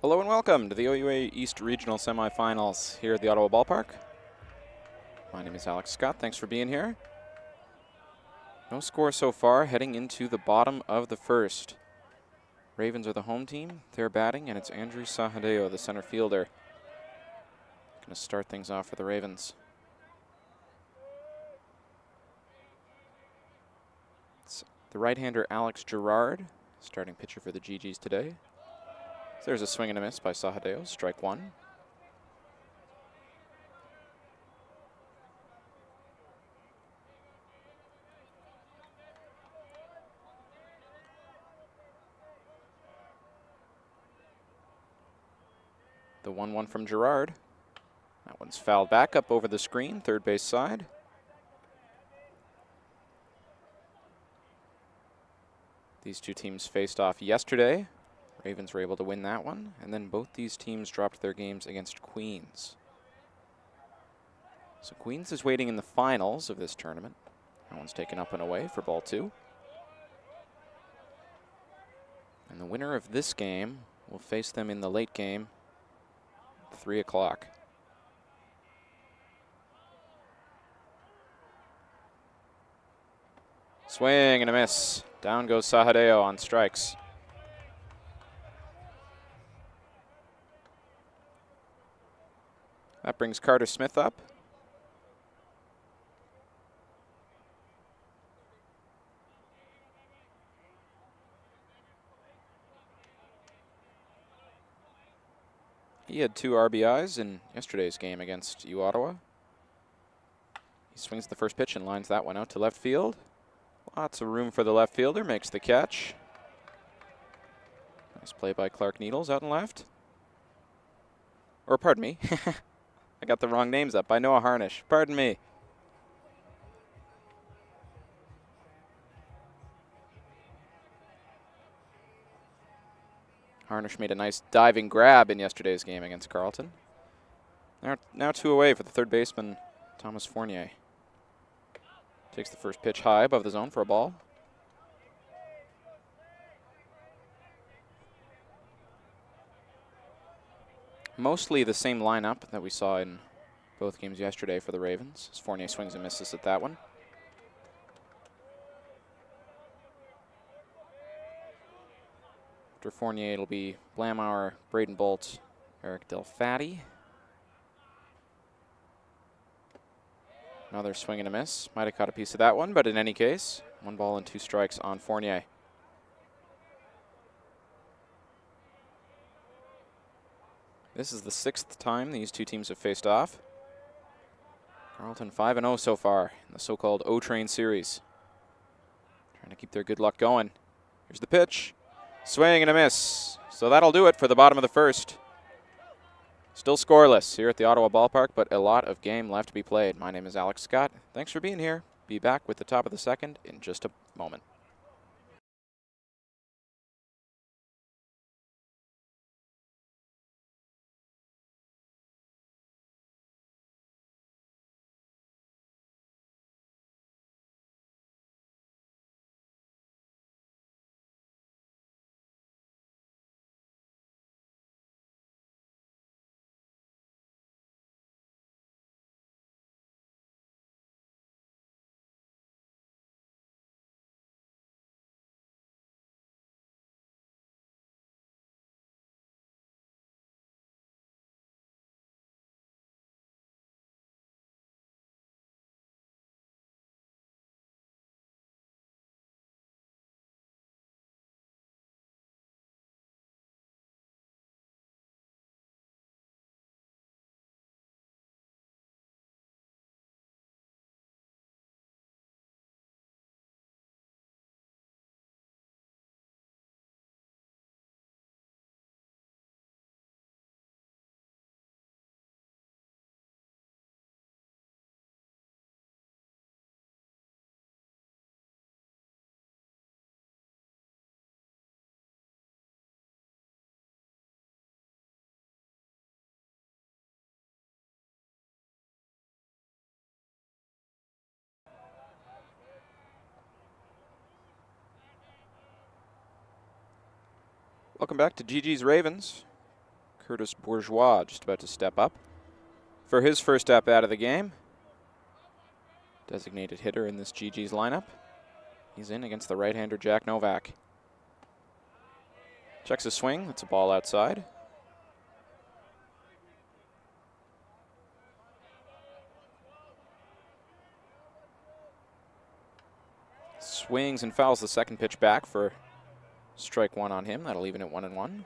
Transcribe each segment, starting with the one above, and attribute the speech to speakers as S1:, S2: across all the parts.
S1: Hello and welcome to the OUA East Regional Semifinals here at the Ottawa Ballpark. My name is Alex Scott. Thanks for being here. No score so far, heading into the bottom of the first. Ravens are the home team. They're batting, and it's Andrew Sahadeo, the center fielder. Going to start things off for the Ravens. It's the right-hander Alex Gerard, starting pitcher for the GeeGees today. So there's a swing and a miss by Sahadeo, strike one. The 1-1 from Gerard. That one's fouled back up over the screen, third base side. These two teams faced off yesterday. Ravens were able to win that one, and then both these teams dropped their games against Queens. So Queens is waiting in the finals of this tournament. That one's taken up and away for ball two. And the winner of this game will face them in the late game, 3 o'clock. Swing and a miss. Down goes Sahadeo on strikes. That brings Carter Smith up. He had 2 RBIs in yesterday's game against Ottawa. He swings the first pitch and lines that one out to left field. Lots of room for the left fielder, makes the catch. Nice play by Clark Needles out and left. Or pardon me, I got the wrong names up, by Noah Harnish, pardon me. Harnish made a nice diving grab in yesterday's game against Carleton. Now 2 away for the third baseman, Thomas Fournier. Takes the first pitch high above the zone for a ball. Mostly the same lineup that we saw in both games yesterday for the Ravens, as Fournier swings and misses at that one. After Fournier, it'll be Blamauer, Braden Bolt, Eric Delfatti. Another swing and a miss. Might have caught a piece of that one, but in any case, 1 ball and 2 strikes on Fournier. This is the 6th time these two teams have faced off. Carleton 5-0 so far in the so-called O-Train series. Trying to keep their good luck going. Here's the pitch. Swing and a miss. So that'll do it for the bottom of the first. Still scoreless here at the Ottawa Ballpark, but a lot of game left to be played. My name is Alex Scott. Thanks for being here. Be back with the top of the second in just a moment. Welcome back to GeeGees Ravens. Curtis Bourgeois just about to step up for his first at bat of the game. Designated hitter in this GeeGees lineup. He's in against the right-hander Jack Novak. Checks his swing. That's a ball outside. Swings and fouls the second pitch back for strike one on him. That'll even it 1-1.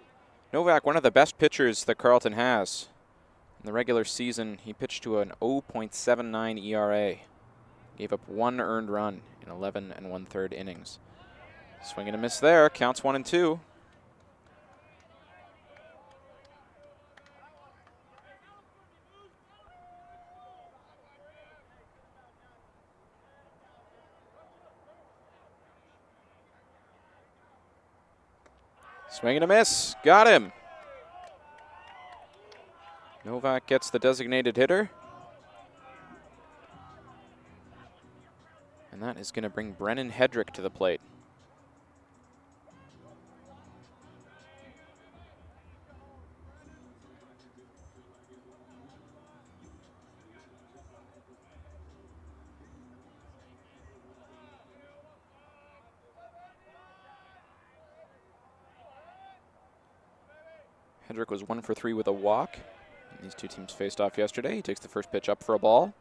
S1: Novak, one of the best pitchers that Carleton has. In the regular season, he pitched to an 0.79 ERA. Gave up 1 earned run in 11 1/3 innings. Swing and a miss there. Counts 1-2. Swing and a miss. Got him. Novak gets the designated hitter. And that is going to bring Brennan Hedrick to the plate. Hedrick was 1 for 3 with a walk. These two teams faced off yesterday. He takes the first pitch up for a ball.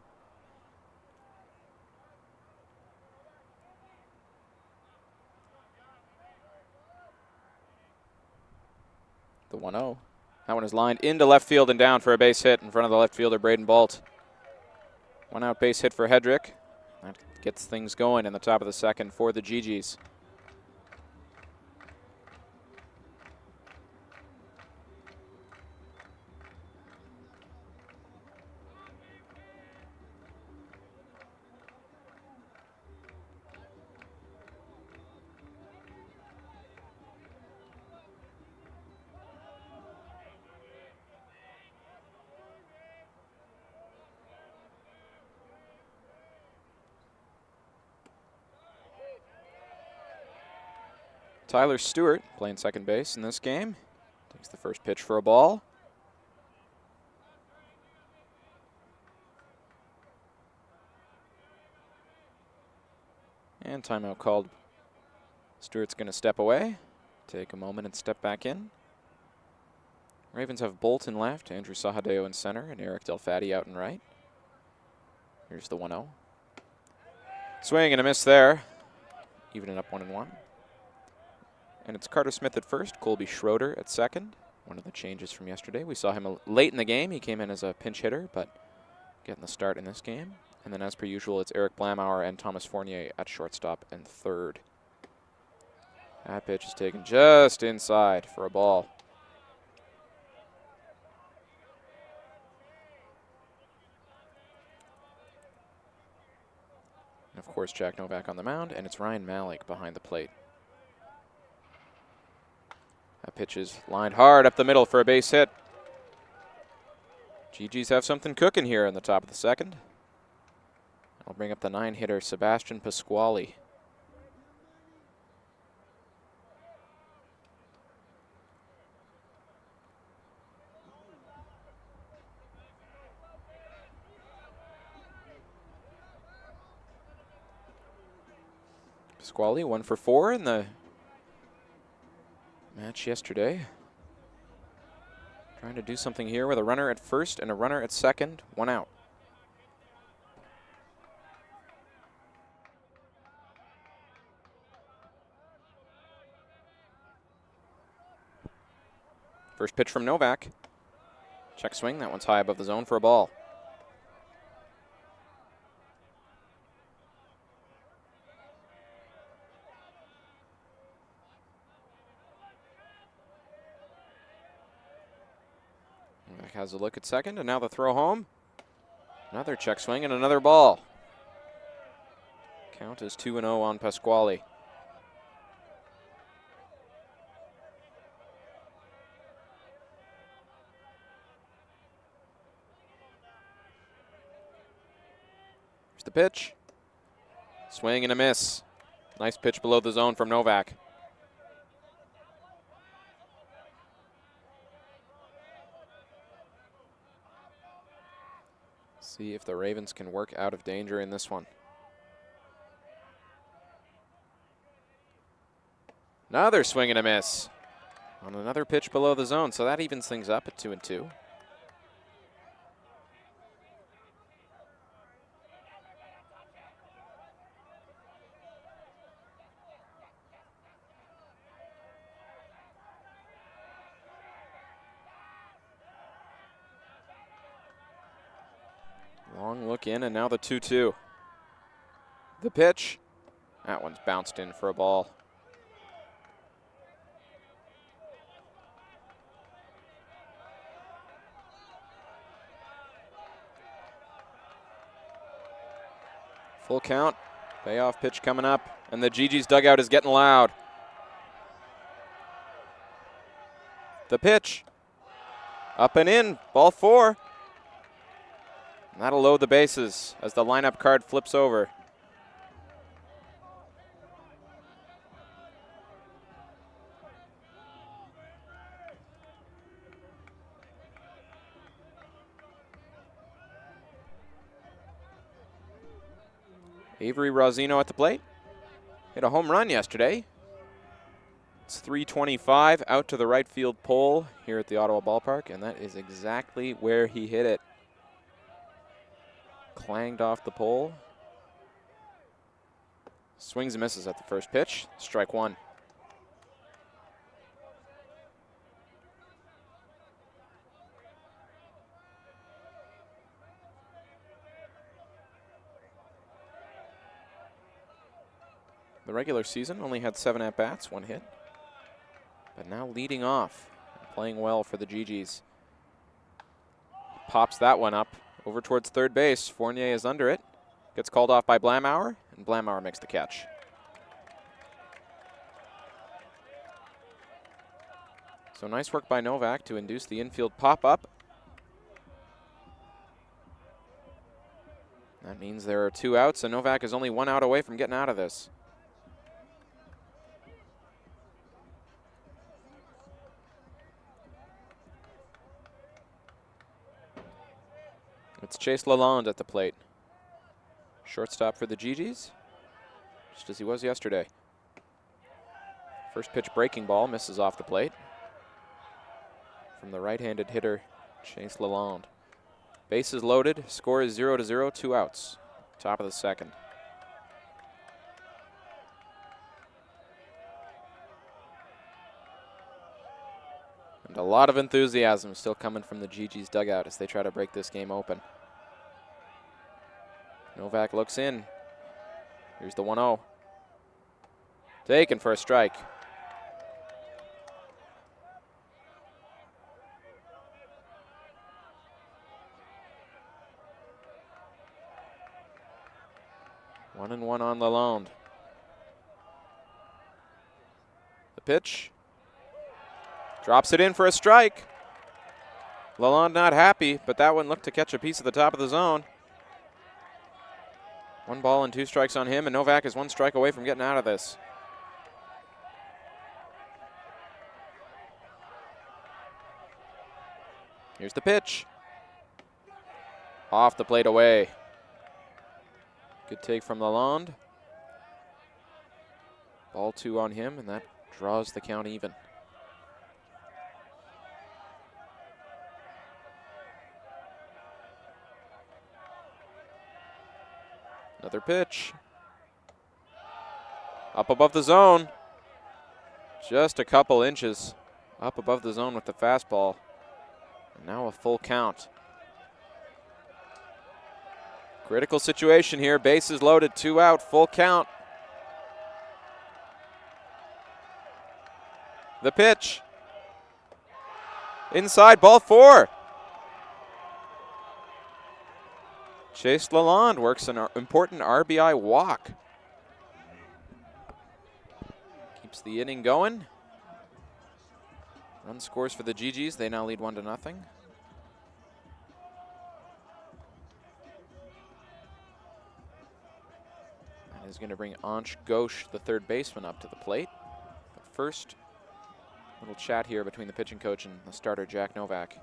S1: The 1-0. That one is lined into left field and down for a base hit in front of the left fielder, Braden Bolt. 1 out base hit for Hedrick. That gets things going in the top of the second for the GeeGees. Tyler Stewart playing second base in this game. Takes the first pitch for a ball. And timeout called. Stewart's going to step away, take a moment and step back in. Ravens have Bolt in left, Andrew Sahadeo in center, and Eric Delfatti out in right. Here's the 1-0. Swing and a miss there. Evening up 1-1. And it's Carter Smith at first, Colby Schroeder at second. One of the changes from yesterday. We saw him late in the game. He came in as a pinch hitter, but getting the start in this game. And then as per usual, it's Eric Blamauer and Thomas Fournier at shortstop and third. That pitch is taken just inside for a ball. And of course, Jack Novak on the mound, and it's Ryan Malik behind the plate. That pitch is lined hard up the middle for a base hit. GeeGees have something cooking here in the top of the second. I'll bring up the 9-hitter, Sebastian Pasquale. Pasquale 1 for 4 in the match yesterday. Trying to do something here with a runner at first and a runner at second, 1 out. First pitch from Novak. Check swing, that one's high above the zone for a ball. Has a look at second, and now the throw home. Another check swing and another ball. Count is 2-0 on Pasquale. Here's the pitch. Swing and a miss. Nice pitch below the zone from Novak. See if the Ravens can work out of danger in this one. Another swing and a miss on another pitch below the zone, so that evens things up at 2-2. Long look in, and now the 2-2. The pitch. That one's bounced in for a ball. Full count. Payoff pitch coming up, and the GeeGees dugout is getting loud. The pitch. Up and in. Ball 4. And that'll load the bases as the lineup card flips over. Avery Rosino at the plate. Hit a home run yesterday. It's 325 out to the right field pole here at the Ottawa Ballpark, and that is exactly where he hit it. Clanged off the pole. Swings and misses at the first pitch. Strike 1. The regular season only had 7 at-bats, 1 hit. But now leading off and playing well for the GeeGees. Pops that one up over towards third base. Fournier is under it. Gets called off by Blamauer, and Blamauer makes the catch. So nice work by Novak to induce the infield pop-up. That means there are 2 outs, and Novak is only 1 out away from getting out of this. It's Chase Lalonde at the plate. Shortstop for the GeeGees, just as he was yesterday. First pitch breaking ball misses off the plate from the right-handed hitter, Chase Lalonde. Bases loaded, score is 0-0, 2 outs. Top of the second. And a lot of enthusiasm still coming from the GeeGees dugout as they try to break this game open. Novak looks in. Here's the 1-0. Taken for a strike. One and one on Lalonde. The pitch. Drops it in for a strike. Lalonde not happy, but that one looked to catch a piece of the top of the zone. 1 ball and 2 strikes on him, and Novak is 1 strike away from getting out of this. Here's the pitch. Off the plate away. Good take from Lalonde. Ball 2 on him, and that draws the count even. Another pitch. Up above the zone. Just a couple inches up above the zone with the fastball. And now a full count. Critical situation here. Bases loaded, 2 out, full count. The pitch. Inside, ball 4. Chase Lalonde works an important RBI walk. Keeps the inning going. Run scores for the GeeGees. They now lead 1-0. That is going to bring Ansh Ghosh, the third baseman, up to the plate. But first, little chat here between the pitching coach and the starter, Jack Novak.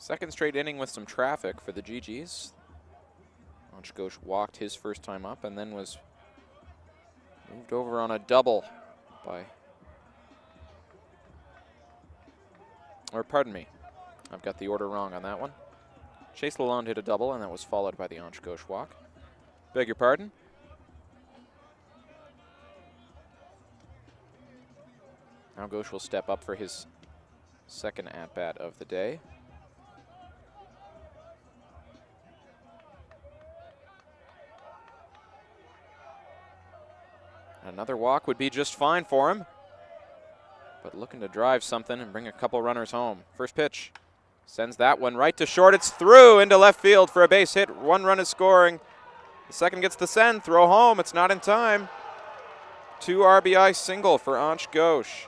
S1: Second straight inning with some traffic for the GeeGees. Gauche walked his first time up and then was moved over on a double by, or pardon me, I've got the order wrong on that one. Chase Lalonde hit a double, and that was followed by the Gauche walk. Beg your pardon. Now Gauche will step up for his second at-bat of the day. Another walk would be just fine for him, but looking to drive something and bring a couple runners home. First pitch sends that one right to short. It's through into left field for a base hit. One run is scoring. The second gets the send, throw home. It's not in time. 2 RBI single for Gauche.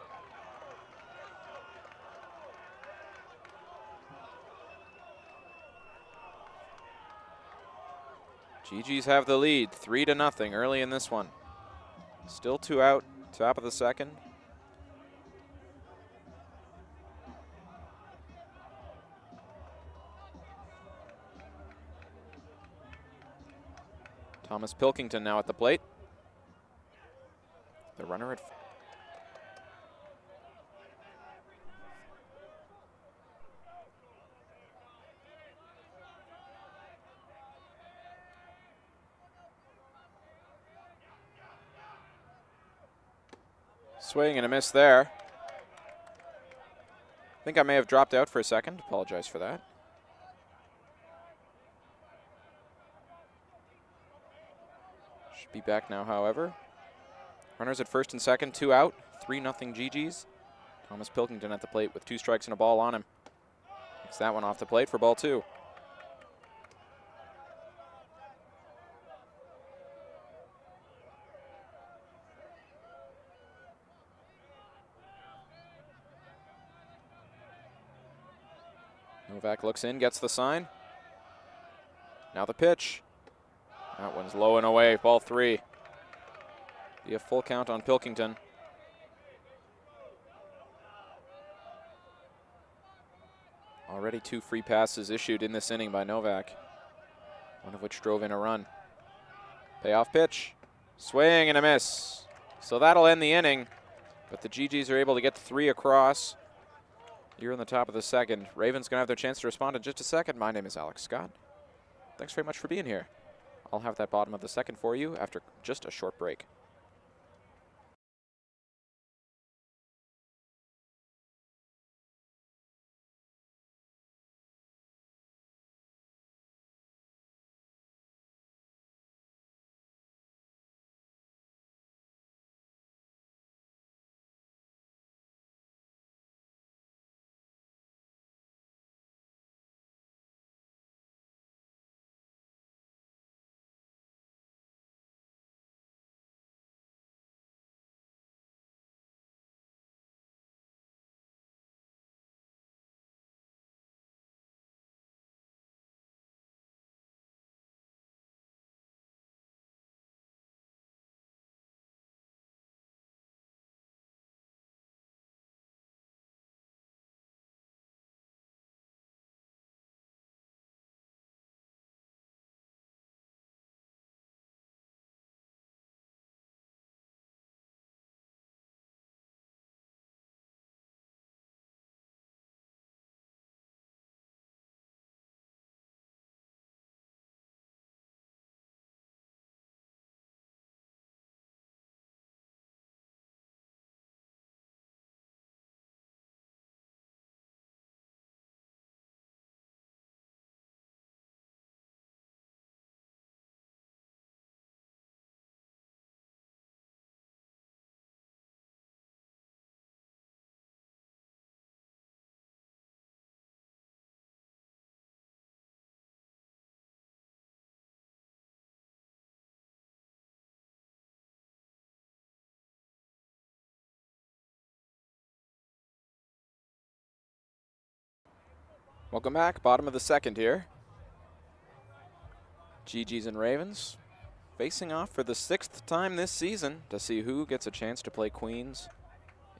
S1: GeeGees have the lead, 3-0 early in this one. Still 2 out, top of the second. Thomas Pilkington now at the plate. The runner at swing and a miss there. I think I may have dropped out for a second. Apologize for that. Should be back now, however. Runners at first and second, 2 out, 3-0 GeeGees. Thomas Pilkington at the plate with 2 strikes and a ball on him. Gets that one off the plate for ball 2. Novak looks in, gets the sign. Now the pitch. That one's low and away, ball 3. Be a full count on Pilkington. Already 2 free passes issued in this inning by Novak, one of which drove in a run. Payoff pitch, swing and a miss. So that'll end the inning, but the GeeGees are able to get 3 across. Here in the top of the second. Ravens going to have their chance to respond in just a second. My name is Alex Scott. Thanks very much for being here. I'll have that bottom of the second for you after just a short break. Welcome back, bottom of the second here. GeeGees and Ravens facing off for the 6th time this season to see who gets a chance to play Queens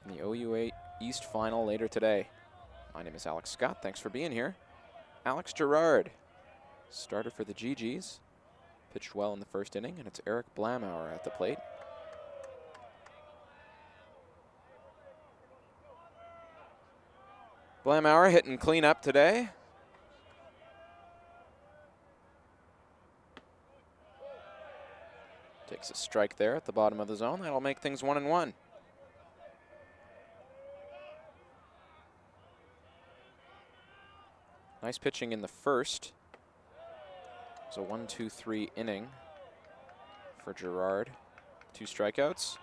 S1: in the OUA East Final later today. My name is Alex Scott. Thanks for being here. Alex Gerard, starter for the GeeGees. Pitched well in the first inning, and it's Eric Blamauer at the plate. Blamauer hitting cleanup today. Takes a strike there at the bottom of the zone. That'll make things 1-1. Nice pitching in the first. It was a 1-2-3 inning for Gerard. 2 strikeouts.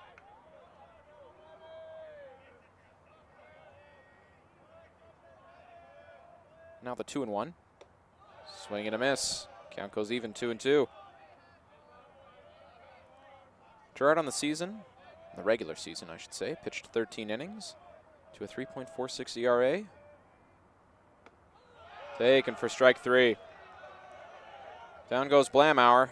S1: Now the 2-1. Swing and a miss. Count goes even, 2-2. Gerard on the season, the regular season I should say, pitched 13 innings to a 3.46 ERA. Taken for strike 3. Down goes Blamauer.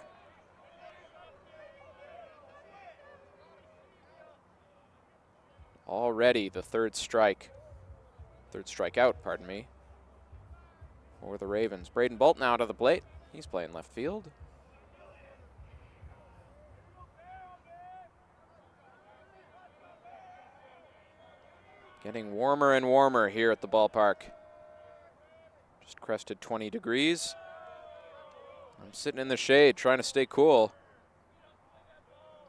S1: Already the third strikeout, pardon me, for the Ravens. Braden Bolt now to the plate. He's playing left field. Getting warmer and warmer here at the ballpark. Just crested 20 degrees. I'm sitting in the shade trying to stay cool.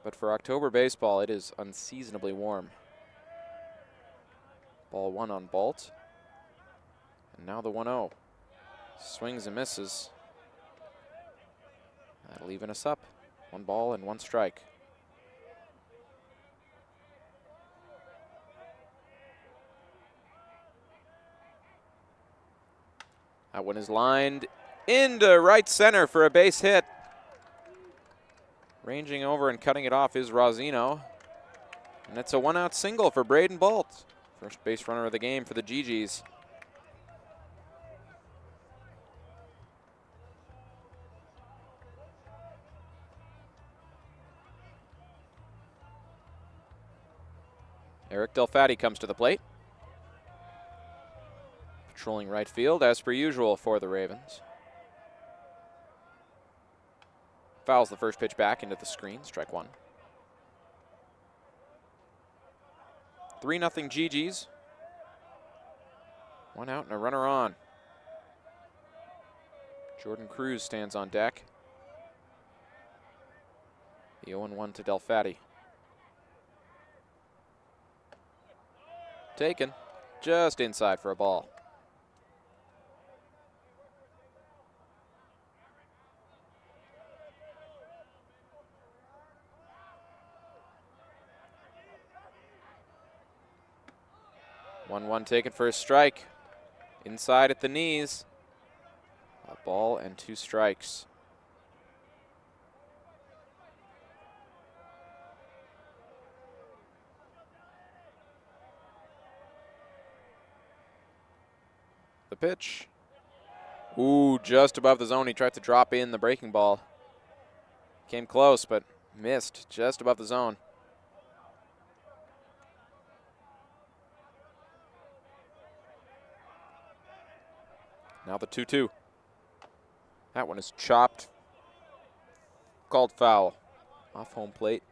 S1: But for October baseball, it is unseasonably warm. Ball 1 on Bolt. And now the 1-0. Swings and misses. That'll even us up. 1 ball and 1 strike. That one is lined into right center for a base hit. Ranging over and cutting it off is Rosino. And it's a 1-out single for Braden Bolt. First base runner of the game for the GeeGees. Eric Delfatti comes to the plate. Patrolling right field as per usual for the Ravens. Fouls the first pitch back into the screen, strike 1. 3-0 GeeGees. 1 out and a runner on. Jordan Cruz stands on deck. The 0-1 to Delfatti. Taken just inside for a ball. One taken for a strike. Inside at the knees. A ball and 2 strikes. The pitch. Ooh, just above the zone. He tried to drop in the breaking ball. Came close, but missed just above the zone. Now the 2-2. That one is chopped. Called foul. Off home plate.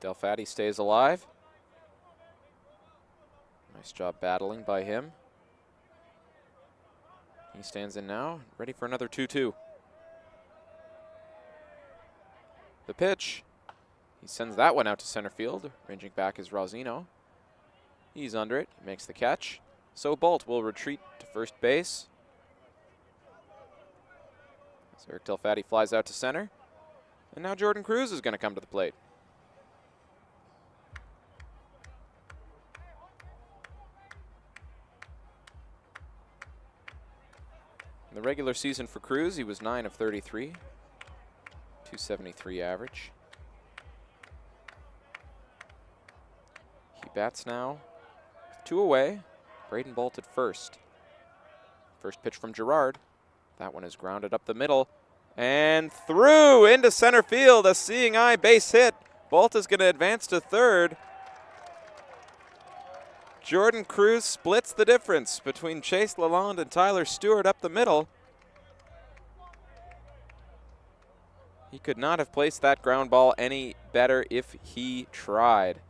S1: Delfatti stays alive. Nice job battling by him. He stands in now, ready for another 2-2. The pitch. He sends that one out to center field. Ranging back is Rosino. He's under it, makes the catch. So Bolt will retreat to first base. As Eric Delfatti flies out to center. And now Jordan Cruz is going to come to the plate. In the regular season for Cruz, he was 9 of 33, 273 average. He bats now, 2 away. Braden Bolt at first. First pitch from Gerard. That one is grounded up the middle and through into center field. A seeing eye base hit. Bolt is going to advance to third. Jordan Cruz splits the difference between Chase Lalonde and Tyler Stewart up the middle. He could not have placed that ground ball any better if he tried.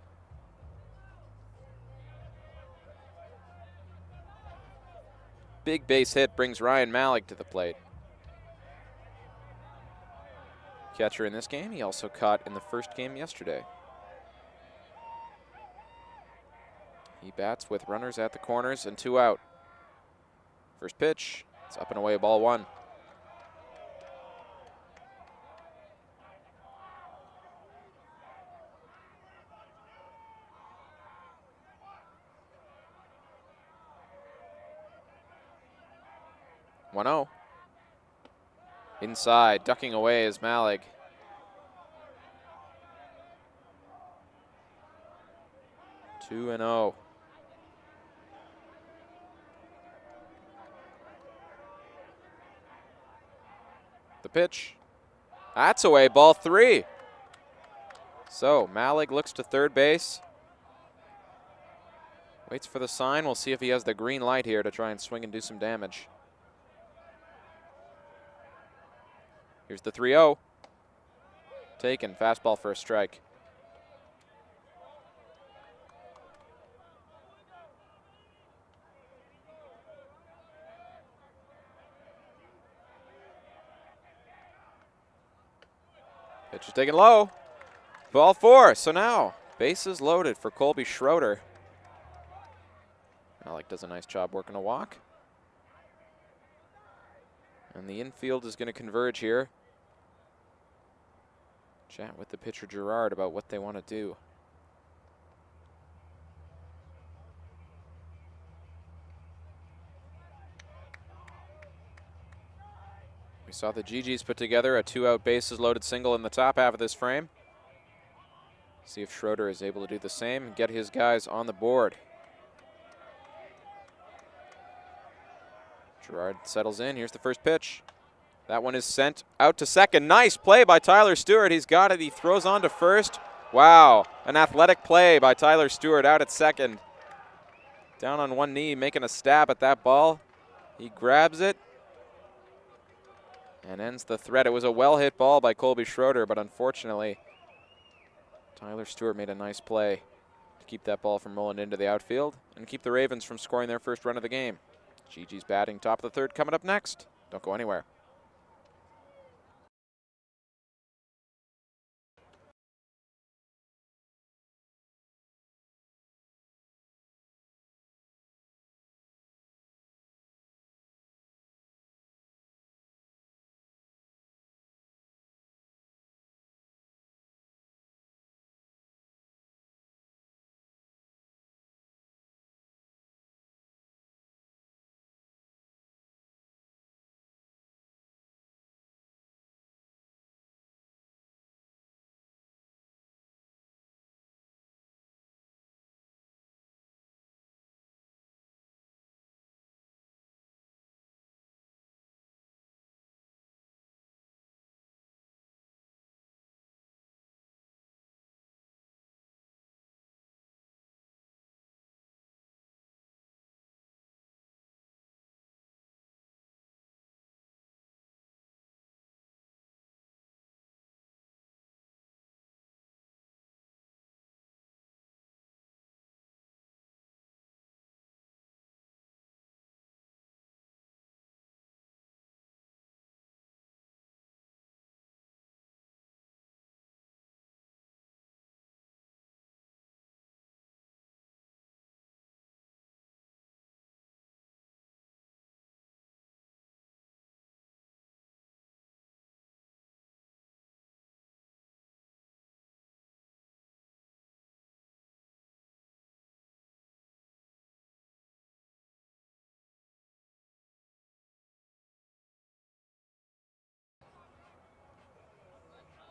S1: Big base hit brings Ryan Malik to the plate. Catcher in this game, he also caught in the first game yesterday. He bats with runners at the corners and 2 out. First pitch, it's up and away, ball 1. One-0. Inside, ducking away is Malik. Two and 0. The pitch. That's away, ball 3. So Malik looks to third base. Waits for the sign. We'll see if he has the green light here to try and swing and do some damage. Here's the 3-0. Taken, fastball for a strike. Pitch is taken low. Ball 4. So now bases loaded for Colby Schroeder. Malik does a nice job working a walk. And the infield is going to converge here. Chat with the pitcher Gerard about what they want to do. We saw the GeeGees put together a 2-out bases loaded single in the top half of this frame. See if Schroeder is able to do the same and get his guys on the board. Gerard settles in. Here's the first pitch. That one is sent out to second. Nice play by Tyler Stewart. He's got it. He throws on to first. Wow, an athletic play by Tyler Stewart out at second. Down on one knee, making a stab at that ball. He grabs it and ends the threat. It was a well-hit ball by Colby Schroeder, but unfortunately, Tyler Stewart made a nice play to keep that ball from rolling into the outfield and keep the Ravens from scoring their first run of the game. GeeGees batting top of the third coming up next. Don't go anywhere.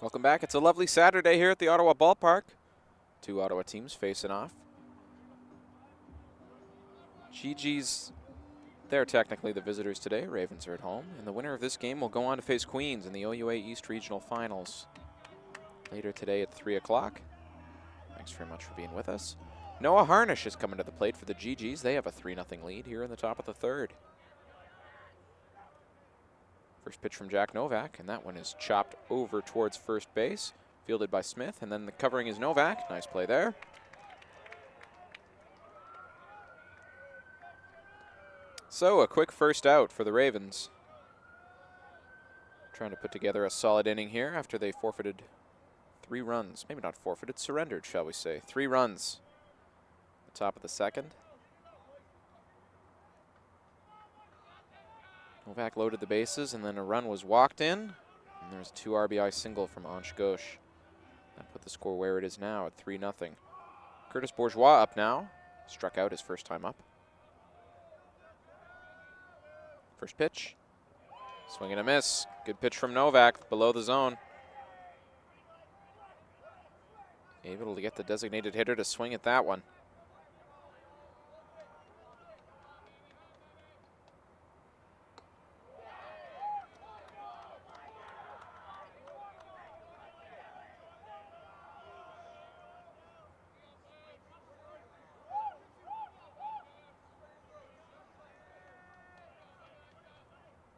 S1: Welcome back. It's a lovely Saturday here at the Ottawa Ballpark. Two Ottawa teams facing off. GeeGees, they're technically the visitors today. Ravens are at home. And the winner of this game will go on to face Queens in the OUA East Regional Finals later today at 3 o'clock. Thanks very much for being with us. Noah Harnish is coming to the plate for the GeeGees. They have a 3-0 lead here in the top of the third. First pitch from Jack Novak, and that one is chopped over towards first base, fielded by Smith, and then the covering is Novak. Nice play there. So a quick first out for the Ravens. Trying to put together a solid inning here after they forfeited 3 runs. Maybe not forfeited, surrendered, shall we say. 3 runs. The top of the second. Novak loaded the bases, and then a run was walked in. And there's a 2 RBI single from Ansh Ghosh. That put the score where it is now at 3-0. Curtis Bourgeois up now. Struck out his first time up. First pitch. Swing and a miss. Good pitch from Novak below the zone. Able to get the designated hitter to swing at that one.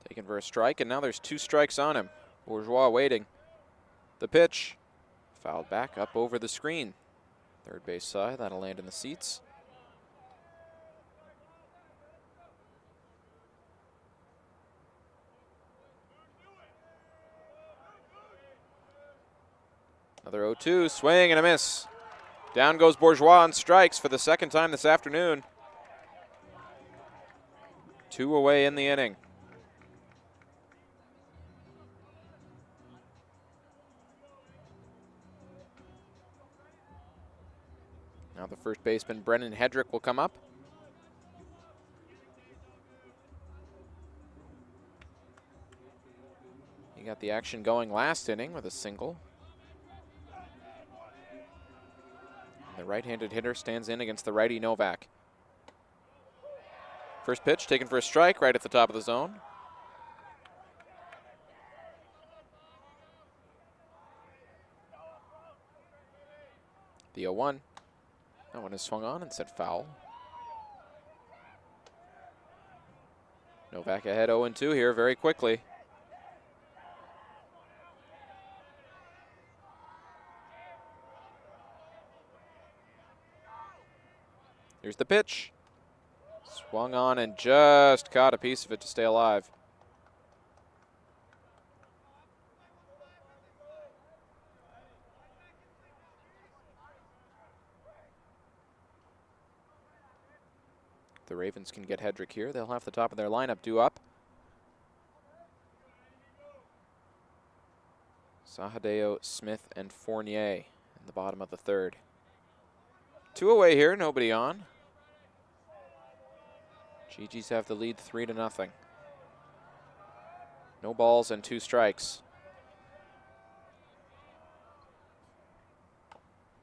S1: Taken for a strike, and now there's 2 strikes on him. Bourgeois waiting. The pitch. Fouled back up over the screen. Third base side, that'll land in the seats. Another 0-2, swing and a miss. Down goes Bourgeois on strikes for the second time this afternoon. 2 away in the inning. Now the first baseman, Brennan Hedrick, will come up. He got the action going last inning with a single. And the right-handed hitter stands in against the righty Novak. First pitch taken for a strike right at the top of the zone. The 0-1. That one is swung on and set foul. Novak ahead 0-2 here very quickly. Here's the pitch. Swung on and just caught a piece of it to stay alive. The Ravens can get Hedrick here. They'll have the top of their lineup due up. Sahadeo, Smith, and Fournier in the bottom of the third. 2 away here, nobody on. GeeGees have the lead 3-0. No balls and 2 strikes.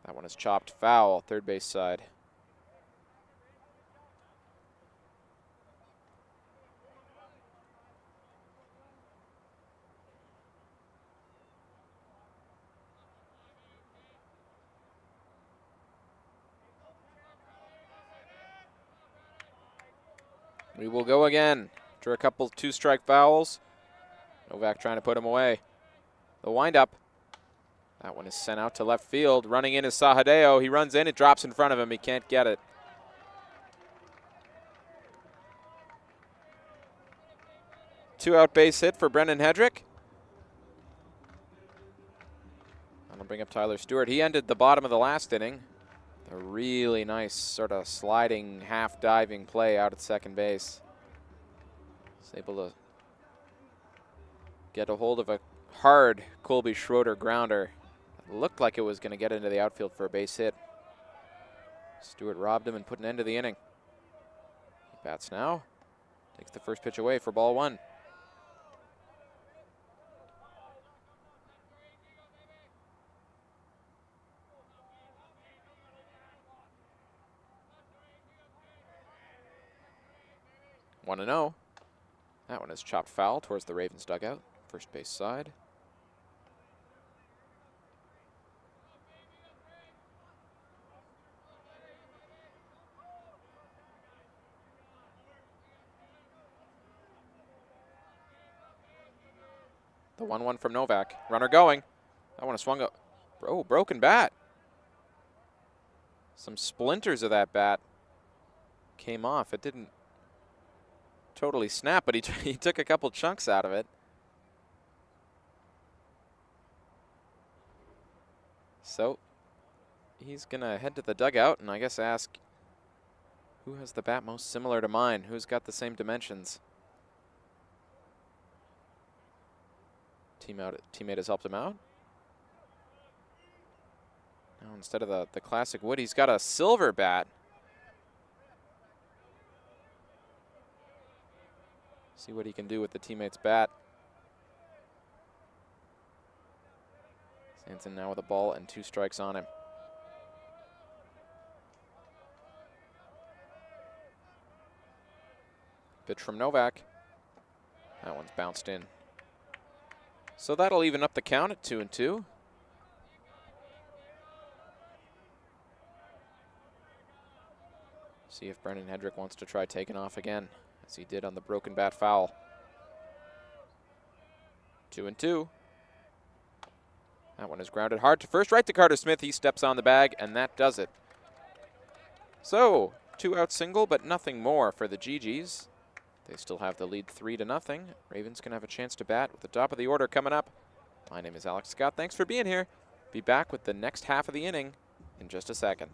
S1: That one is chopped foul, third base side. We will go again after a couple 2-strike fouls. Novak trying to put him away. The windup. That one is sent out to left field. Running in is Sahadeo. He runs in, it drops in front of him. He can't get it. Two-out base hit for Brennan Hedrick. I'm gonna bring up Tyler Stewart. He ended the bottom of the last inning. A really nice sort of sliding, half-diving play out at second base. He's able to get a hold of a hard Colby Schroeder grounder. It looked like it was going to get into the outfield for a base hit. Stewart robbed him and put an end to the inning. He bats now. Takes the first pitch away for ball 1. One and 0. That one is chopped foul towards the Ravens dugout, first base side. The 1-1 from Novak. Runner going. That one swung up. Oh, broken bat. Some splinters of that bat came off. It didn't totally snap, but he took a couple chunks out of it. So he's going to head to the dugout and I guess ask who has the bat most similar to mine? Who's got the same dimensions? Teammate has helped him out. Now instead of the classic wood, he's got a silver bat. See what he can do with the teammate's bat. Stands in now with a ball and 2 strikes on him. Pitch from Novak. That one's bounced in. So that'll even up the count at 2-2. See if Brendan Hedrick wants to try taking off again, as he did on the broken bat foul. 2-2. That one is grounded hard to first, right to Carter Smith. He steps on the bag, and that does it. So, 2-out single, but nothing more for the GeeGees. They still have the lead 3-0. Ravens can have a chance to bat with the top of the order coming up. My name is Alex Scott. Thanks for being here. Be back with the next half of the inning in just a second.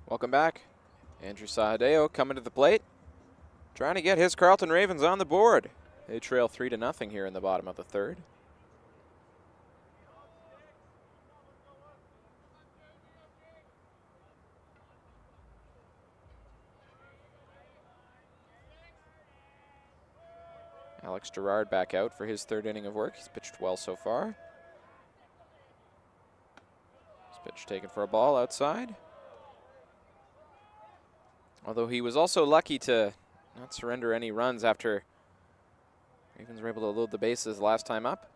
S1: Welcome back. Andrew Sahadeo coming to the plate, trying to get his Carleton Ravens on the board. They trail 3-0 here in the bottom of the 3rd. Alex Gerard back out for his 3rd inning of work. He's pitched well so far. His pitch taken for a ball outside. Although he was also lucky to not surrender any runs after Ravens were able to load the bases last time up.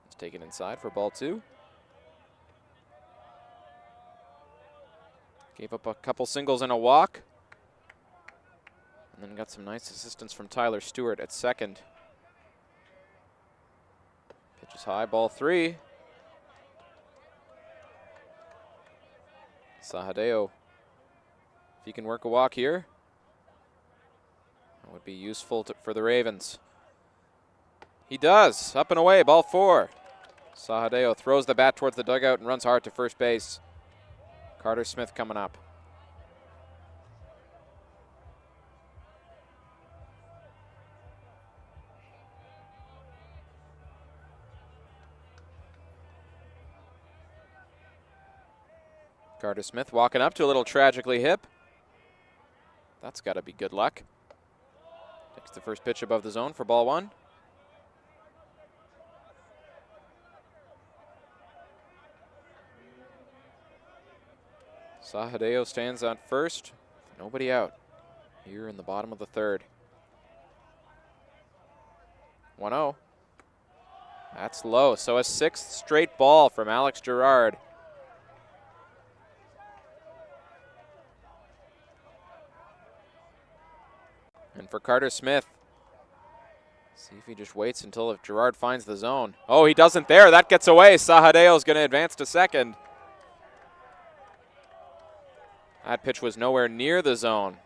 S1: It's taken inside for ball 2. Gave up a couple singles and a walk. And then got some nice assistance from Tyler Stewart at 2nd. Pitch is high, ball 3. Sahadeo, if he can work a walk here, that would be useful for the Ravens. He does. Up and away, ball 4. Sahadeo throws the bat towards the dugout and runs hard to first base. Carter Smith coming up. Carter Smith walking up to a little tragically hip. That's got to be good luck. Takes the first pitch above the zone for ball one. Sahadeo stands on first. Nobody out here in the bottom of the third. 1-0. That's low. So a sixth straight ball from Alex Gerard. And for Carter Smith, see if he just waits until if Gerard finds the zone. Oh, he doesn't there. That gets away. Sahadeo's going to advance to second. That pitch was nowhere near the zone.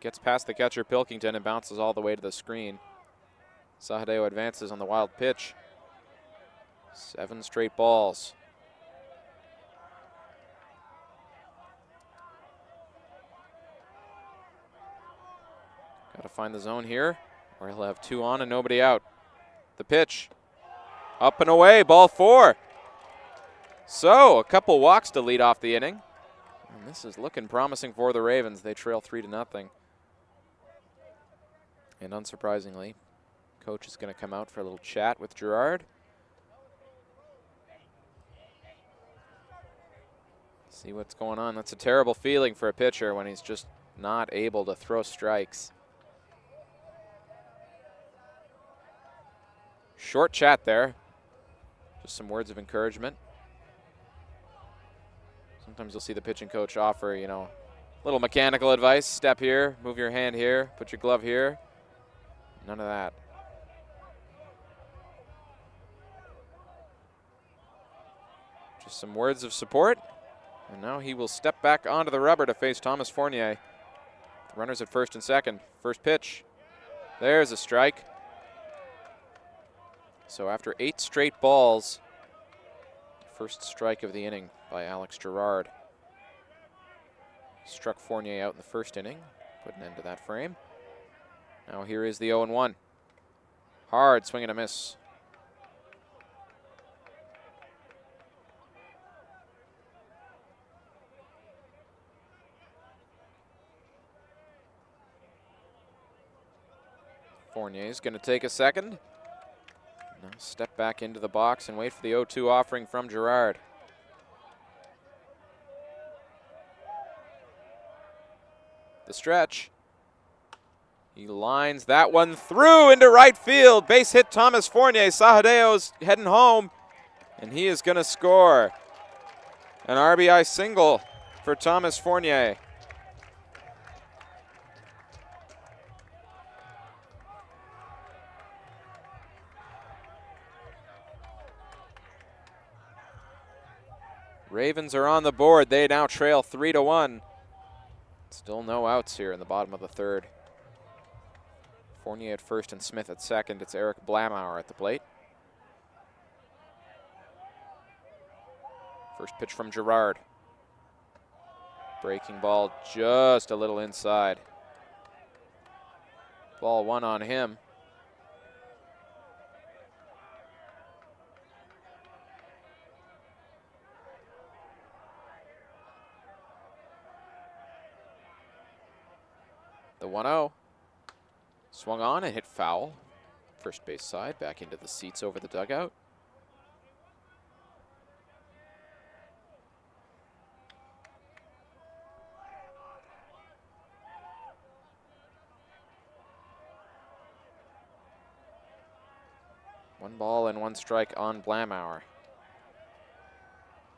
S1: Gets past the catcher Pilkington and bounces all the way to the screen. Sahadeo advances on the wild pitch. 7 straight balls. Got to find the zone here, or he'll have 2 on and nobody out. The pitch. Up and away, ball 4. So, a couple walks to lead off the inning. And this is looking promising for the Ravens. They trail 3-0. And unsurprisingly, coach is going to come out for a little chat with Gerard. See what's going on. That's a terrible feeling for a pitcher when he's just not able to throw strikes. Short chat there. Just some words of encouragement. Sometimes you'll see the pitching coach offer, you know, little mechanical advice. Step here, move your hand here, put your glove here. None of that. Just some words of support. And now he will step back onto the rubber to face Thomas Fournier. The runners at first and second. First pitch. There's a strike. So after 8 straight balls, first strike of the inning by Alex Gerard. Struck Fournier out in the first inning, put an end to that frame. Now here is the 0-1. Hard swing and a miss. Fournier's going to take a second. Now step back into the box and wait for the 0-2 offering from Gerard. The stretch. He lines that one through into right field. Base hit Thomas Fournier. Sahadeo's heading home, and he is going to score. An RBI single for Thomas Fournier. Ravens are on the board. They now trail 3-1. Still no outs here in the bottom of the third. Fournier at first and Smith at second. It's Eric Blamauer at the plate. First pitch from Gerard. Breaking ball just a little inside. Ball 1 on him. The 1-0. Swung on and hit foul. First base side, back into the seats over the dugout. One ball and 1 strike on Blamauer.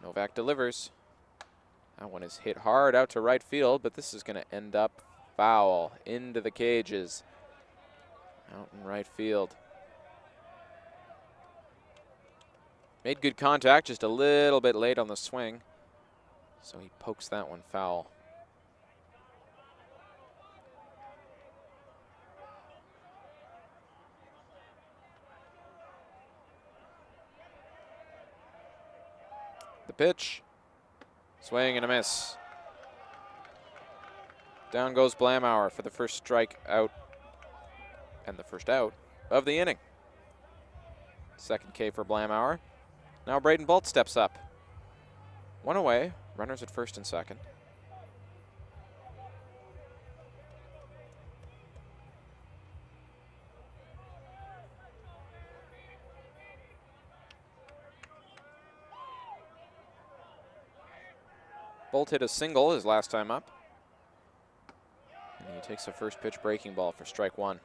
S1: Novak delivers. That one is hit hard out to right field, but this is going to end up foul into the cages. Out in right field. Made good contact, just a little bit late on the swing. So he pokes that one foul. The pitch. Swing and a miss. Down goes Blamauer for the first strike out and the first out of the inning. Second K for Blamauer. Now Braden Bolt steps up. 1 away, runners at first and second. Bolt hit a single his last time up. And he takes a first pitch breaking ball for strike one.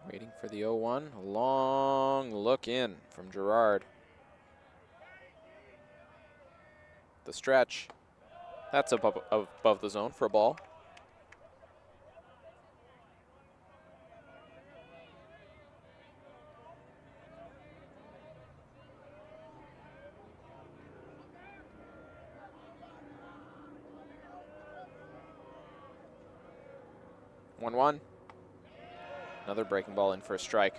S1: Waiting for the 0-1. A long look in from Gerard. The stretch. That's above the zone for a ball. One. Another breaking ball in for a strike.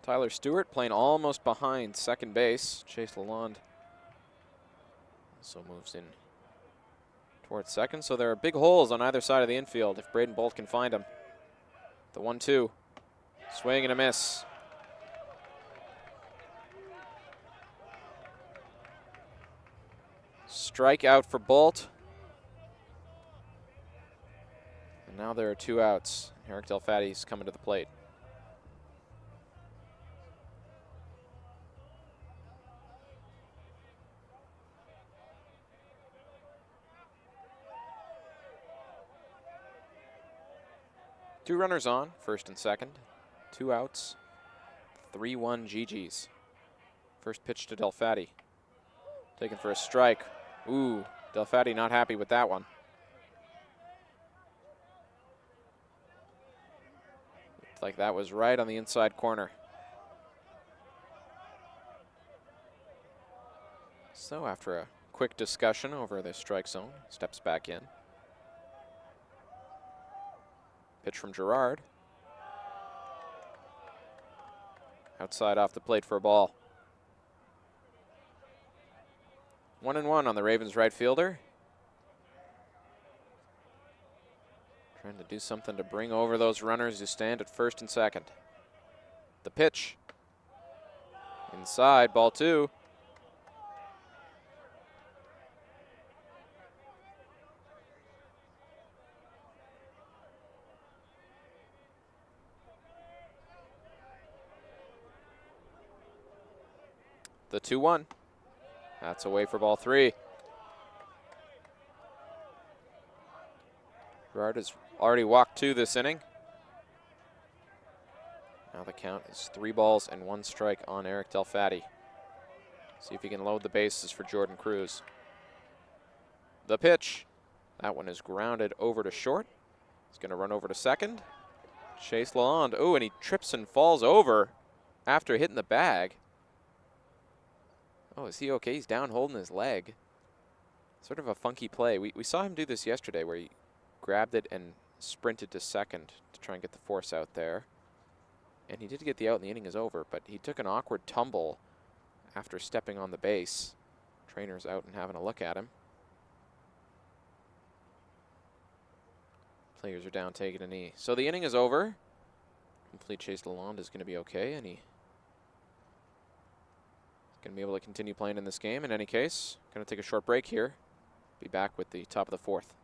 S1: Tyler Stewart playing almost behind second base. Chase Lalonde also moves in towards second. So there are big holes on either side of the infield if Braden Bolt can find them. The 1-2. Swing and a miss. Strike out for Bolt. And now there are 2 outs. Eric Delfatti's coming to the plate. Two runners on, first and second. 2 outs. 3-1 GeeGees. First pitch to Delfatti. Taken for a strike. Ooh, Delfatti not happy with that one. Looked like that was right on the inside corner. So after a quick discussion over the strike zone, steps back in. Pitch from Gerard. Outside off the plate for a ball. 1-1 on the Ravens right fielder. Trying to do something to bring over those runners who stand at first and second. The pitch. Inside, ball 2. The 2-1. That's away for ball 3. Gerard has already walked 2 this inning. Now the count is 3 balls and 1 strike on Eric Delfatti. See if he can load the bases for Jordan Cruz. The pitch. That one is grounded over to short. He's going to run over to second. Chase Lalonde. Oh, and he trips and falls over after hitting the bag. Oh, is he okay? He's down holding his leg. Sort of a funky play. We saw him do this yesterday where he grabbed it and sprinted to second to try and get the force out there. And he did get the out and the inning is over, but he took an awkward tumble after stepping on the base. Trainer's out and having a look at him. Players are down taking a knee. So the inning is over. Hopefully Chase Lalonde is going to be okay, and he going to be able to continue playing in this game. In any case, going to take a short break here. Be back with the top of the 4th.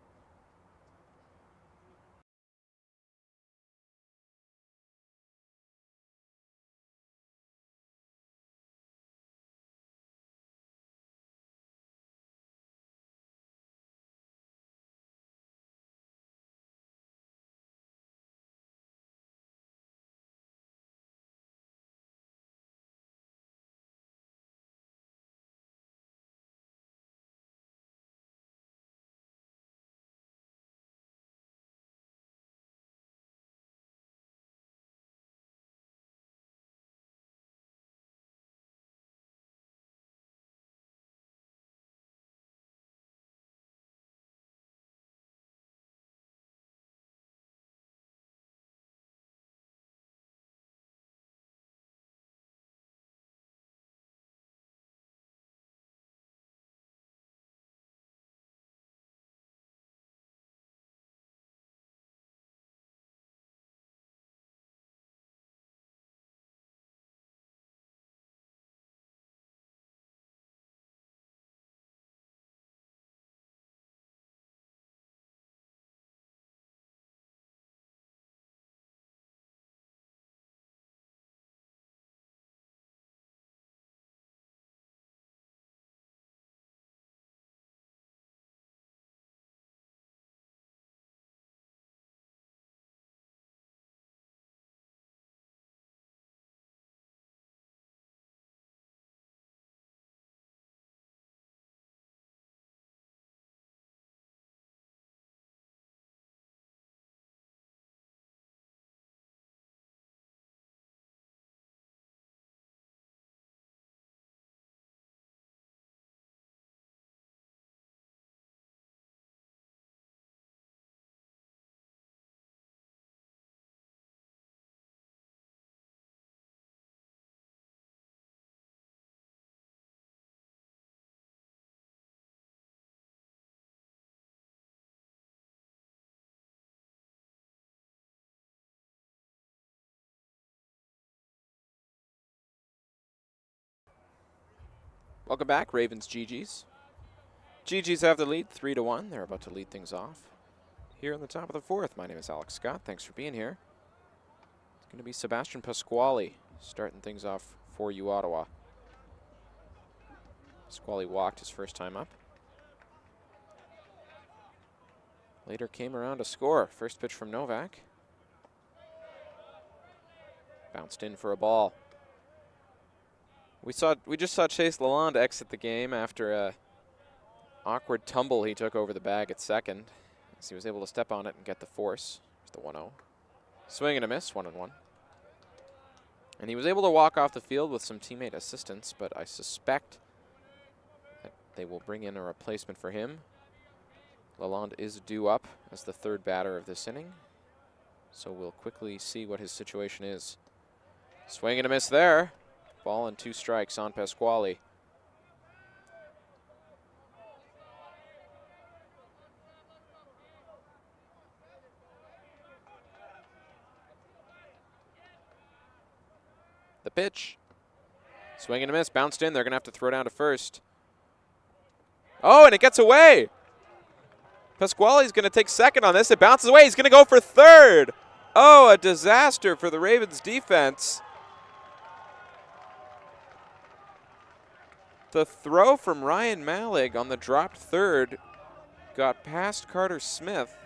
S1: Welcome back, Ravens GeeGees. GeeGees have the lead, 3-1. They're about to lead things off here in the top of the fourth. My name is Alex Scott. Thanks for being here. It's going to be Sebastian Pasquale starting things off for you, Ottawa. Pasquale walked his first time up. Later came around to score. First pitch from Novak. Bounced in for a ball. We just saw Chase Lalonde exit the game after a awkward tumble he took over the bag at second, as he was able to step on it and get the force. There's the 1-0. Swing and a miss, 1-1. And he was able to walk off the field with some teammate assistance, but I suspect that they will bring in a replacement for him. Lalonde is due up as the third batter of this inning, so we'll quickly see what his situation is. Swing and a miss there. Ball and 2 strikes on Pasquale. The pitch. Swing and a miss. Bounced in. They're going to have to throw down to first. Oh, and it gets away. Pasquale's going to take second on this. It bounces away. He's going to go for third. Oh, a disaster for the Ravens defense. The throw from Ryan Malig on the dropped third got past Carter Smith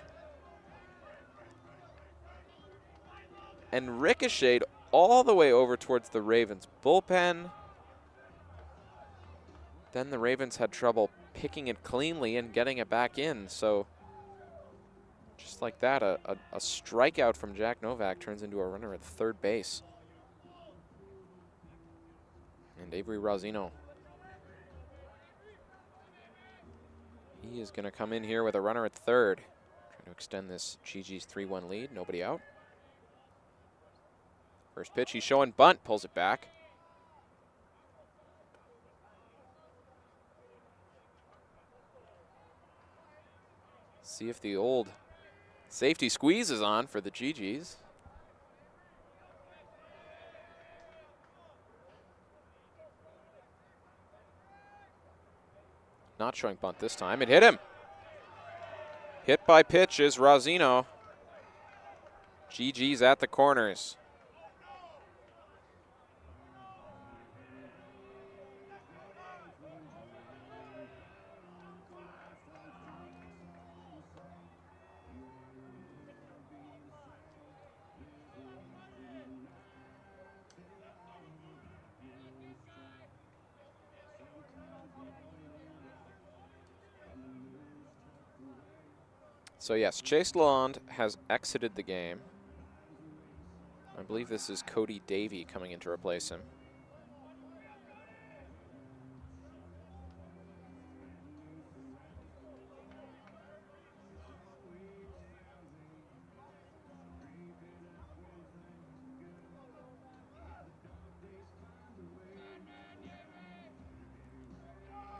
S1: and ricocheted all the way over towards the Ravens bullpen. Then the Ravens had trouble picking it cleanly and getting it back in. So just like that, a strikeout from Jack Novak turns into a runner at third base. And Avery Rosino, he is going to come in here with a runner at third, trying to extend this GeeGees 3-1 lead. Nobody out. First pitch, he's showing bunt, pulls it back. See if the old safety squeeze is on for the GeeGees. Not showing bunt this time. It hit him. Hit by pitch is Rosino. GeeGees at the corners. So yes, Chase Lalonde has exited the game. I believe this is Cody Davey coming in to replace him.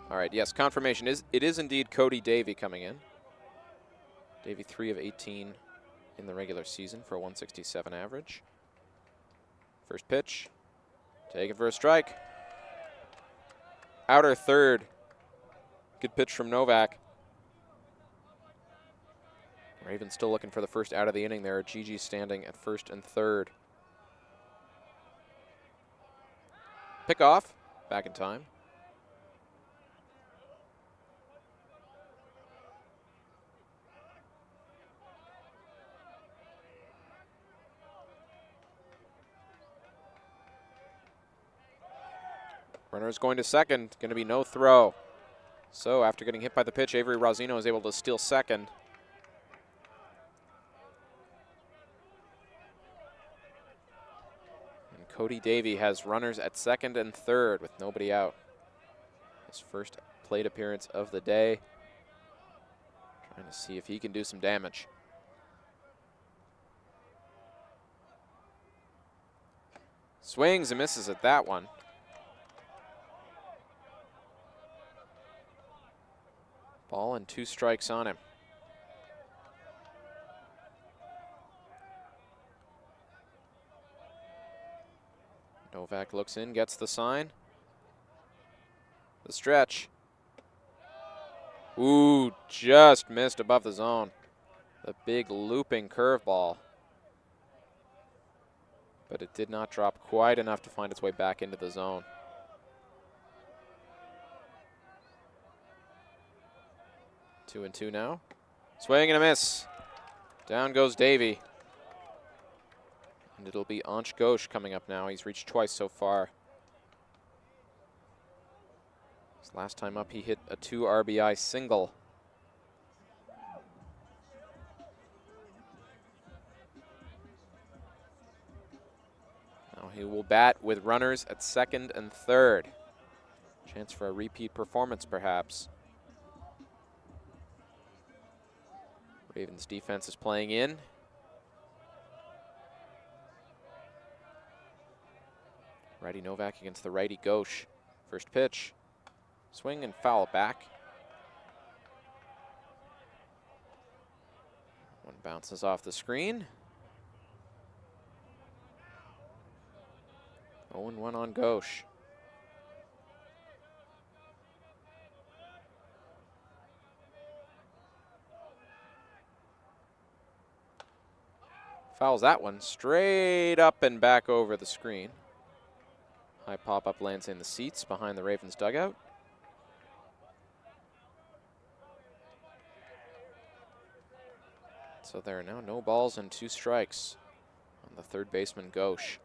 S1: All right, yes, confirmation is it is indeed Cody Davey coming in. Davey 3 of 18 in the regular season for a 167 average. First pitch, taken for a strike. Outer third. Good pitch from Novak. Ravens still looking for the first out of the inning there. GeeGees standing at first and third. Pick off, back in time. Runner's going to second, going to be no throw. So after getting hit by the pitch, Avery Rosino is able to steal second. And Cody Davey has runners at second and third with nobody out. His first plate appearance of the day. Trying to see if he can do some damage. Swings and misses at that one. Ball and 2 strikes on him. Novak looks in, gets the sign. The stretch. Ooh, just missed above the zone. The big looping curveball. But it did not drop quite enough to find its way back into the zone. Two and two now. Swing and a miss. Down goes Davey. And it'll be Ansh Ghosh coming up now. He's reached twice so far. His last time up, he hit a 2 RBI single. Now he will bat with runners at second and third. Chance for a repeat performance, perhaps. Ravens defense is playing in. Righty Novak against the righty Ghosh. First pitch. Swing and foul back. One bounces off the screen. 0-1 on Ghosh. Fouls that one straight up and back over the screen. High pop-up lands in the seats behind the Ravens dugout. So there are now no balls and 2 strikes on the third baseman, Ghosh.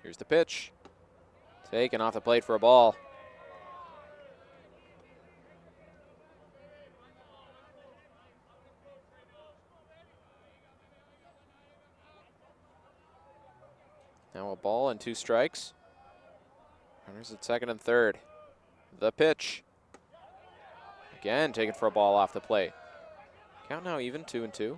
S1: Here's the pitch. Taken off the plate for a ball. Now a ball and 2 strikes. Runners at second and third. The pitch. Again, taken for a ball off the plate. Count now even, 2-2.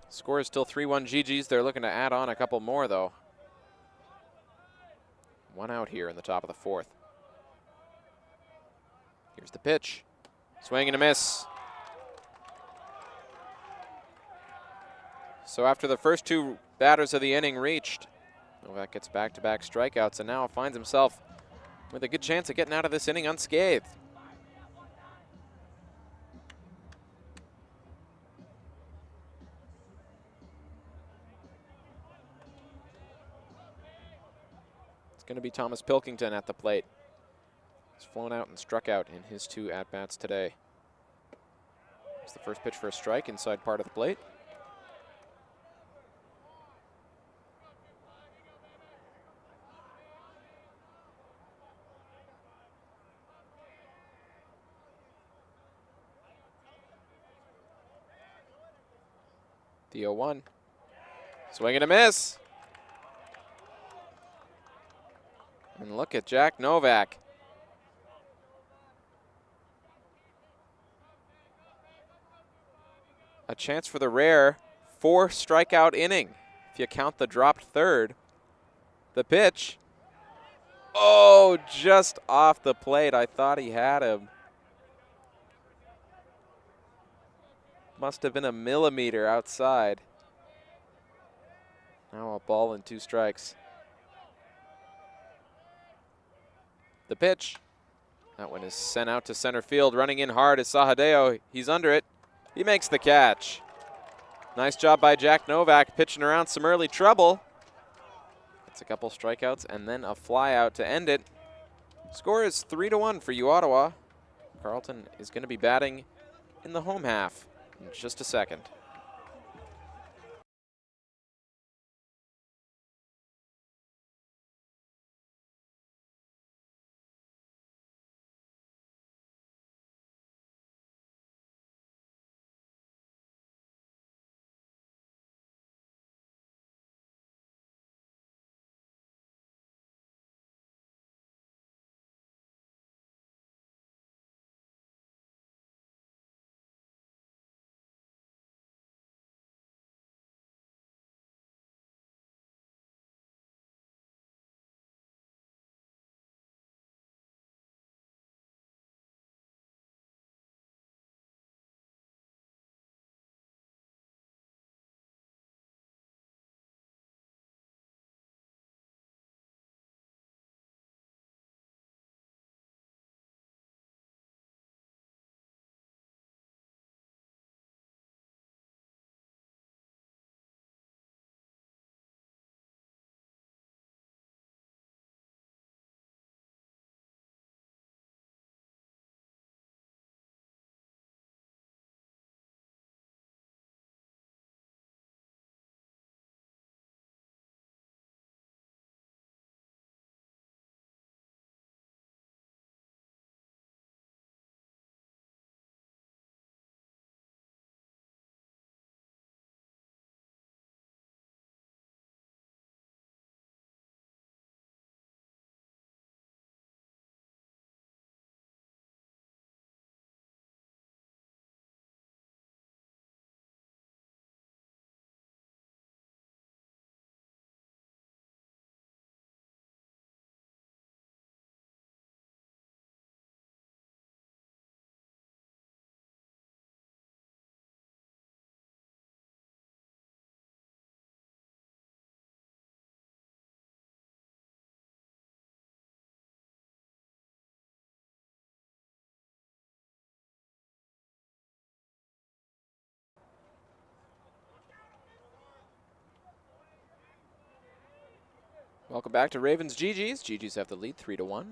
S1: Score is still 3-1 GeeGees. They're looking to add on a couple more, though. 1 out here in the top of the 4th. Here's the pitch. Swing and a miss. So after the first 2 batters of the inning reached, Novak gets back-to-back strikeouts and now finds himself with a good chance of getting out of this inning unscathed. It's going to be Thomas Pilkington at the plate. He's flown out and struck out in his 2 at-bats today. It's the first pitch for a strike inside part of the plate. The 0-1. Swing and a miss. And look at Jack Novak. A chance for the rare 4 strikeout inning, if you count the dropped third. The pitch. Oh, just off the plate. I thought he had him. Must have been a millimeter outside. Now a ball and 2 strikes. The pitch. That one is sent out to center field. Running in hard is Sahadeo. He's under it. He makes the catch. Nice job by Jack Novak pitching around some early trouble. It's a couple strikeouts and then a fly out to end it. Score is 3-1 for U Ottawa. Carleton is going to be batting in the home half in just a second. Welcome back to Ravens GeeGees. GeeGees have the lead 3-1.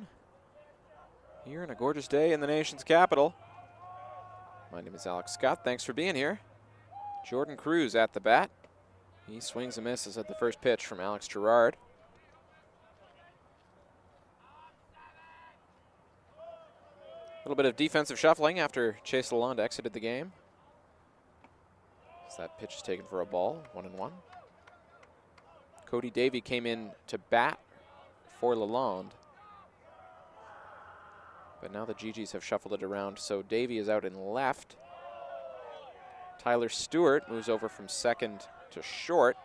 S1: Here on a gorgeous day in the nation's capital. My name is Alex Scott. Thanks for being here. Jordan Cruz at the bat. He swings and misses at the first pitch from Alex Gerard. A little bit of defensive shuffling after Chase Lalonde exited the game. As that pitch is taken for a ball, 1-1. Cody Davey came in to bat for Lalonde. But now the GeeGees have shuffled it around, so Davey is out in left. Tyler Stewart moves over from second to short.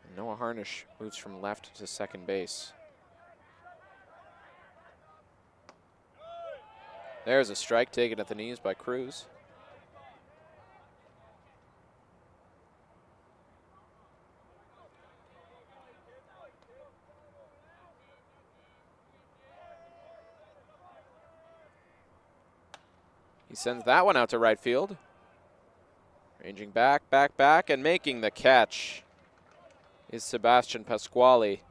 S1: And Noah Harnish moves from left to second base. There's a strike taken at the knees by Cruz. He sends that one out to right field. Ranging back, and making the catch is Sebastian Pasquale.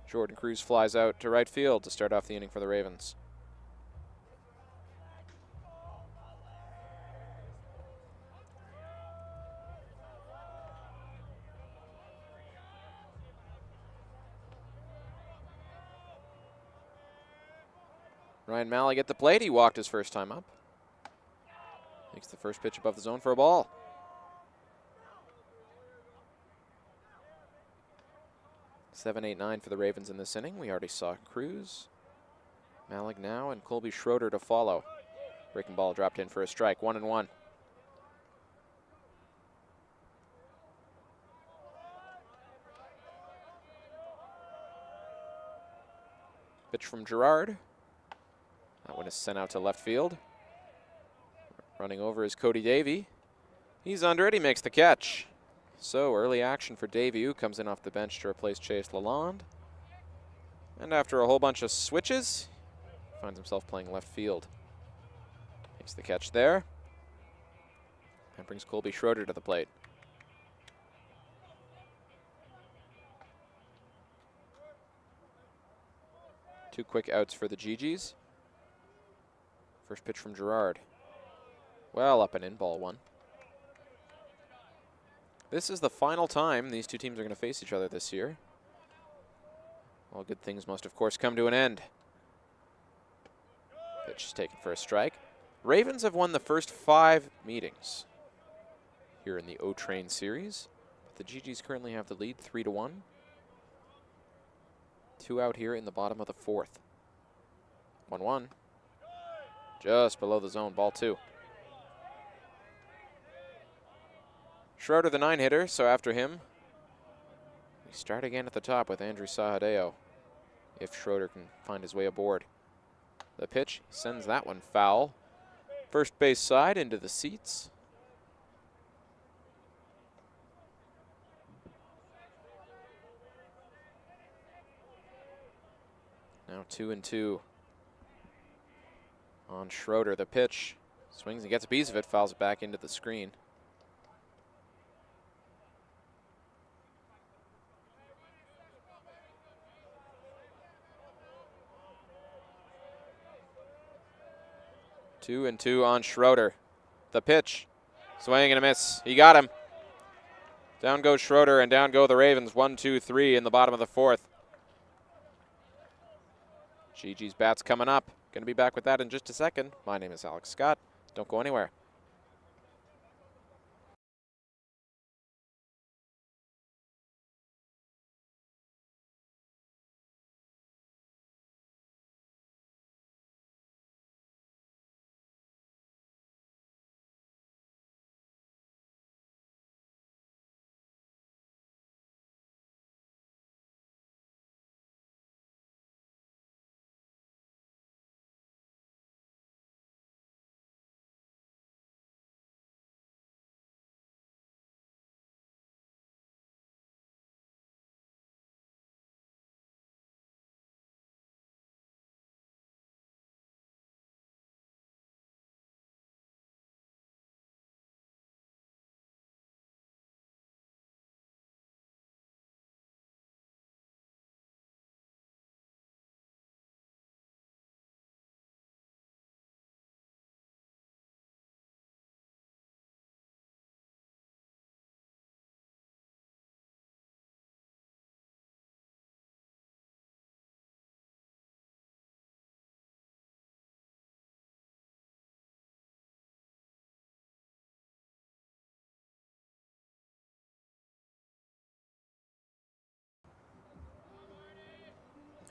S1: Jordan Cruz flies out to right field to start off the inning for the Ravens. Ryan Malik at the plate. He walked his first time up. Takes the first pitch above the zone for a ball. Seven, 8, 9 for the Ravens in this inning. We already saw Cruz, Malik now, and Colby Schroeder to follow. Breaking ball dropped in for a strike. 1-1. Pitch from Gerard. That one is sent out to left field. Running over is Cody Davey. He's under it. He makes the catch. So early action for Davey, who comes in off the bench to replace Chase Lalonde. And after a whole bunch of switches, finds himself playing left field. Makes the catch there. And brings Colby Schroeder to the plate. Two quick outs for the GeeGees. First pitch from Gerard. Well, up and in, ball one. This is the final time these two teams are going to face each other this year. All good things must, of course, come to an end. Pitch is taken for a strike. Ravens have won the first 5 meetings here in the O-Train series. But the GeeGees currently have the lead 3-1. 2 out here in the bottom of the 4th. 1-1. Just below the zone, ball 2. Schroeder the 9-hitter, so after him, we start again at the top with Andrew Sahadeo, if Schroeder can find his way aboard. The pitch sends that one foul. First base side into the seats. Now 2-2 on Schroeder. The pitch swings and gets a piece of it, fouls it back into the screen. Two and two on Schroeder. The pitch, swing and a miss. He got him. Down goes Schroeder, and down go the Ravens. 1-2-3 in the bottom of the 4th. GeeGees bats coming up. Going to be back with that in just a second. My name is Alex Scott. Don't go anywhere.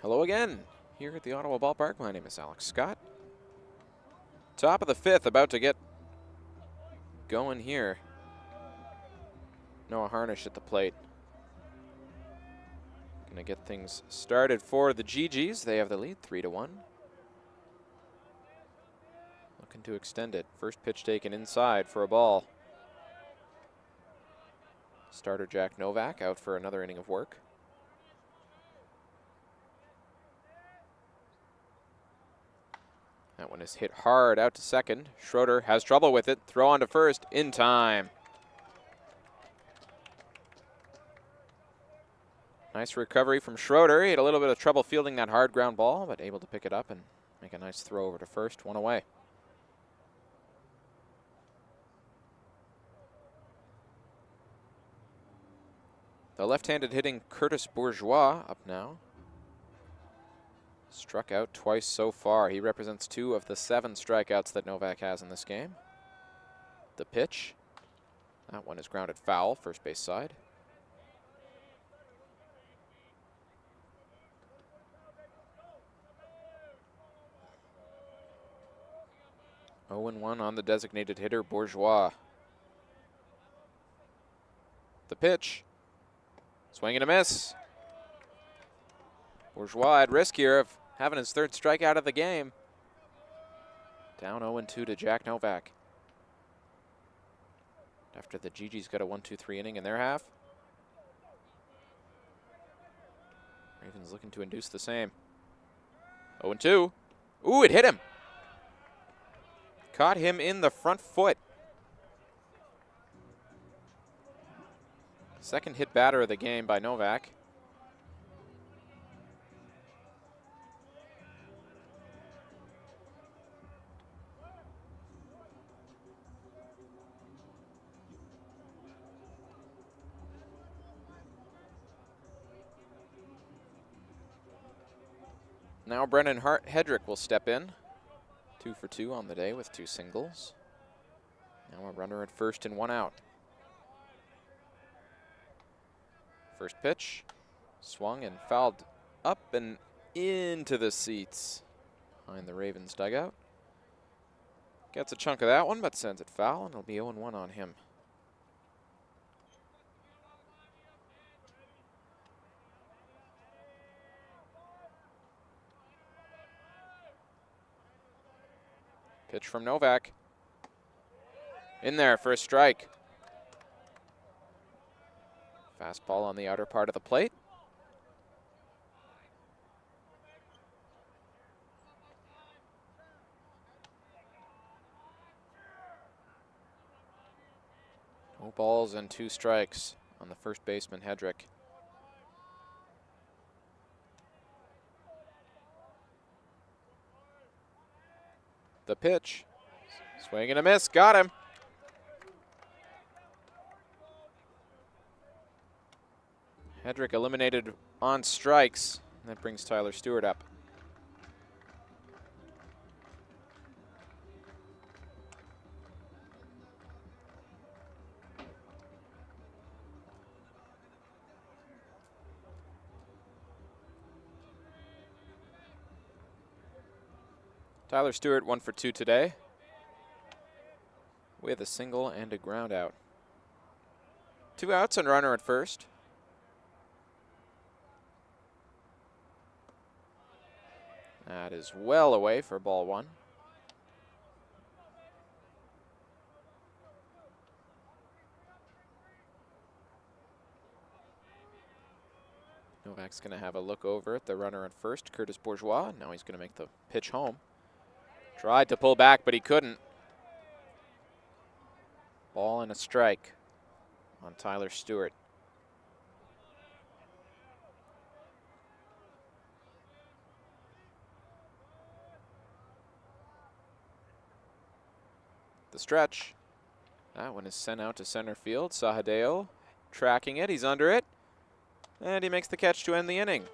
S1: Hello again, here at the Ottawa Ballpark. My name is Alex Scott. Top of the fifth, about to get going here. Noah Harnish at the plate. Gonna get things started for the GeeGees. They have the lead, 3-1. Looking to extend it. First pitch taken inside for a ball. Starter Jack Novak out for another inning of work. That one is hit hard out to second. Schroeder has trouble with it. Throw on to first in time. Nice recovery from Schroeder. He had a little bit of trouble fielding that hard ground ball, but able to pick it up and make a nice throw over to first. One away. The left-handed hitting Curtis Bourgeois up now. Struck out twice so far. He represents 2 of the 7 strikeouts that Novak has in this game. The pitch. That one is grounded foul, first base side. Oh and 1 on the designated hitter, Bourgeois. The pitch. Swing and a miss. Bourgeois at risk here of having his 3rd strikeout of the game. Down 0-2 to Jack Novak. After the GeeGees got a 1-2-3 inning in their half. Ravens looking to induce the same. 0-2. Ooh, it hit him. Caught him in the front foot. Second hit batter of the game by Novak. Now Brennan Hedrick will step in. 2 for 2 on the day with 2 singles. Now a runner at first and 1 out. First pitch, swung and fouled up and into the seats behind the Ravens dugout. Gets a chunk of that one, but sends it foul, and it'll be 0-1 on him. Pitch from Novak. In there for a strike. Fastball on the outer part of the plate. No balls and 2 strikes on the first baseman, Hedrick. The pitch. Swing and a miss. Got him. Hedrick eliminated on strikes. That brings Tyler Stewart up. Tyler Stewart 1 for 2 today with a single and a ground out. 2 outs and runner at first. That is well away for ball 1. Novak's going to have a look over at the runner at first, Curtis Bourgeois. Now he's going to make the pitch home. Tried to pull back, but he couldn't. Ball and a strike on Tyler Stewart. The stretch. That one is sent out to center field. Sahadeo tracking it. He's under it. And he makes the catch to end the inning.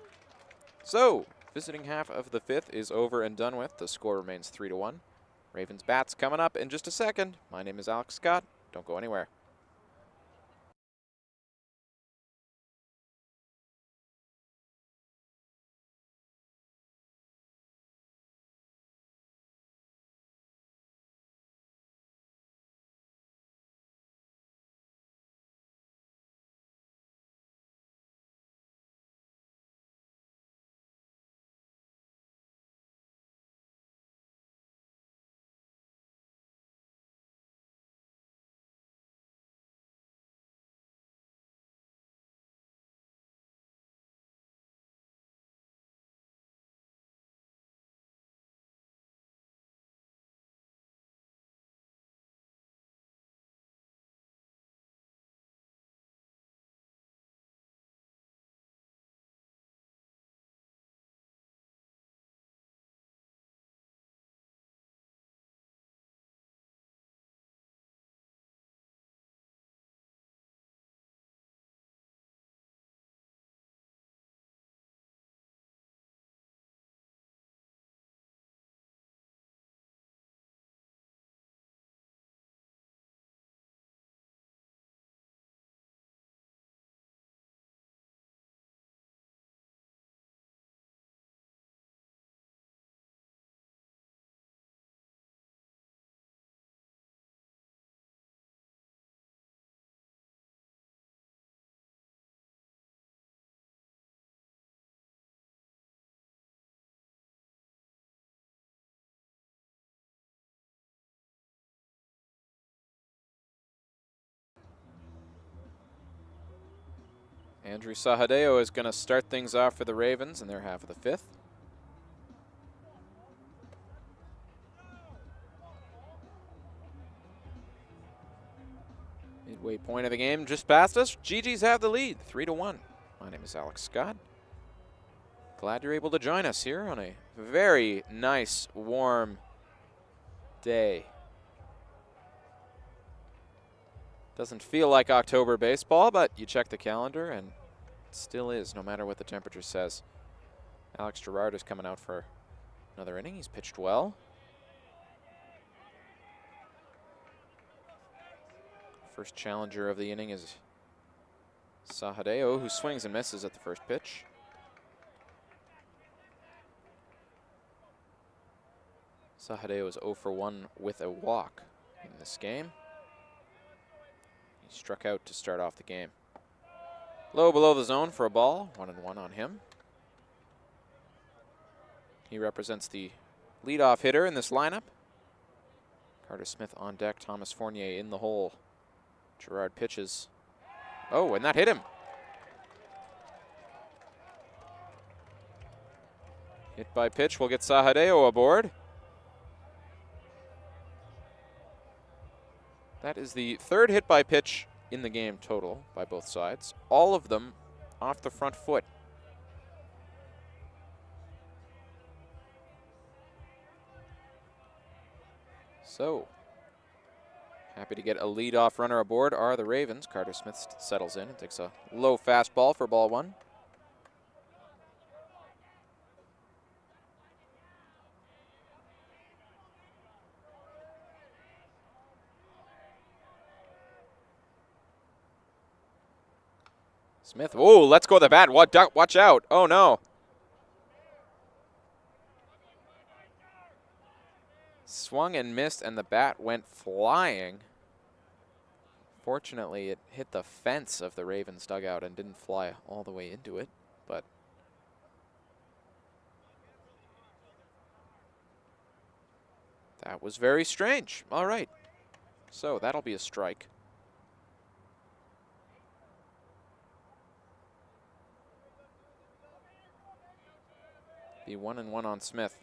S1: So, visiting half of the 5th is over and done with. The score remains 3-1. Ravens bats coming up in just a second. My name is Alex Scott. Don't go anywhere. Andrew Sahadeo is going to start things off for the Ravens in their half of the fifth. Midway point of the game just past us. GeeGees have the lead, 3-1. My name is Alex Scott. Glad you're able to join us here on a very nice, warm day. Doesn't feel like October baseball, but you check the calendar and it still is, no matter what the temperature says. Alex Gerard is coming out for another inning. He's pitched well. First challenger of the inning is Sahadeo, who swings and misses at the first pitch. Sahadeo is 0 for 1 with a walk in this game. He struck out to start off the game. Low below the zone for a ball, 1-1 on him. He represents the leadoff hitter in this lineup. Carter Smith on deck, Thomas Fournier in the hole. Gerard pitches. Oh, and that hit him. Hit by pitch will get Sahadeo aboard. That is the third hit by pitch in the game total by both sides. All of them off the front foot. So, happy to get a leadoff runner aboard are the Ravens. Carter Smith settles in and takes a low fastball for ball one. Smith, oh, let's go to the bat. Watch out. Oh, no. Swung and missed, and the bat went flying. Fortunately, it hit the fence of the Ravens dugout and didn't fly all the way into it, but that was very strange. All right. So that'll be a strike. Be 1-1 on Smith.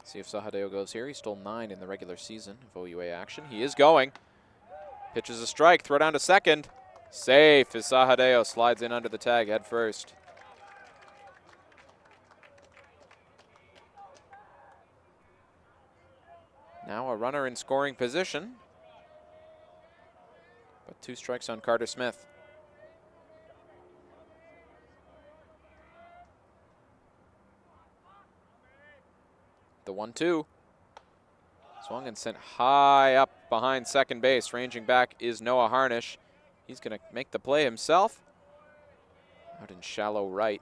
S1: See if Sahadeo goes here. He stole 9 in the regular season of OUA action. He is going. Pitches a strike. Throw down to second. Safe as Sahadeo slides in under the tag head first. Now a runner in scoring position. But 2 strikes on Carter Smith. The 1-2. Swung and sent high up behind second base. Ranging back is Noah Harnish. He's going to make the play himself. Out in shallow right.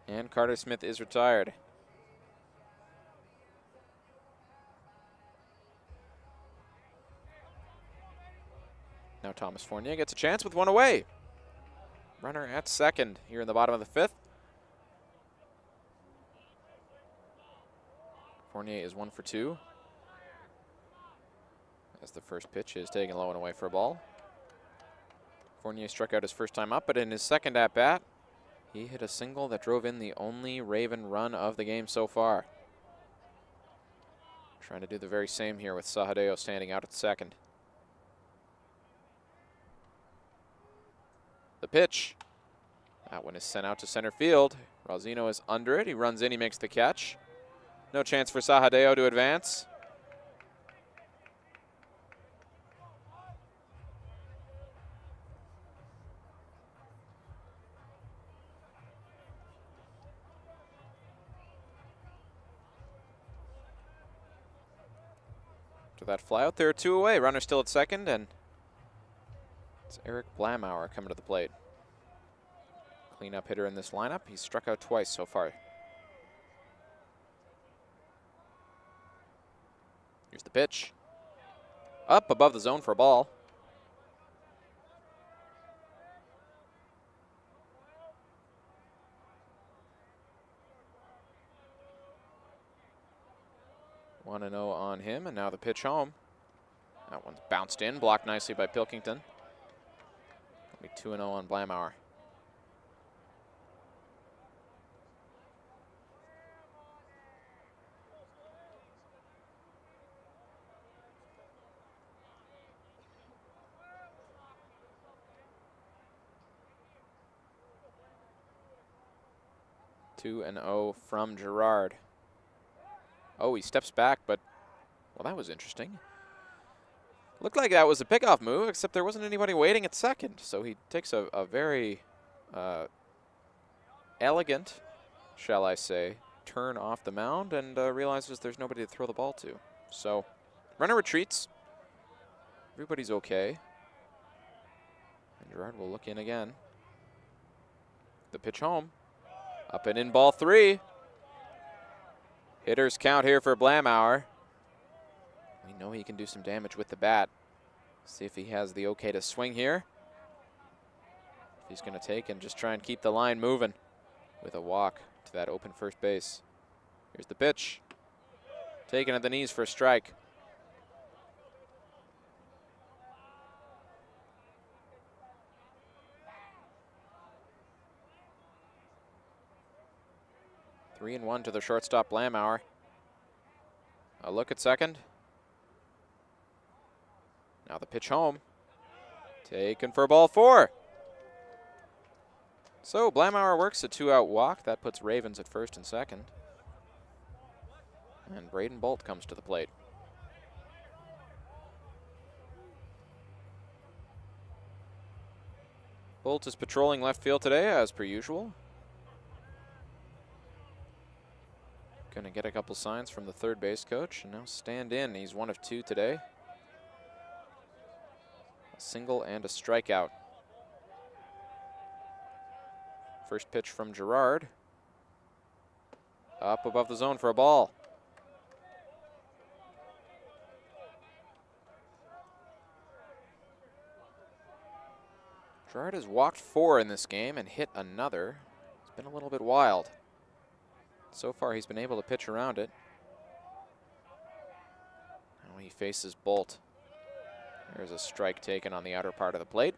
S1: And Carter Smith is retired. Now Thomas Fournier gets a chance with one away. Runner at second here in the bottom of the fifth. Fournier is 1 for 2. As the first pitch is taken low and away for a ball. Fournier struck out his first time up, but in his second at-bat, he hit a single that drove in the only Raven run of the game so far. Trying to do the very same here with Sahadeo standing out at second. The pitch. That one is sent out to center field. Rosino is under it. He runs in. He makes the catch. No chance for Sahadeo to advance. After that flyout, there are 2 away. Runner still at second, and it's Eric Blamauer coming to the plate. Cleanup hitter in this lineup. He's struck out twice so far. Here's the pitch. Up above the zone for a ball. 1-0 on him, and now the pitch home. That one's bounced in, blocked nicely by Pilkington. It'll be 2-0 on Blamauer. Two and 0 from Gerard. Oh, he steps back, but, well, that was interesting. Looked like that was a pickoff move, except there wasn't anybody waiting at second. So he takes a very elegant, shall I say, turn off the mound and realizes there's nobody to throw the ball to. So runner retreats. Everybody's okay. And Gerard will look in again. The pitch home. Up and in, ball 3. Hitters count here for Blamauer. We know he can do some damage with the bat. See if he has the okay to swing here. He's going to take and just try and keep the line moving with a walk to that open first base. Here's the pitch. Taken at the knees for a strike. Three and 1 to the shortstop, Blamauer. A look at second. Now the pitch home. Taken for ball 4. So Blamauer works a 2-out walk. That puts Ravens at first and second. And Braden Bolt comes to the plate. Bolt is patrolling left field today, as per usual. Going to get a couple signs from the third base coach, and now stand in. He's 1 of 2 today. A single and a strikeout. First pitch from Gerard. Up above the zone for a ball. Gerard has walked 4 in this game and hit another. It's been a little bit wild. So far, he's been able to pitch around it. Now he faces Bolt. There's a strike taken on the outer part of the plate.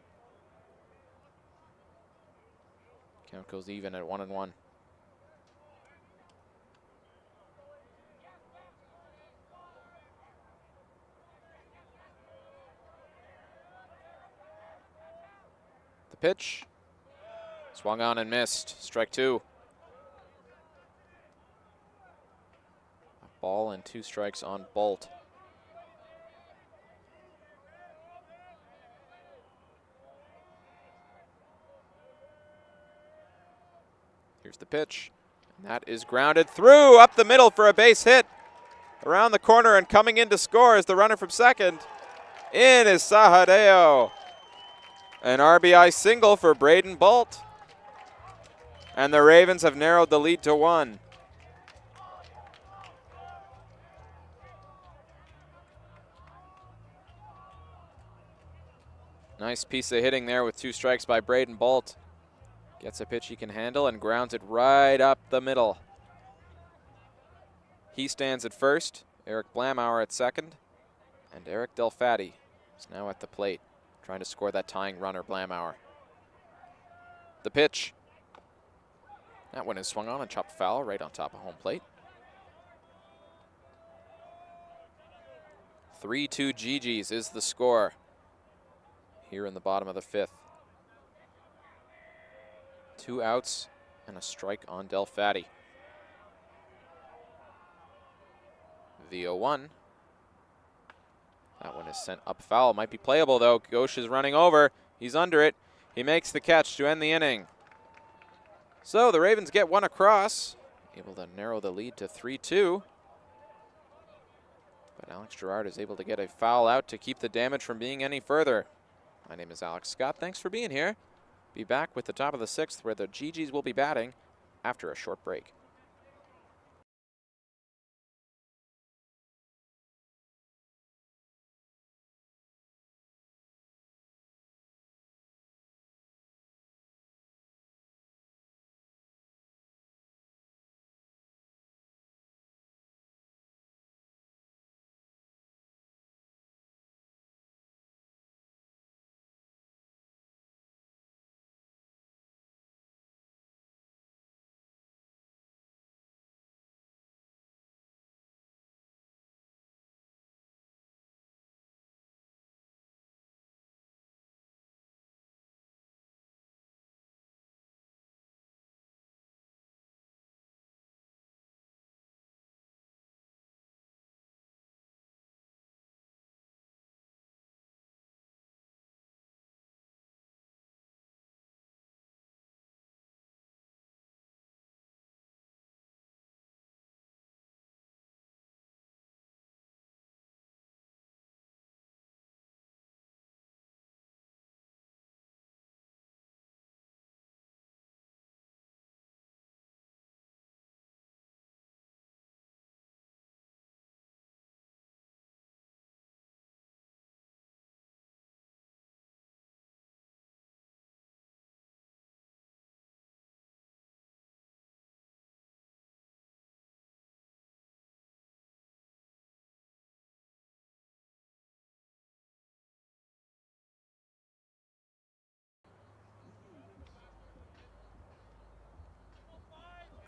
S1: Count goes even at 1-1. The pitch. Swung on and missed. Strike 2. A ball and 2 strikes on Bolt. Here's the pitch. And that is grounded through up the middle for a base hit. Around the corner and coming in to score is the runner from second. In is Sahadeo. An RBI single for Braden Bolt. And the Ravens have narrowed the lead to 1. Nice piece of hitting there with 2 strikes by Braden Bolt. Gets a pitch he can handle and grounds it right up the middle. He stands at first, Eric Blamauer at second, and Eric Delfatti is now at the plate, trying to score that tying runner, Blamauer. The pitch. That one is swung on and chopped foul right on top of home plate. 3-2 GeeGees is the score here in the bottom of the 5th. 2 outs and a strike on Delfatti. The 0-1. That one is sent up foul. Might be playable though. Ghosh is running over. He's under it. He makes the catch to end the inning. So the Ravens get 1 across, able to narrow the lead to 3-2. But Alex Gerard is able to get a foul out to keep the damage from being any further. My name is Alex Scott. Thanks for being here. Be back with the top of the 6th where the GeeGees will be batting after a short break.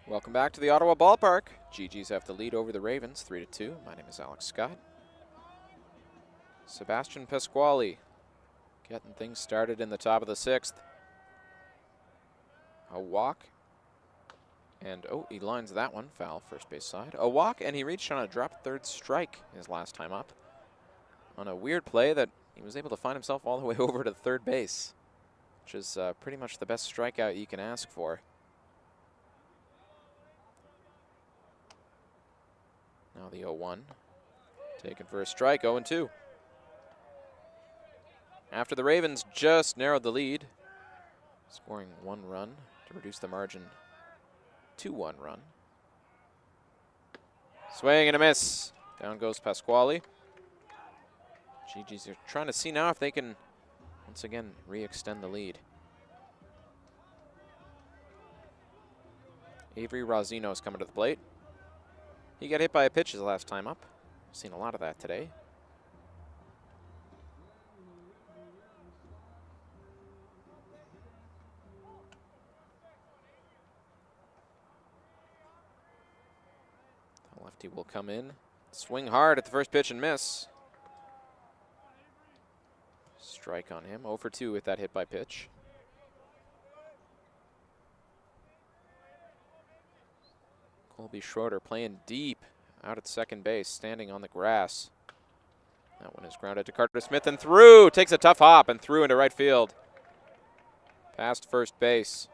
S1: Welcome back to the Ottawa Ballpark. GeeGees have the lead over the Ravens, 3-2. My name is Alex Scott. Sebastian Pasquale getting things started in the top of the 6th. A walk, and he lines that one, foul first base side. A walk, and he reached on a drop third strike his last time up. On a weird play that he was able to find himself all the way over to third base, which is pretty much the best strikeout you can ask for. Now the 0-1, taken for a strike, 0-2. After the Ravens just narrowed the lead, scoring 1 run to reduce the margin to 1 run. Swing and a miss. Down goes Pasquale. GeeGees are trying to see now if they can once again re-extend the lead. Avery Rosino's coming to the plate. He got hit by a pitch his last time up. Seen a lot of that today. The lefty will come in, swing hard at the first pitch and miss. Strike on him, 0-2 with that hit by pitch. Colby Schroeder playing deep out at second base, standing on the grass. That one is grounded to Carter Smith and through. Takes a tough hop and through into right field. Past first base.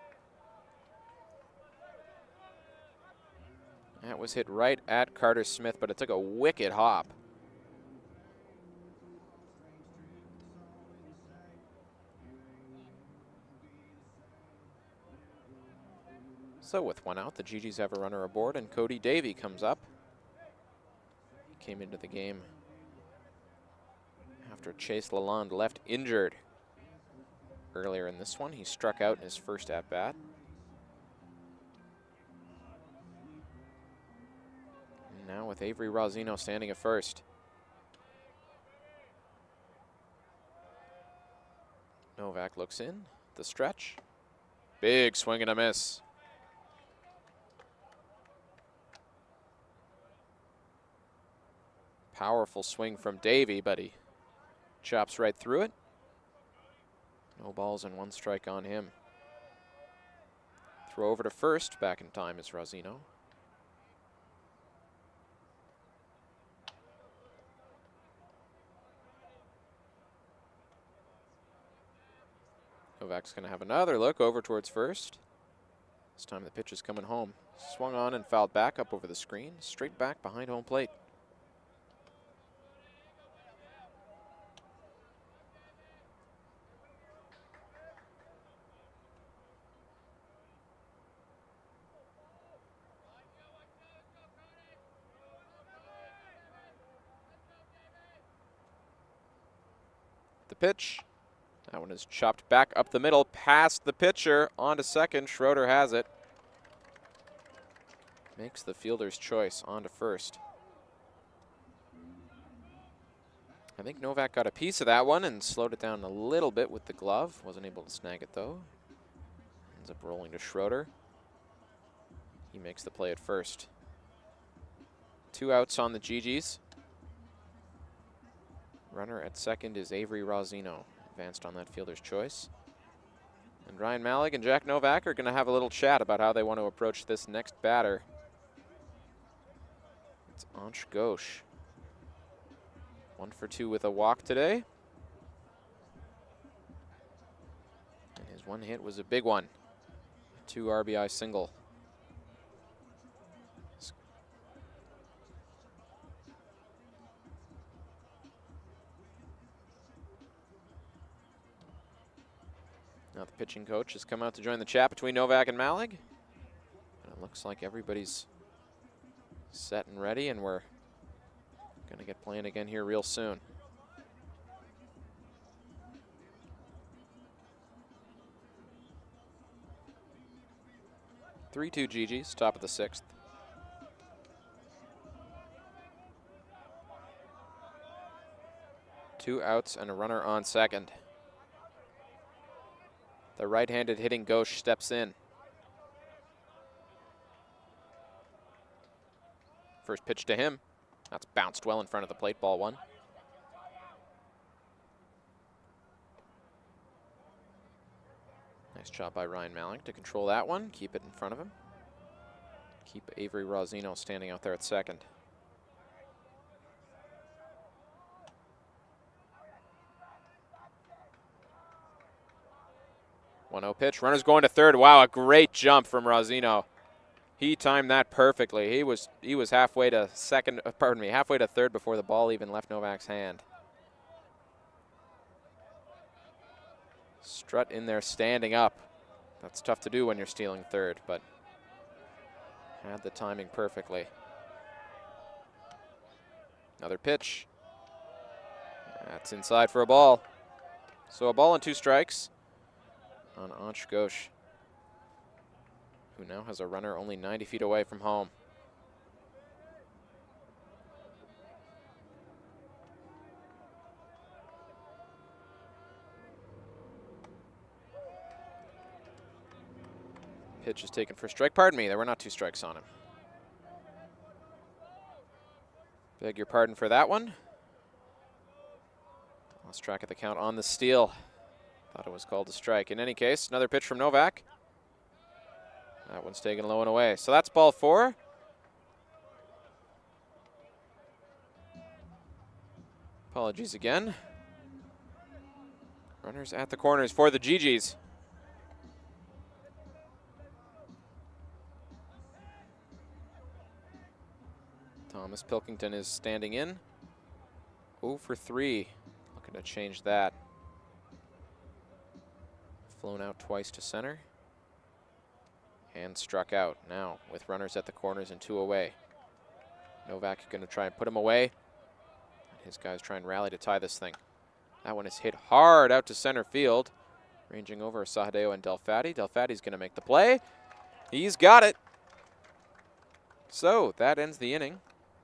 S1: That was hit right at Carter Smith, but it took a wicked hop. So with 1 out, the GeeGees have a runner aboard, and Cody Davey comes up. He came into the game after Chase Lalonde left injured earlier in this one. He struck out in his first at-bat. Now with Avery Rosino standing at first. Novak looks in, the stretch. Big swing and a miss. Powerful swing from Davey, but he chops right through it. No balls and 1 strike on him. Throw over to first, back in time is Rosino. Novak's going to have another look over towards first. This time the pitch is coming home. Swung on and fouled back up over the screen, straight back behind home plate. The pitch. That one is chopped back up the middle, past the pitcher, on to second. Schroeder has it. Makes the fielder's choice, on to first. I think Novak got a piece of that one and slowed it down a little bit with the glove. Wasn't able to snag it though. Ends up rolling to Schroeder. He makes the play at first. 2 outs on the GeeGees. Runner at second is Avery Rosino. Advanced on that fielder's choice. And Ryan Malik and Jack Novak are going to have a little chat about how they want to approach this next batter. It's Ansh Ghosh. 1 for 2 with a walk today. And his 1 hit was a big one. 2 RBI single. Now the pitching coach has come out to join the chat between Novak and Malik. And it looks like everybody's set and ready, and we're going to get playing again here real soon. (3-2) GeeGees, top of the 6th. Two outs and a runner on second. The right-handed hitting Ghosh steps in. First pitch to him. That's bounced well in front of the plate, ball one. Nice job by Ryan Malik to control that one, keep it in front of him. Keep Avery Rosino standing out there at second. 1-0 pitch. Runners going to third. Wow, a great jump from Rosino. He timed that perfectly. He was halfway to halfway to third before the ball even left Novak's hand. Strutt in there standing up. That's tough to do when you're stealing third, but had the timing perfectly. Another pitch. That's inside for a ball. So a ball and 2 strikes on Ansh Ghosh, who now has a runner only 90 feet away from home. Pitch is taken for a strike. Pardon me, there were not 2 strikes on him. Beg your pardon for that one. Lost track of the count on the steal. Thought it was called a strike. In any case, another pitch from Novak. That one's taken low and away. So that's ball 4. Apologies again. Runners at the corners for the GeeGees. Thomas Pilkington is standing in. 0 for 3. Looking to change that. Flown out twice to center. And struck out now with runners at the corners and 2 away. Novak going to try and put him away. His guys try and rally to tie this thing. That one is hit hard out to center field. Ranging over Sahadeo and Delfatti. Delfatti's going to make the play. He's got it. So that ends the inning.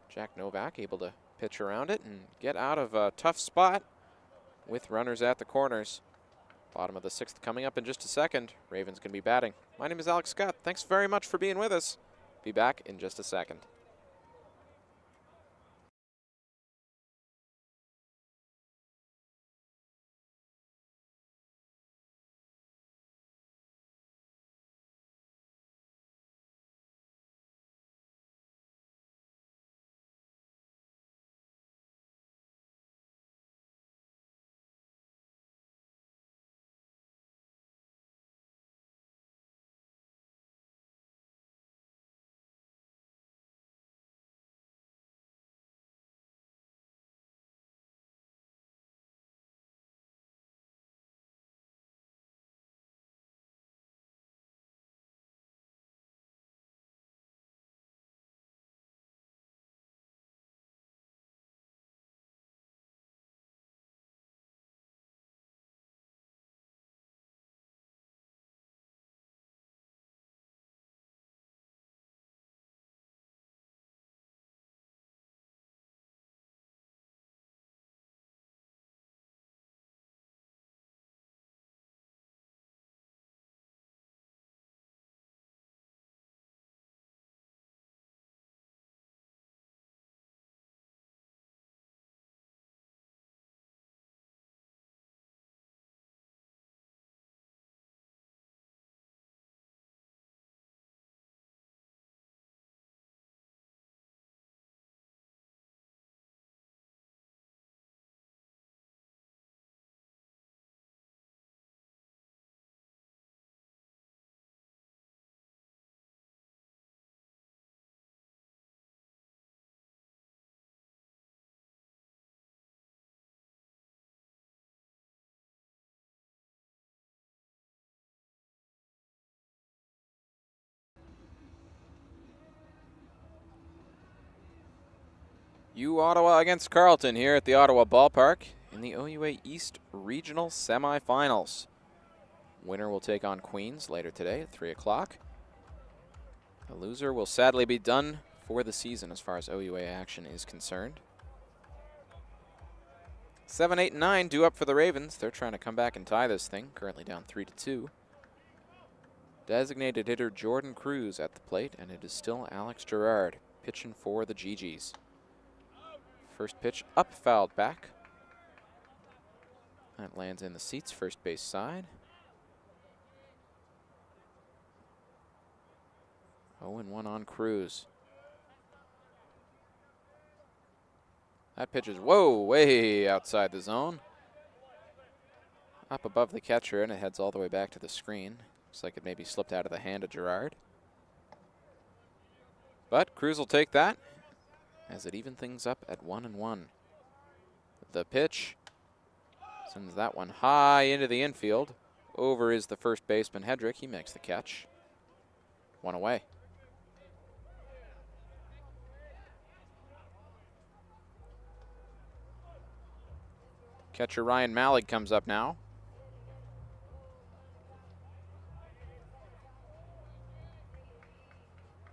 S1: Jack Novak able to pitch around it and get out of a tough spot with runners at the corners. Bottom of the 6th coming up in just a second. Ravens going to be batting. My name is Alex Scott. Thanks very much for being with us. Be back in just a second. Ottawa against Carleton here at the Ottawa Ballpark in the OUA East Regional Semifinals. Winner will take on Queens later today at 3 o'clock. The loser will sadly be done for the season as far as OUA action is concerned. 7, 8, and 9 due up for the Ravens. They're trying to come back and tie this thing, currently down 3-2. Designated hitter Jordan Cruz at the plate, and it is still Alex Gerard pitching for the GeeGees. First pitch up, fouled back. That lands in the seats, first base side. 0-1 on Cruz. That pitch is, whoa, way outside the zone. Up above the catcher, and it heads all the way back to the screen. Looks like it maybe slipped out of the hand of Gerard. But Cruz will take that as it even things up at 1-1. The pitch sends that one high into the infield. Over is the first baseman, Hedrick. He makes the catch. One away. Catcher Ryan Mallig comes up now.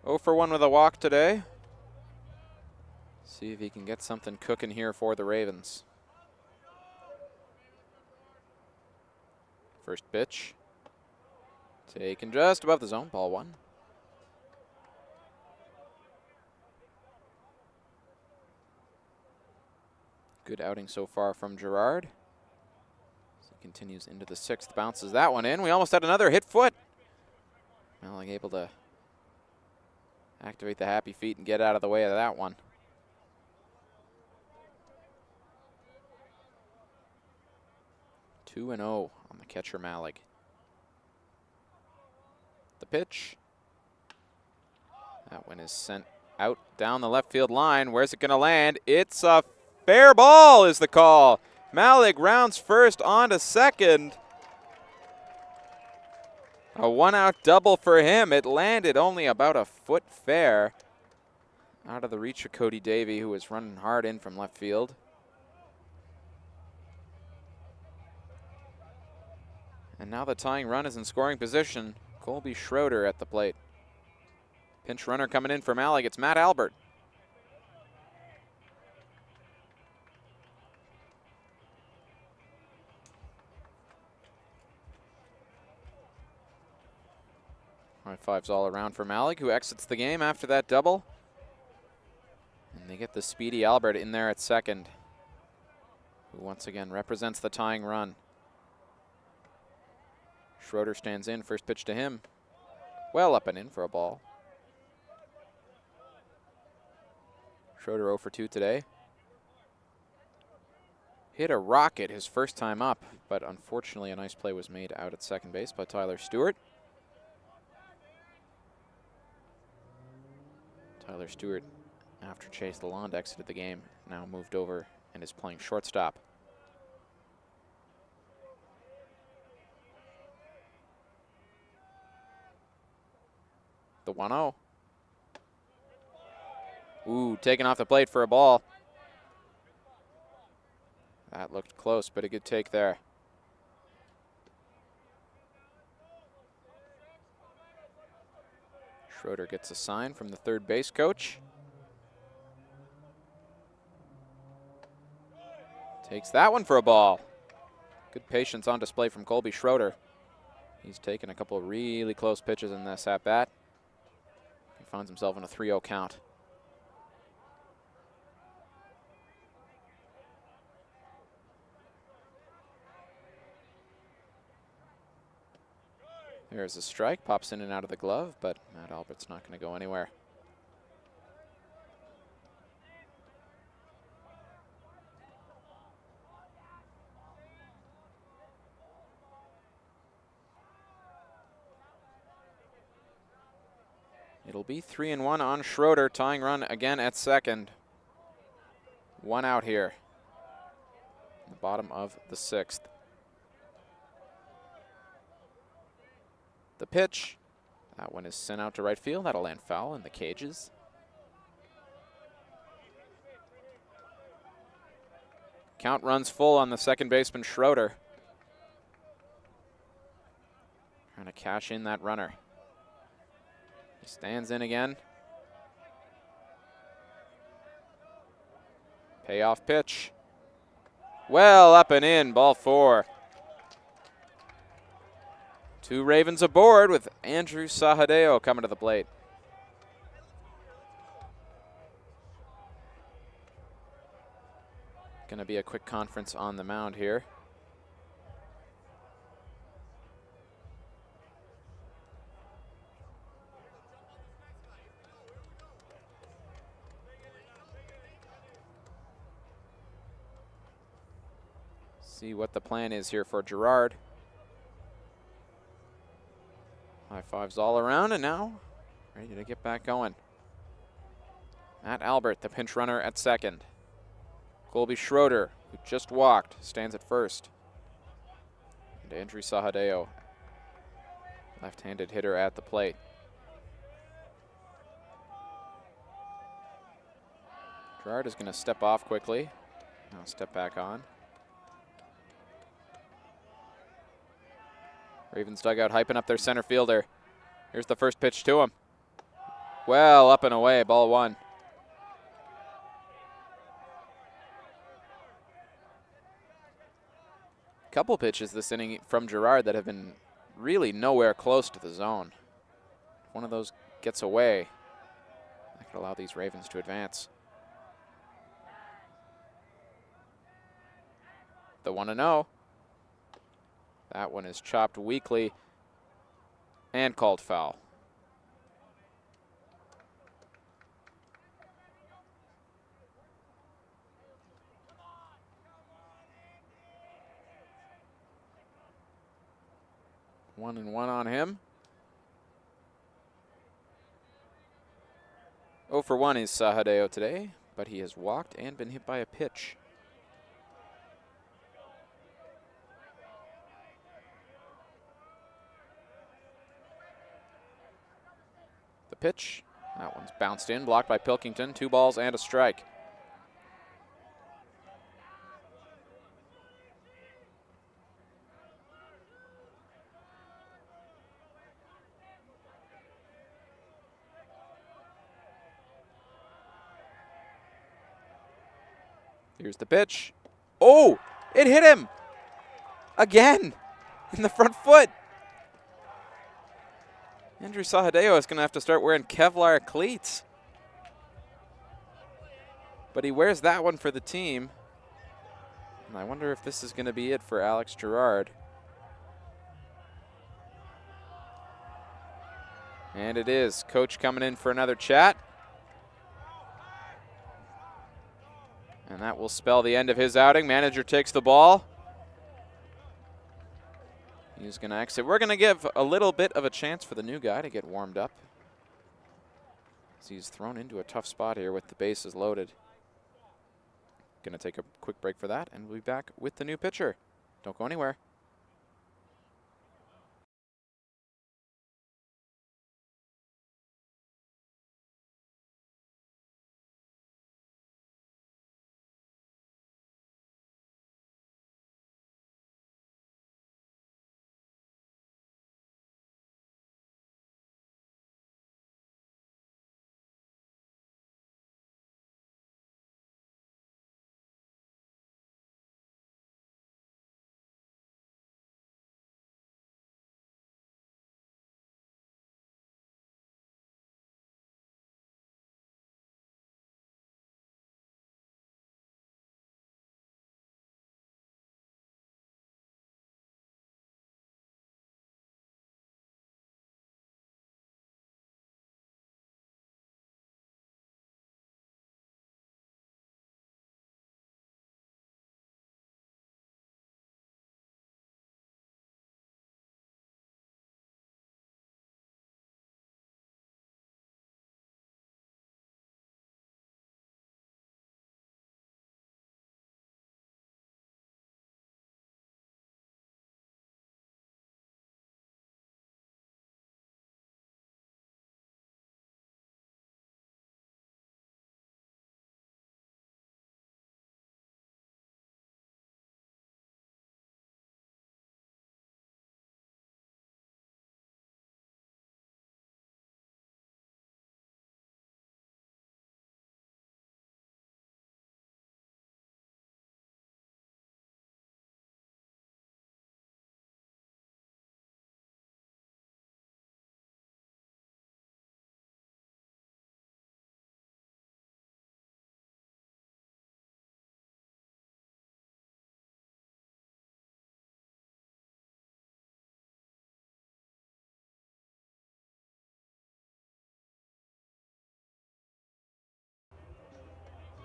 S1: Oh for 1 with a walk today. See if he can get something cooking here for the Ravens. First pitch. Taken just above the zone, ball 1. Good outing so far from Gerard. As he continues into the 6th, bounces that one in. We almost had another hit foot. Mallig able to activate the happy feet and get out of the way of that one. Two and 0 on the catcher Mallig. The pitch. That one is sent out down the left field line. Where's it going to land? It's a fair ball is the call. Mallig rounds first on to second. A 1-out double for him. It landed only about a foot fair out of the reach of Cody Davey, who was running hard in from left field. And now the tying run is in scoring position. Colby Schroeder at the plate. Pinch runner coming in for Mallig. It's Matt Albert. High fives all around for Mallig, who exits the game after that double. And they get the speedy Albert in there at second, who once again represents the tying run. Schroeder stands in, first pitch to him. Well up and in for a ball. Schroeder 0 for 2 today. Hit a rocket his first time up, but unfortunately a nice play was made out at second base by Tyler Stewart. Tyler Stewart, after Chase Lalonde exited the game, now moved over and is playing shortstop. The 1-0. Ooh, taken off the plate for a ball. That looked close, but a good take there. Schroeder gets a sign from the third base coach. Takes that one for a ball. Good patience on display from Colby Schroeder. He's taken a couple of really close pitches in this at-bat. He finds himself in a 3-0 count. There's a strike, pops in and out of the glove, but Matt Albert's not going to go anywhere. It'll be 3-1 on Schroeder, tying run again at second. 1 out here. The bottom of the 6th. The pitch. That one is sent out to right field. That'll land foul in the cages. Count runs full on the second baseman Schroeder. Trying to cash in that runner. He stands in again. Payoff pitch. Well up and in, ball 4. 2 Ravens aboard with Andrew Sahadeo coming to the plate. going to be a quick conference on the mound here. See what the plan is here for Gerard. High fives all around, and now ready to get back going. Matt Albert, the pinch runner at second. Colby Schroeder, who just walked, stands at first. And Andrew Sahadeo, left-handed hitter at the plate. Gerard is going to step off quickly. Now step back on. Ravens dugout hyping up their center fielder. Here's the first pitch to him. Well, up and away, ball one. Couple pitches this inning from Gerard that have been really nowhere close to the zone. If one of those gets away, that could allow these Ravens to advance. The 1-0. That one is chopped weakly and called foul. 1-1 on him. 0 for 1 is Sahadeo today, but he has walked and been hit by a pitch. The pitch, that one's bounced in, blocked by Pilkington. 2 balls and a strike. Here's the pitch. Oh, it hit him again in the front foot. Andrew Sahadeo is going to have to start wearing Kevlar cleats. But he wears that one for the team. And I wonder if this is going to be it for Alex Gerard. And it is. Coach coming in for another chat. And that will spell the end of his outing. Manager takes the ball. He's going to exit. We're going to give a little bit of a chance for the new guy to get warmed up, as he's thrown into a tough spot here with the bases loaded. Going to take a quick break for that, and we'll be back with the new pitcher. Don't go anywhere.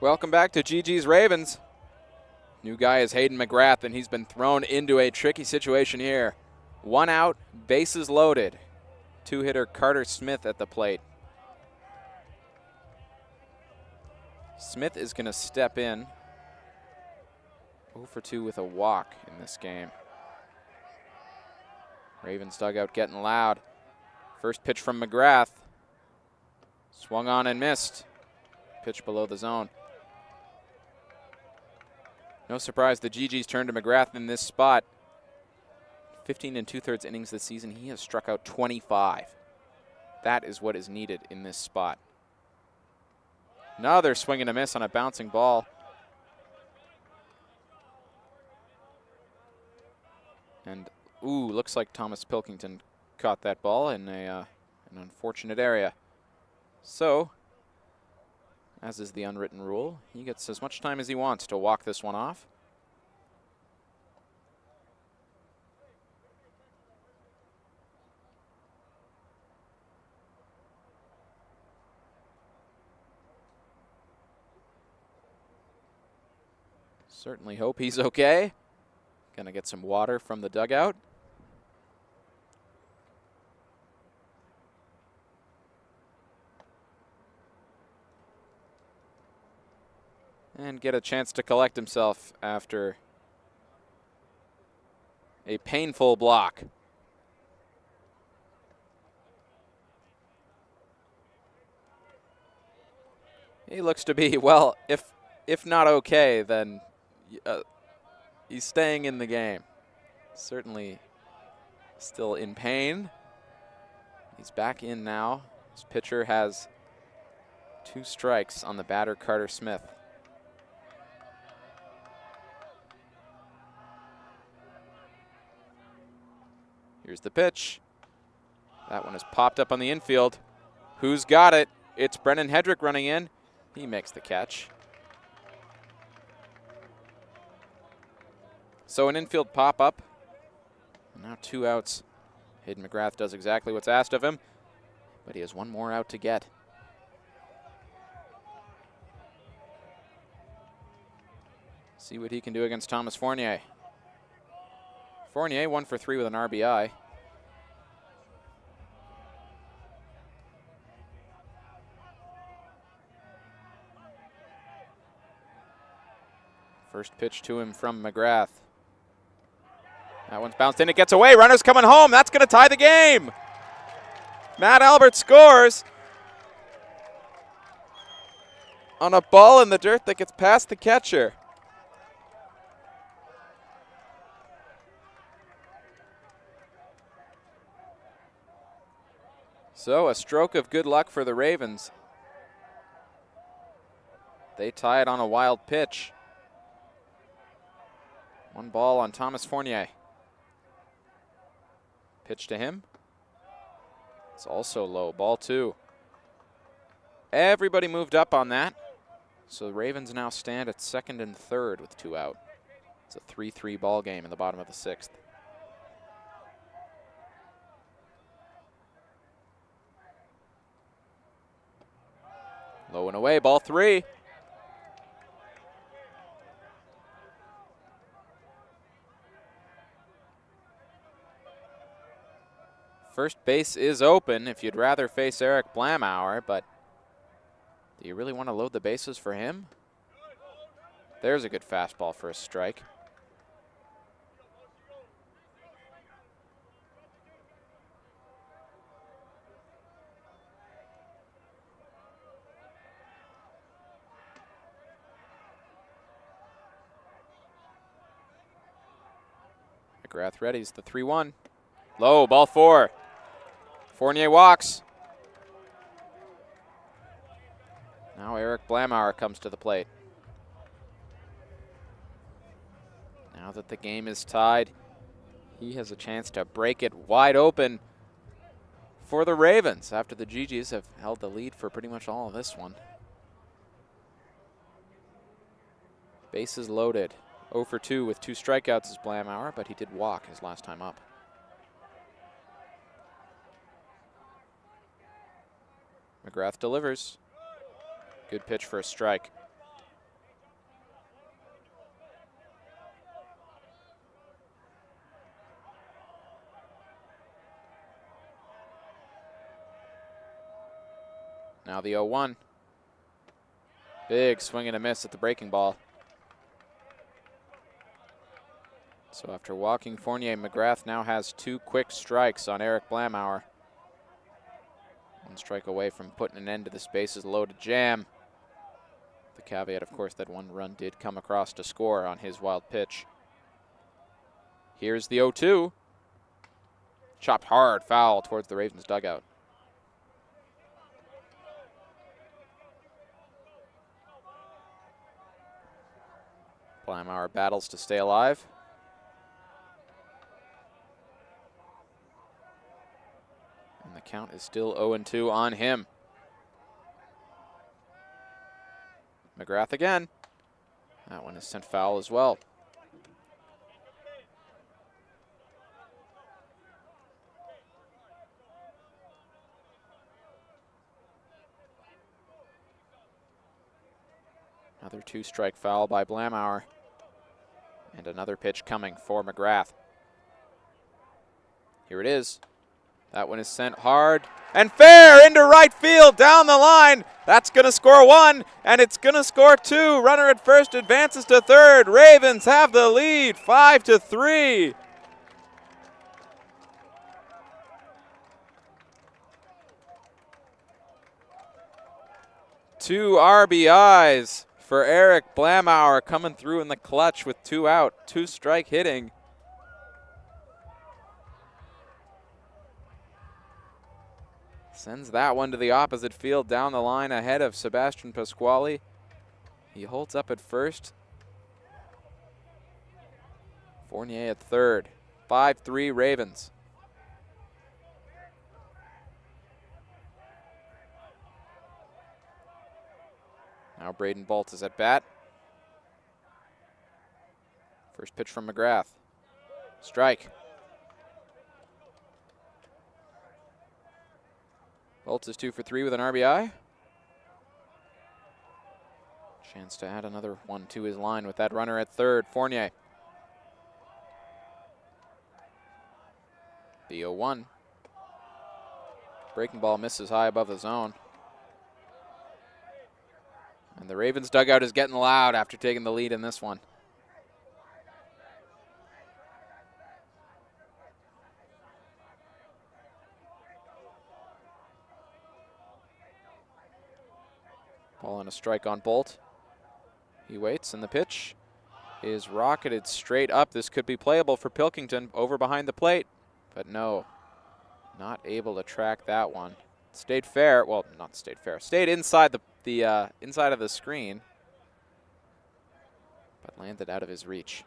S1: Welcome back to GeeGees Ravens. New guy is Hayden McGrath, and he's been thrown into a tricky situation here. 1 out, bases loaded. 2-hitter Carter Smith at the plate. Smith is going to step in. 0 for 2 with a walk in this game. Ravens dugout getting loud. First pitch from McGrath. Swung on and missed. Pitch below the zone. No surprise the GeeGees turned to McGrath in this spot. 15 2/3 innings this season. He has struck out 25. That is what is needed in this spot. Another swing and a miss on a bouncing ball. And, ooh, looks like Thomas Pilkington caught that ball in an unfortunate area. So, as is the unwritten rule, he gets as much time as he wants to walk this one off. Certainly hope he's okay. Gonna get some water from the dugout. And get a chance to collect himself after a painful block. He looks to be, well, if not okay, then he's staying in the game. Certainly still in pain. He's back in now. His pitcher has 2 strikes on the batter, Carter Smith. Here's the pitch. That one is popped up on the infield. Who's got it? It's Brennan Hedrick running in. He makes the catch. So an infield pop-up. Now 2 outs. Hayden McGrath does exactly what's asked of him, but he has 1 more out to get. See what he can do against Thomas Fournier. Fournier 1 for 3 with an RBI. First pitch to him from McGrath. That one's bounced in, it gets away, runners coming home, that's gonna tie the game. Matt Albert scores on a ball in the dirt that gets past the catcher. So a stroke of good luck for the Ravens. They tie it on a wild pitch. 1 ball on Thomas Fournier. Pitch to him. It's also low. Ball 2. Everybody moved up on that. So the Ravens now stand at 2nd and 3rd with 2 out. It's a 3-3 ball game in the bottom of the 6th. Low and away, ball 3. First base is open if you'd rather face Eric Blamauer, but do you really want to load the bases for him? There's a good fastball for a strike. McGrath readies the 3-1. Low, ball 4. Fournier walks. Now Eric Blamauer comes to the plate. Now that the game is tied, he has a chance to break it wide open for the Ravens after the GeeGees have held the lead for pretty much all of this one. Bases loaded. 0 for 2 with 2 strikeouts is Blamauer, but he did walk his last time up. McGrath delivers. Good pitch for a strike. Now the 0-1. Big swing and a miss at the breaking ball. So after walking Fournier, McGrath now has 2 quick strikes on Eric Blamauer. 1 strike away from putting an end to the bases loaded jam. The caveat, of course, that 1 run did come across to score on his wild pitch. Here's the 0-2. Chopped hard, foul towards the Ravens dugout. Blamauer battles to stay alive. And the count is still 0-2 on him. McGrath again. That one is sent foul as well. Another 2-strike foul by Blamauer. And another pitch coming for McGrath. Here it is. That one is sent hard and fair into right field down the line. That's going to score 1, and it's going to score 2. Runner at first advances to third. Ravens have the lead, 5-3. Two RBIs for Eric Blamauer coming through in the clutch with 2 out, 2-strike hitting. Sends that one to the opposite field down the line ahead of Sebastian Pasquale. He holds up at first. Fournier at third. 5-3 Ravens. Now Braden Bolt is at bat. First pitch from McGrath. Strike. Bolt is 2 for 3 with an RBI. Chance to add another one to his line with that runner at third, Fournier. The 0-1. Breaking ball misses high above the zone. And the Ravens dugout is getting loud after taking the lead in this one. Ball and a strike on Bolt. He waits, and the pitch is rocketed straight up. This could be playable for Pilkington over behind the plate, but no, not able to track that one. Stayed fair, well, not stayed fair, stayed inside the inside of the screen, but landed out of his reach.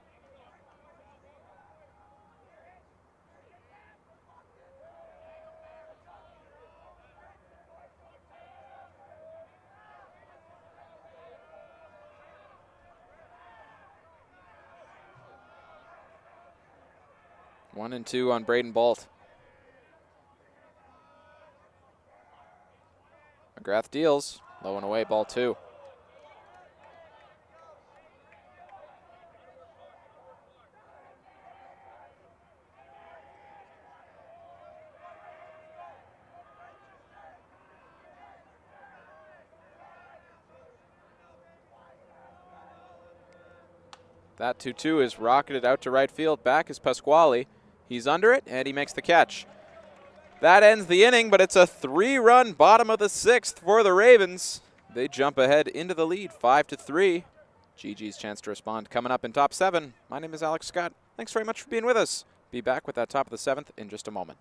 S1: One and 2 on Braden Bolt. McGrath deals, low and away, ball 2. That 2-2 is rocketed out to right field. Back is Pasquale. He's under it, and he makes the catch. That ends the inning, but it's a 3-run bottom of the 6th for the Ravens. They jump ahead into the lead, 5-3. GeeGees chance to respond coming up in top 7. My name is Alex Scott. Thanks very much for being with us. Be back with that top of the 7th in just a moment.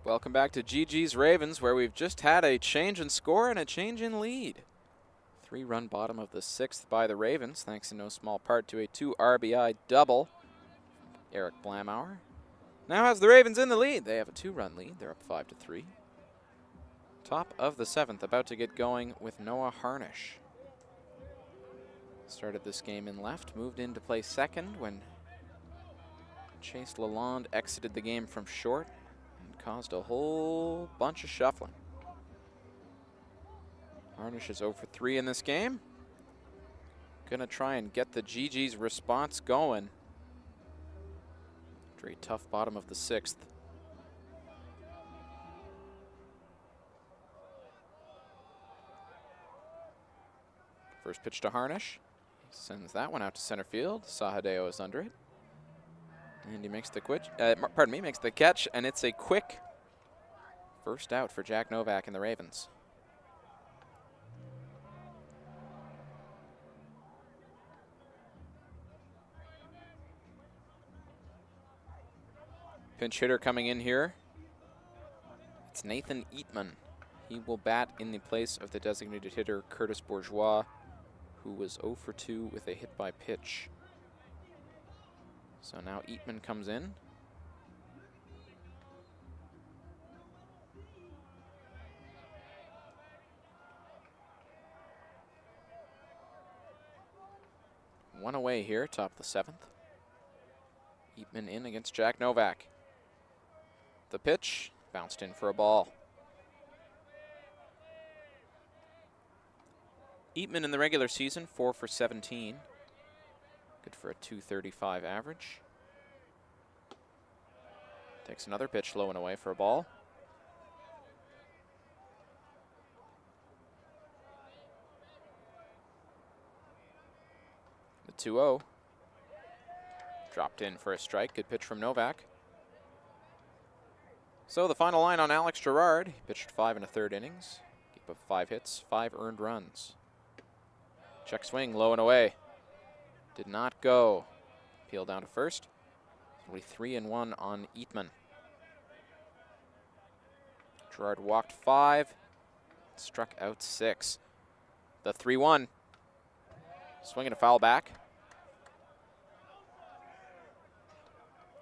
S1: Welcome back to GeeGees Ravens, where we've just had a change in score and a change in lead. 3-run bottom of the 6th by the Ravens, thanks in no small part to a 2 RBI double. Eric Blamauer now has the Ravens in the lead. They have a 2-run lead. They're up 5-3. Top of the 7th, about to get going with Noah Harnish. Started this game in left, moved in to play second when Chase Lalonde exited the game from short and caused a whole bunch of shuffling. Harnish is 0 for 3 in this game. Gonna try and get the GeeGees response going after a tough bottom of the 6th. First pitch to Harnish. He sends that one out to center field. Sahadeo is under it. And he makes the makes the catch, and it's a quick first out for Jack Novak and the Ravens. Pinch hitter coming in here. It's Nathan Eatman. He will bat in the place of the designated hitter Curtis Bourgeois, who was 0 for 2 with a hit by pitch. So now Eatman comes in. One away here, top of the 7th. Eatman in against Jack Novak. The pitch bounced in for a ball. Eatman in the regular season, 4 for 17. Good for a .235 average. Takes another pitch low and away for a ball. The 2-0. Dropped in for a strike. Good pitch from Novak. So the final line on Alex Gerard. He pitched 5 1/3 innings. Gave up 5 hits, 5 earned runs. Check swing, low and away. Did not go. Peel down to first. Only 3-1 on Eatman. Gerard walked 5, struck out 6. The 3-1. Swinging a foul back.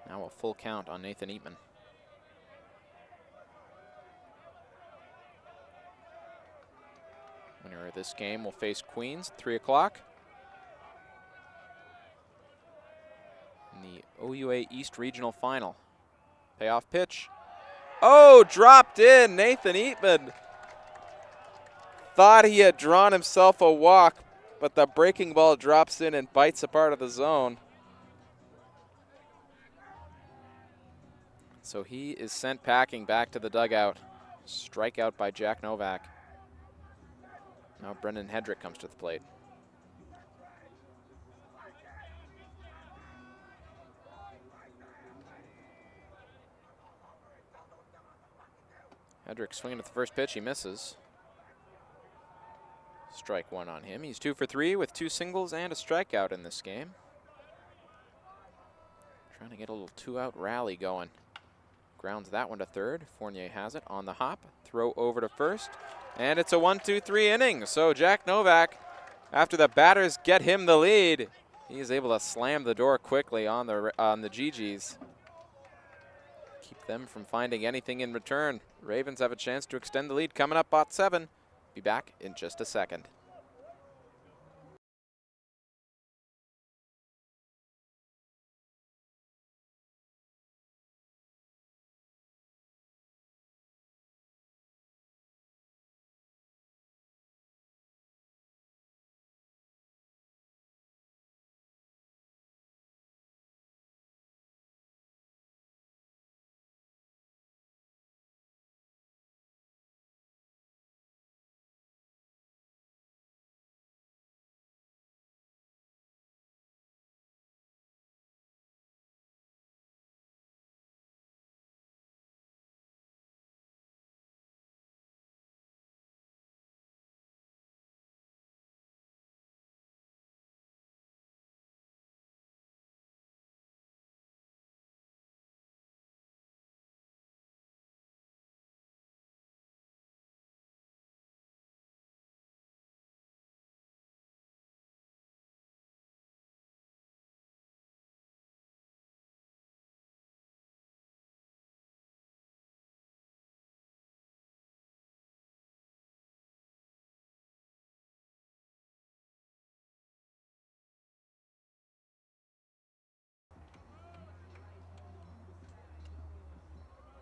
S1: Now a full count on Nathan Eatman. Winner of this game will face Queens at 3 o'clock. In the OUA East Regional Final. Payoff pitch. Oh, dropped in. Nathan Eatman thought he had drawn himself a walk, but the breaking ball drops in and bites a part of the zone. So he is sent packing back to the dugout. Strikeout by Jack Novak. Now Brendan Hedrick comes to the plate. Hedrick swinging at the first pitch, he misses. Strike 1 on him. He's 2 for 3 with 2 singles and a strikeout in this game. Trying to get a little 2-out rally going. Grounds that one to third. Fournier has it on the hop. Throw over to first. And it's a 1-2-3 inning. So Jack Novak, after the batters get him the lead, he is able to slam the door quickly on the GeeGees. Keep them from finding anything in return. Ravens have a chance to extend the lead coming up bot 7. Be back in just a second.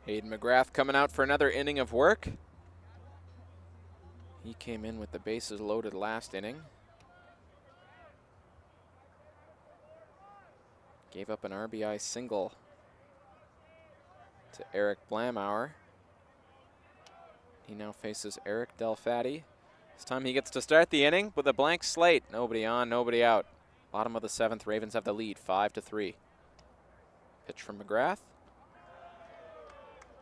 S1: Hayden McGrath coming out for another inning of work. He came in with the bases loaded last inning. Gave up an RBI single to Eric Blamauer. He now faces Eric Delfatti. This time he gets to start the inning with a blank slate. Nobody on, nobody out. Bottom of the 7th, Ravens have the lead, 5-3. Pitch from McGrath.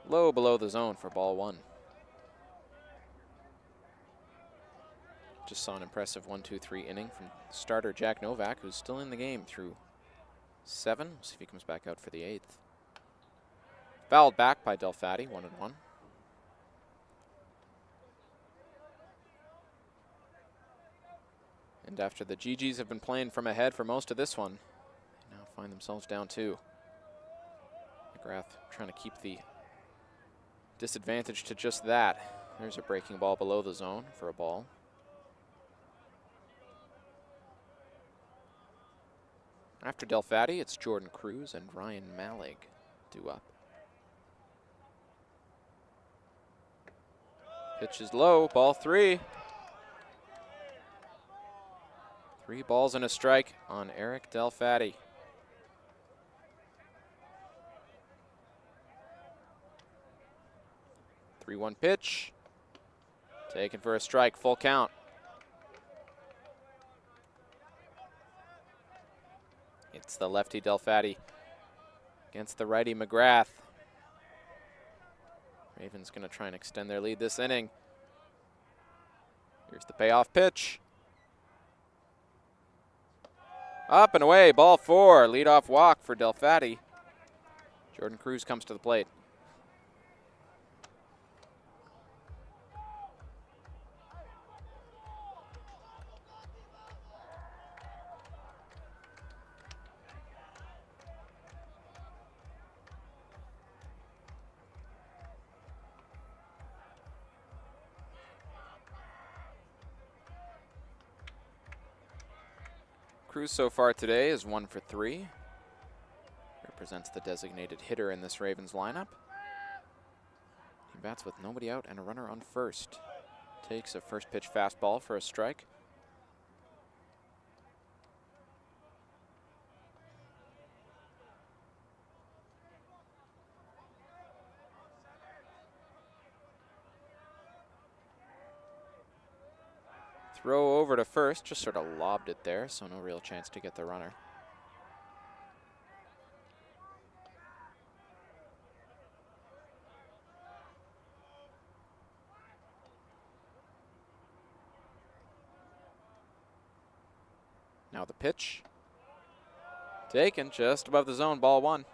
S1: Low below the zone for ball 1. Just saw an impressive 1-2-3 inning from starter Jack Novak, who's still in the game through 7. We'll see if he comes back out for the 8th. Fouled back by Delfatti, 1-1. And after the GeeGees have been playing from ahead for most of this one, they now find themselves down 2. McGrath trying to keep the disadvantage to just that. There's a breaking ball below the zone for a ball. After Delfatti, it's Jordan Cruz and Ryan Malig due up. Pitch is low, ball 3. 3 balls and a strike on Eric Delfatti. The 3-1 pitch. Taken for a strike, full count. It's the lefty Delfatti against the righty McGrath. Ravens going to try and extend their lead this inning. Here's the payoff pitch. Up and away, ball 4. Leadoff walk for Delfatti. Jordan Cruz comes to the plate. Cruz so far today is 1 for 3. Represents the designated hitter in this Ravens lineup. He bats with nobody out and a runner on first. Takes a first pitch fastball for a strike. Throw over to first, just sort of lobbed it there, so no real chance to get the runner. Now the pitch. Taken just above the zone, ball 1.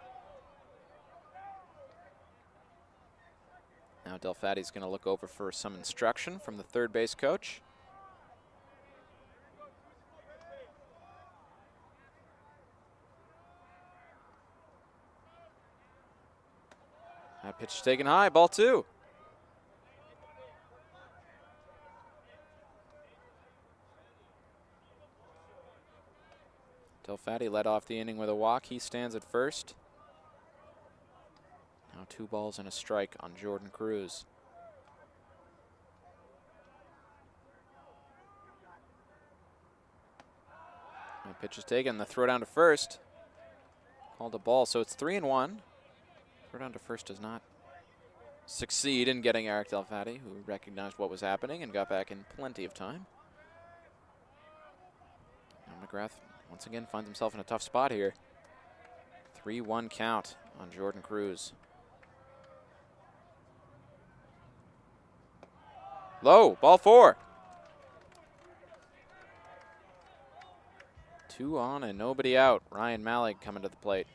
S1: Now Delfatti's going to look over for some instruction from the third base coach. That pitch taken high, ball 2. Delfatti led off the inning with a walk. He stands at first. Now 2 balls and a strike on Jordan Cruz. The pitch is taken. The throw down to first. Called a ball, so it's 3-1. Throw down to first does not succeed in getting Eric Delfatti, who recognized what was happening and got back in plenty of time. Now McGrath once again finds himself in a tough spot here. 3-1 count on Jordan Cruz. Low, ball 4. 2 on and nobody out. Ryan Malig coming to the plate.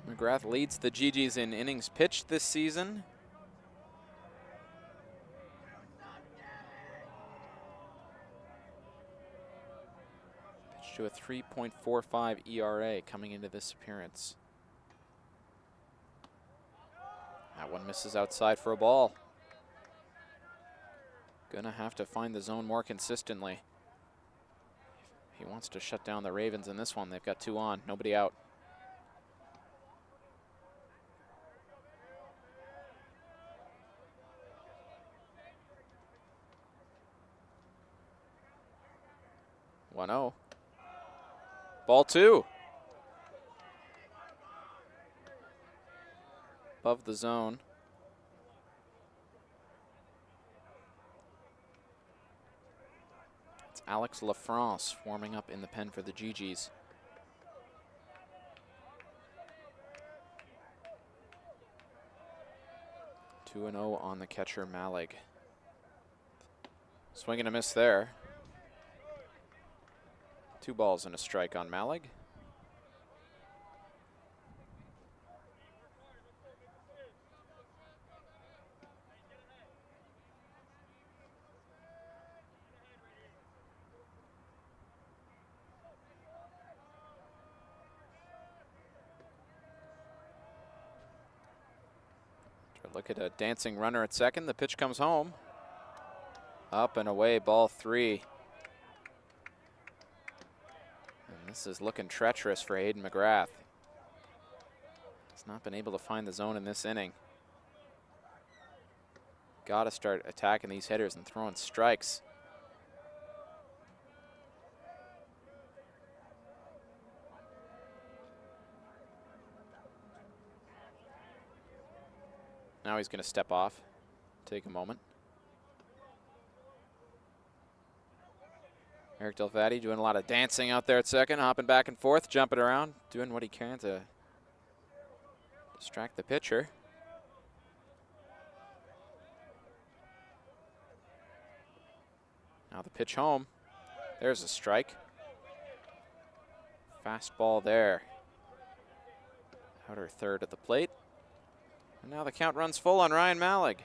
S1: McGrath leads the GeeGees in innings pitched this season. Pitched to a 3.45 ERA coming into this appearance. That one misses outside for a ball. Gonna have to find the zone more consistently. He wants to shut down the Ravens in this one. They've got 2 on, nobody out. One 0. Ball 2. Above the zone. It's Alex LaFrance warming up in the pen for the GeeGees. 2-0 on the catcher, Malig. Swing and a miss there. 2 balls and a strike on Malig. Look at a dancing runner at second. The pitch comes home. Up and away, ball 3. And this is looking treacherous for Hayden McGrath. He's not been able to find the zone in this inning. Got to start attacking these hitters and throwing strikes. Now he's going to step off, take a moment. Eric Delfatti doing a lot of dancing out there at second, hopping back and forth, jumping around, doing what he can to distract the pitcher. Now the pitch home. There's a strike. Fastball there. Outer third at the plate. And now the count runs full on Ryan Malig.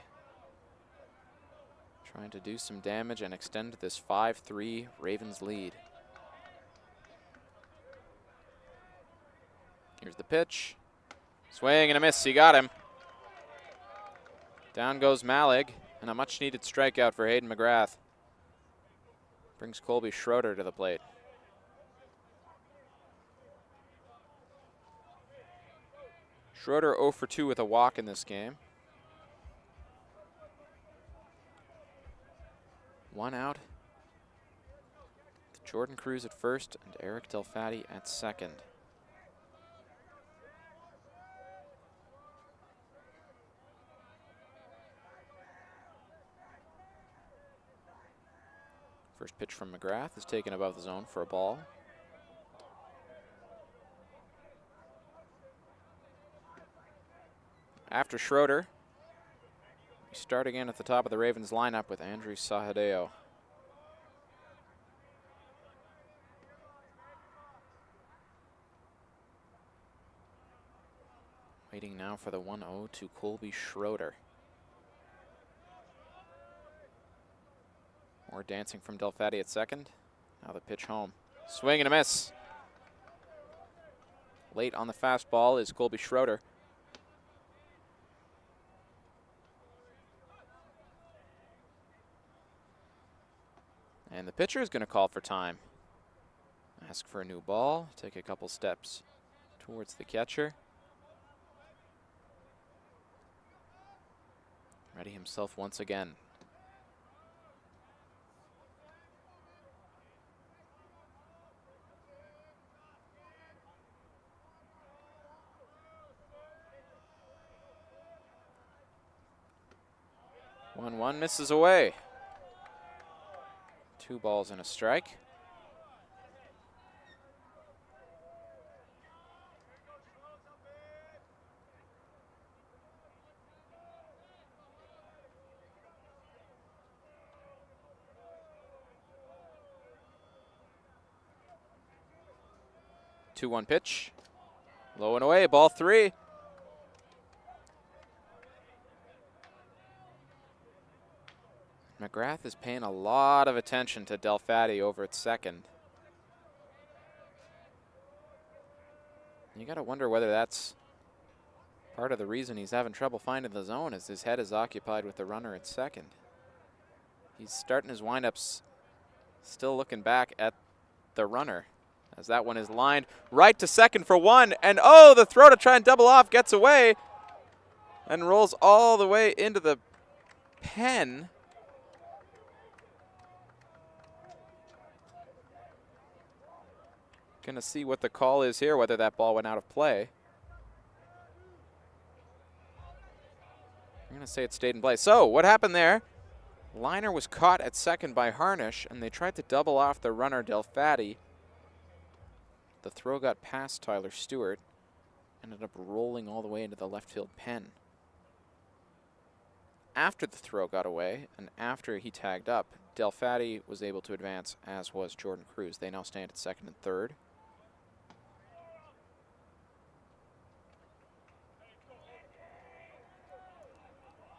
S1: Trying to do some damage and extend this 5-3 Ravens lead. Here's the pitch. Swing and a miss, he got him. Down goes Malig, and a much needed strikeout for Hayden McGrath. Brings Colby Schroeder to the plate. Schroeder 0 for 2 with a walk in this game. 1 out. Jordan Cruz at first and Eric Delfatti at second. First pitch from McGrath is taken above the zone for a ball. After Schroeder, we start again at the top of the Ravens lineup with Andrew Sahadeo. Waiting now for the 1-0 to Colby Schroeder. More dancing from Delfatti at second. Now the pitch home. Swing and a miss. Late on the fastball is Colby Schroeder. And the pitcher is going to call for time. Ask for a new ball, take a couple steps towards the catcher. Ready himself once again. One misses away. 2 balls and a strike. Two-one pitch. Low and away, ball 3. McGrath is paying a lot of attention to Delfatti over at second. You got to wonder whether that's Part of the reason he's having trouble finding the zone is his head is occupied with the runner at second. He's starting his windups still looking back at the runner as that one is lined right to second for one. And oh, the throw to try and double off gets away and rolls all the way into the pen. Gonna see what the call is here, whether that ball went out of play. I'm gonna say it stayed in play. So what happened there? Liner was caught at second by Harnish, and they tried to double off the runner Delfatti. The throw got past Tyler Stewart, ended up rolling all the way into the left field pen. After the throw got away, and after he tagged up, Delfatti was able to advance, as was Jordan Cruz. They now stand at second and third.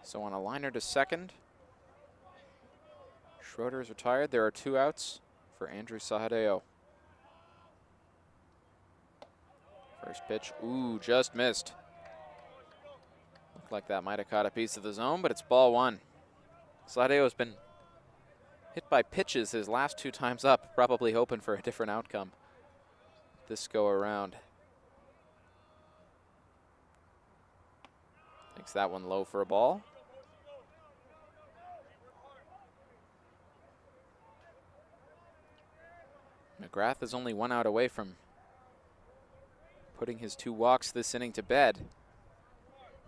S1: So on a liner to second, Schroeder is retired. There are 2 outs for Andrew Sahadeo. First pitch, ooh, just missed. Looked like that might have caught a piece of the zone, but it's ball 1. Sahadeo has been hit by pitches his last 2 times up, probably hoping for a different outcome this go around. Takes that one low for a ball. McGrath is only 1 out away from putting his 2 walks this inning to bed.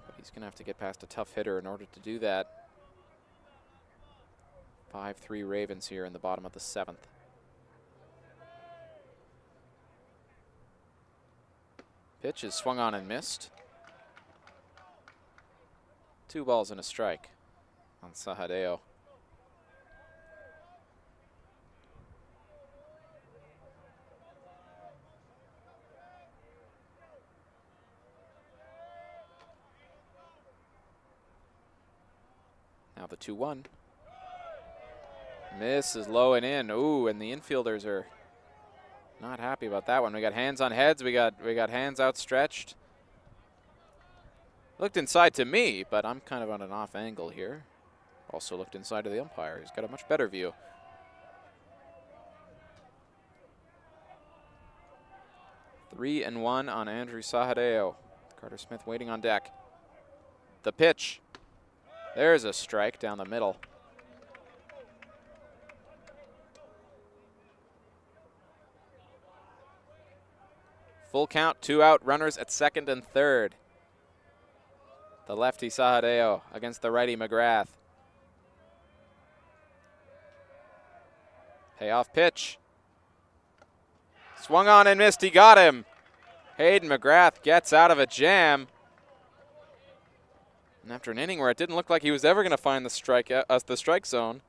S1: But he's going to have to get past a tough hitter in order to do that. 5-3 Ravens here in the bottom of the 7th. Pitch is swung on and missed. 2 balls and a strike on Sahadeo. Now the 2-1. Miss is low and in. Ooh, and the infielders are not happy about that one. We got hands on heads. We got hands outstretched. Looked inside to me, but I'm kind of on an off angle here. Also looked inside to the umpire. He's got a much better view. Three and 1 on Andrew Sahadeo. Carter Smith waiting on deck. The pitch. There's a strike down the middle. Full count, 2 out, runners at second and third. The lefty Sahadeo against the righty McGrath. Payoff pitch. Swung on and missed, he got him. Hayden McGrath gets out of a jam. And after an inning where it didn't look like he was ever going to find the strike zone,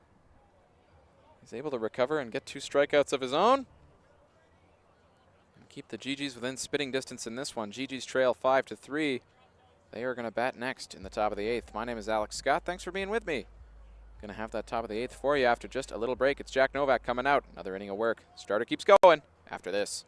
S1: he's able to recover and get 2 strikeouts of his own. And keep the GeeGees within spitting distance in this one. GeeGees trail 5-3. They are going to bat next in the top of the 8th. My name is Alex Scott. Thanks for being with me. Going to have that top of the 8th for you after just a little break. It's Jack Novak coming out. Another inning of work. Starter keeps going after this.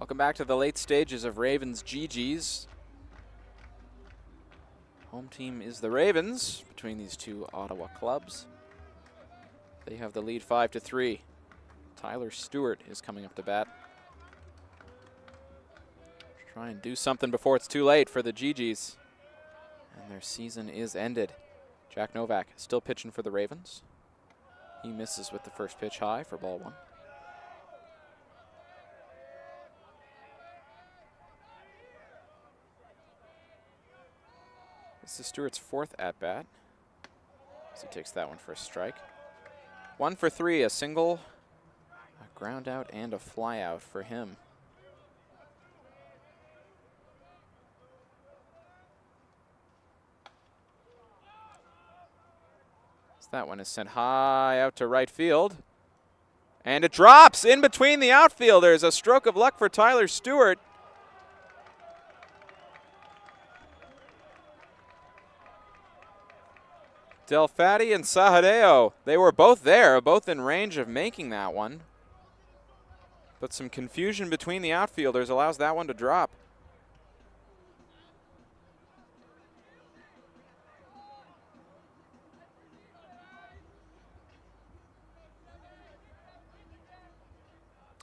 S1: Welcome back to the late stages of Ravens GeeGees. Home team is the Ravens between these two Ottawa clubs. They have the lead 5-3. Tyler Stewart is coming up to bat. Try and do something before it's too late for the GeeGees. And their season is ended. Jack Novak still pitching for the Ravens. He misses with the first pitch high for ball one. This is Stewart's fourth at-bat, as he takes that one for a strike. 1 for 3, a single, a ground out, and a fly out for him. So that one is sent high out to right field. And it drops in between the outfielders. A stroke of luck for Tyler Stewart. Delfatti and Sahadeo, they were both there, both in range of making that one. But some confusion between the outfielders allows that one to drop.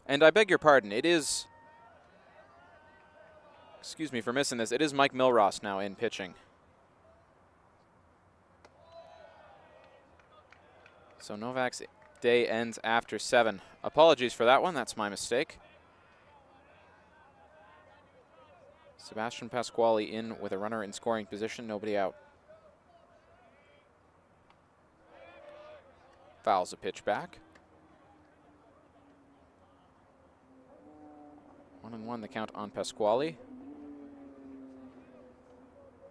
S1: And I beg your pardon, it is, excuse me for missing this, it is Mike Milross now in pitching. So Novak's day ends after 7. Apologies for that one, that's my mistake. Sebastian Pasquale in with a runner in scoring position, nobody out. Fouls a pitch back. 1-1 the count on Pasquale.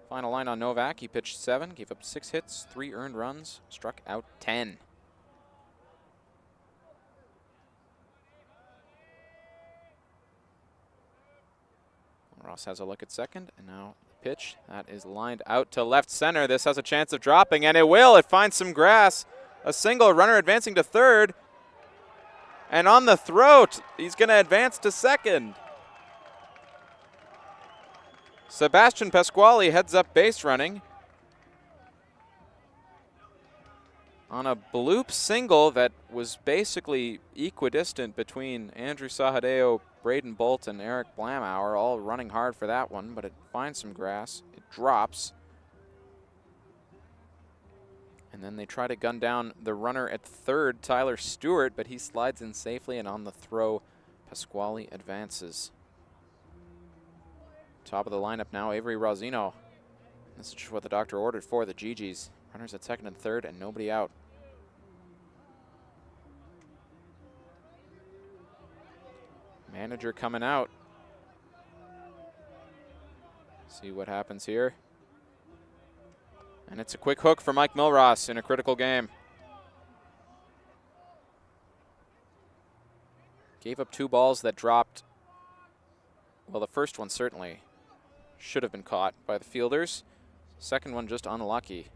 S1: Final line on Novak, he pitched 7, gave up 6 hits, 3 earned runs, struck out 10. Ross has a look at second, and now the pitch that is lined out to left center. This has a chance of dropping, and it will. It finds some grass. A single, runner advancing to third. And on the throat, he's going to advance to second. Sebastian Pasquale heads up base running on a bloop single that was basically equidistant between Andrew Sahadeo, Braden Bolt, and Eric Blamauer, all running hard for that one, but it finds some grass. It drops. And then they try to gun down the runner at third, Tyler Stewart, but he slides in safely, and on the throw, Pasquale advances. Top of the lineup now, Avery Rosino. This is just what the doctor ordered for the GeeGees. Runners at second and third, and nobody out. Manager coming out. See what happens here. And it's a quick hook for Mike Milross in a critical game. Gave up 2 balls that dropped. Well, the first one certainly should have been caught by the fielders. Second one just unlucky.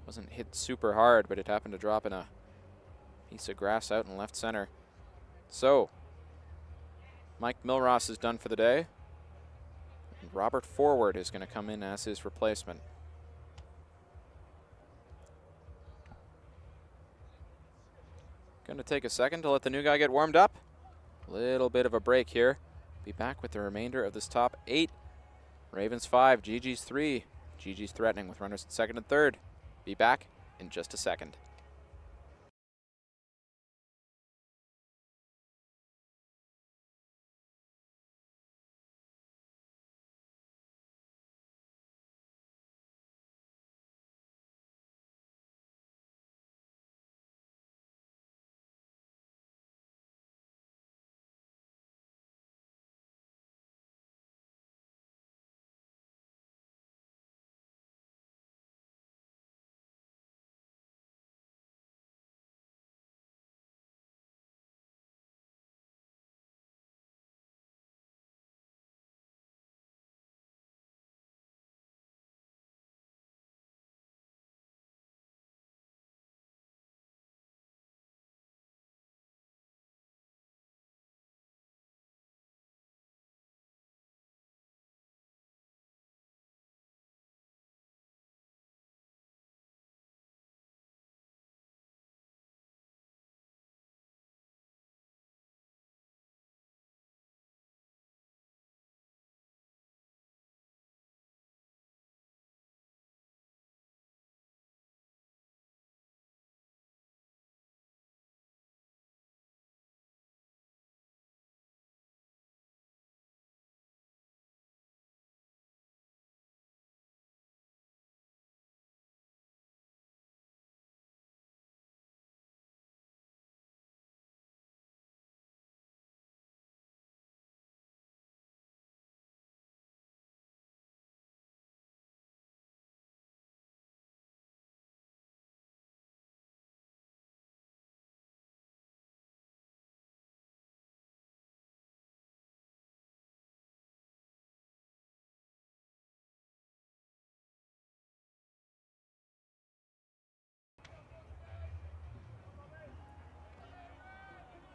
S1: Wasn't hit super hard, but it happened to drop in a piece of grass out in left center. So, Mike Milross is done for the day. And Robert Forward is going to come in as his replacement. Going to take a second to let the new guy get warmed up. Little bit of a break here. Be back with the remainder of this top 8. Ravens 5, GeeGees 3. GeeGees threatening with runners at second and third. Be back in just a second.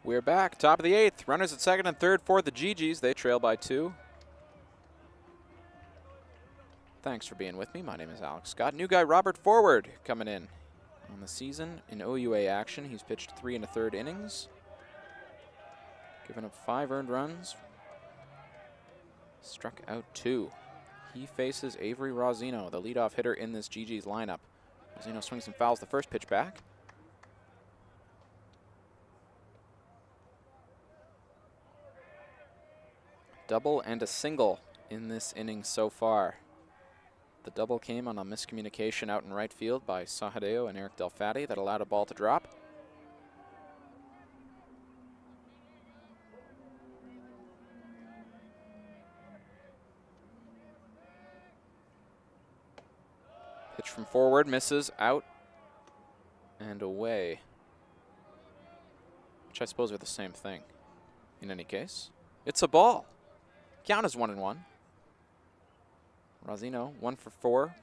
S1: We're back, top of the 8th. Runners at second and third for the GeeGees. They trail by 2. Thanks for being with me. My name is Alex Scott. New guy Robert Forward coming in on the season in OUA action. He's pitched 3 1/3 innings, given up 5 earned runs, struck out 2. He faces Avery Rosino, the leadoff hitter in this GeeGees lineup. Rosino swings and fouls the first pitch back. Double and a single in this inning so far. The double came on a miscommunication out in right field by Sahadeo and Eric Delfatti that allowed a ball to drop. Pitch from Forward, misses, out and away, which I suppose are the same thing. In any case, it's a ball. Count is 1-1. Rosino 1 for 4.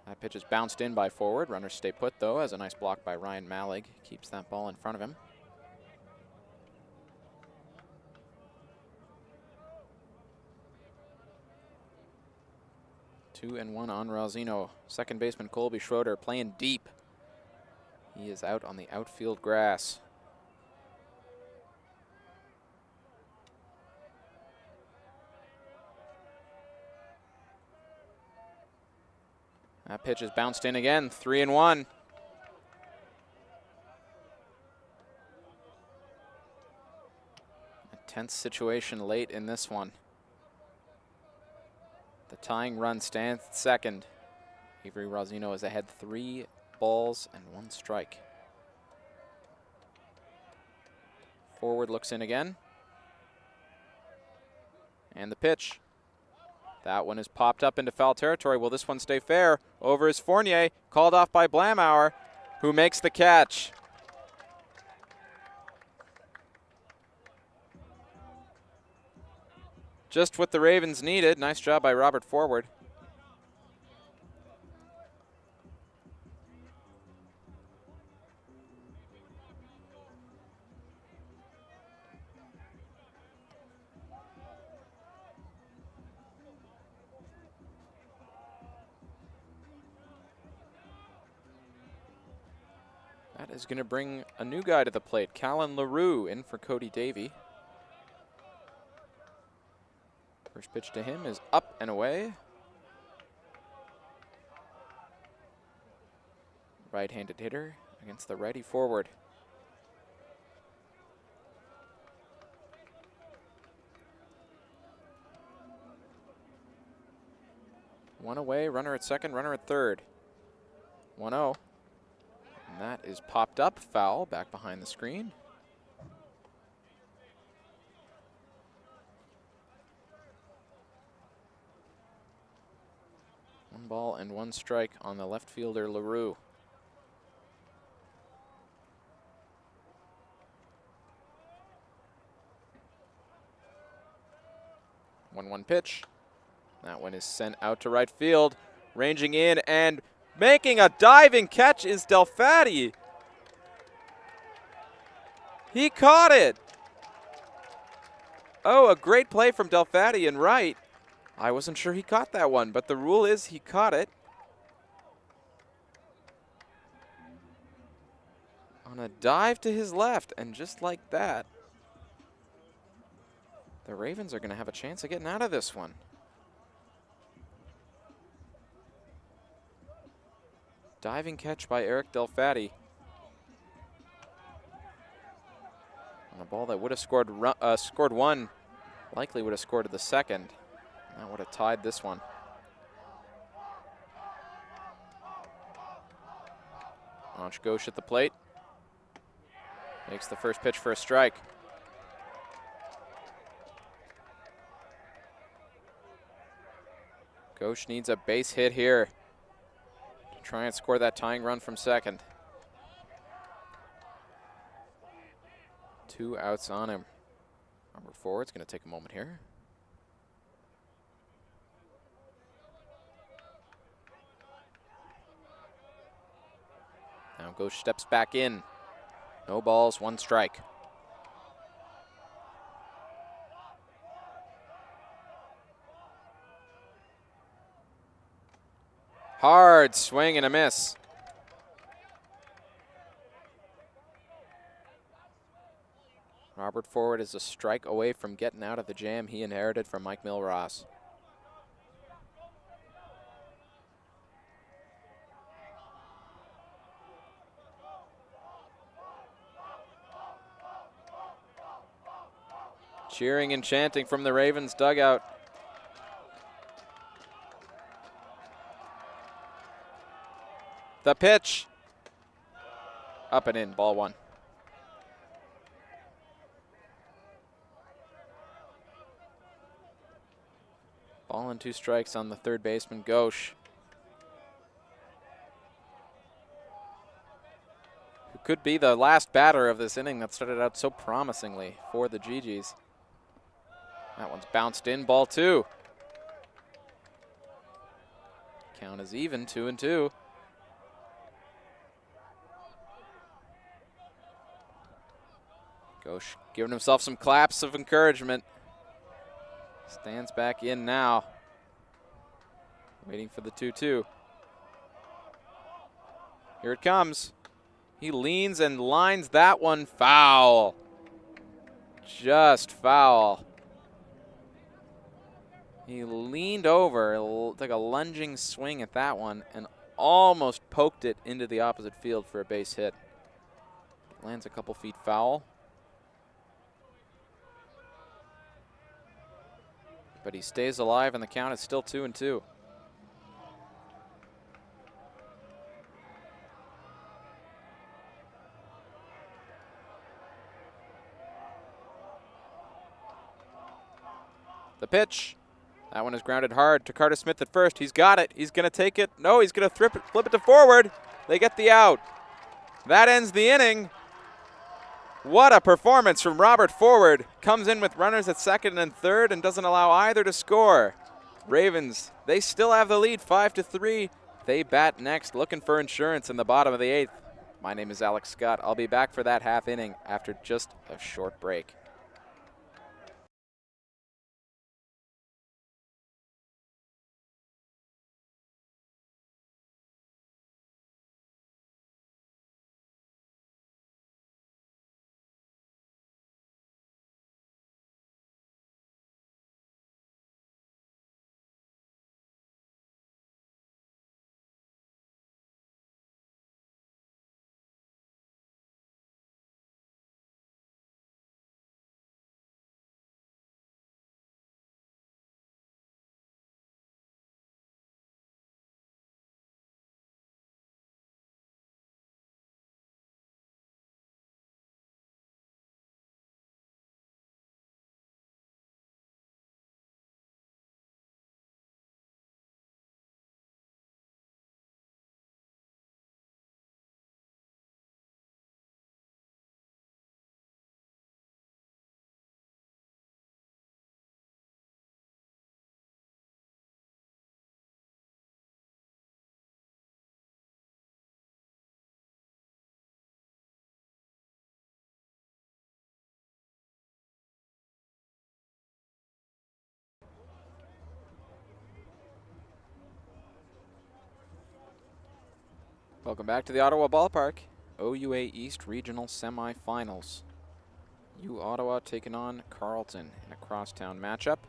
S1: That pitch is bounced in by Forward. Runners stay put though, as a nice block by Ryan Malig keeps that ball in front of him. Two and 1 on Rosino. Second baseman Colby Schroeder playing deep. He is out on the outfield grass. That pitch is bounced in again, 3 and 1. A tense situation late in this one. The tying run stands at second. Avery Rosino is ahead 3 balls and 1 strike. Forward looks in again. And the pitch. That one is popped up into foul territory. Will this one stay fair? Over is Fournier, called off by Blamauer, who makes the catch. Just what the Ravens needed. Nice job by Robert Forward. That is going to bring a new guy to the plate. Callan LaRue in for Cody Davey. First pitch to him is up and away. Right-handed hitter against the righty Forward. One away, runner at second, runner at third. 1-0. And that is popped up, foul, back behind the screen. One ball and 1 strike on the left fielder, LaRue. One pitch. That one is sent out to right field. Ranging in and making a diving catch is Delfatti. He caught it. Oh, a great play from Delfatti in right. I wasn't sure he caught that one, but the rule is he caught it. On a dive to his left, and just like that, the Ravens are going to have a chance of getting out of this one. Diving catch by Eric Delfatti on a ball that would have scored one, likely would have scored the second. That would have tied this one. Ansh Ghosh at the plate. Makes the first pitch for a strike. Ghosh needs a base hit here to try and score that tying run from second. 2 outs on him. Number 4, it's going to take a moment here. Now Ghosh steps back in. No balls, 1 strike. Hard swing and a miss. Robert Forward is a strike away from getting out of the jam he inherited from Mike Milross. Cheering and chanting from the Ravens dugout. The pitch. Up and in, ball 1. Ball and 2 strikes on the third baseman, Ghosh. Who could be the last batter of this inning that started out so promisingly for the GeeGees. That one's bounced in, ball 2. Count is even, 2-2. Ghosh giving himself some claps of encouragement. Stands back in now. Waiting for the 2-2. Here it comes. He leans and lines that one foul. Just foul. He leaned over, took a lunging swing at that one, and almost poked it into the opposite field for a base hit. Lands a couple feet foul. But he stays alive, and the count is still 2-2. The pitch. That one is grounded hard to Carter Smith at first. He's got it. He's going to take it. No, he's going to flip it to forward. They get the out. That ends the inning. What a performance from Robert Forward. Comes in with runners at second and third and doesn't allow either to score. Ravens, they still have the lead, 5-3. They bat next, looking for insurance in the bottom of the 8th. My name is Alex Scott. I'll be back for that half inning after just a short break. Welcome back to the Ottawa Ballpark. OUA East Regional Semifinals. U Ottawa taking on Carleton in a crosstown matchup.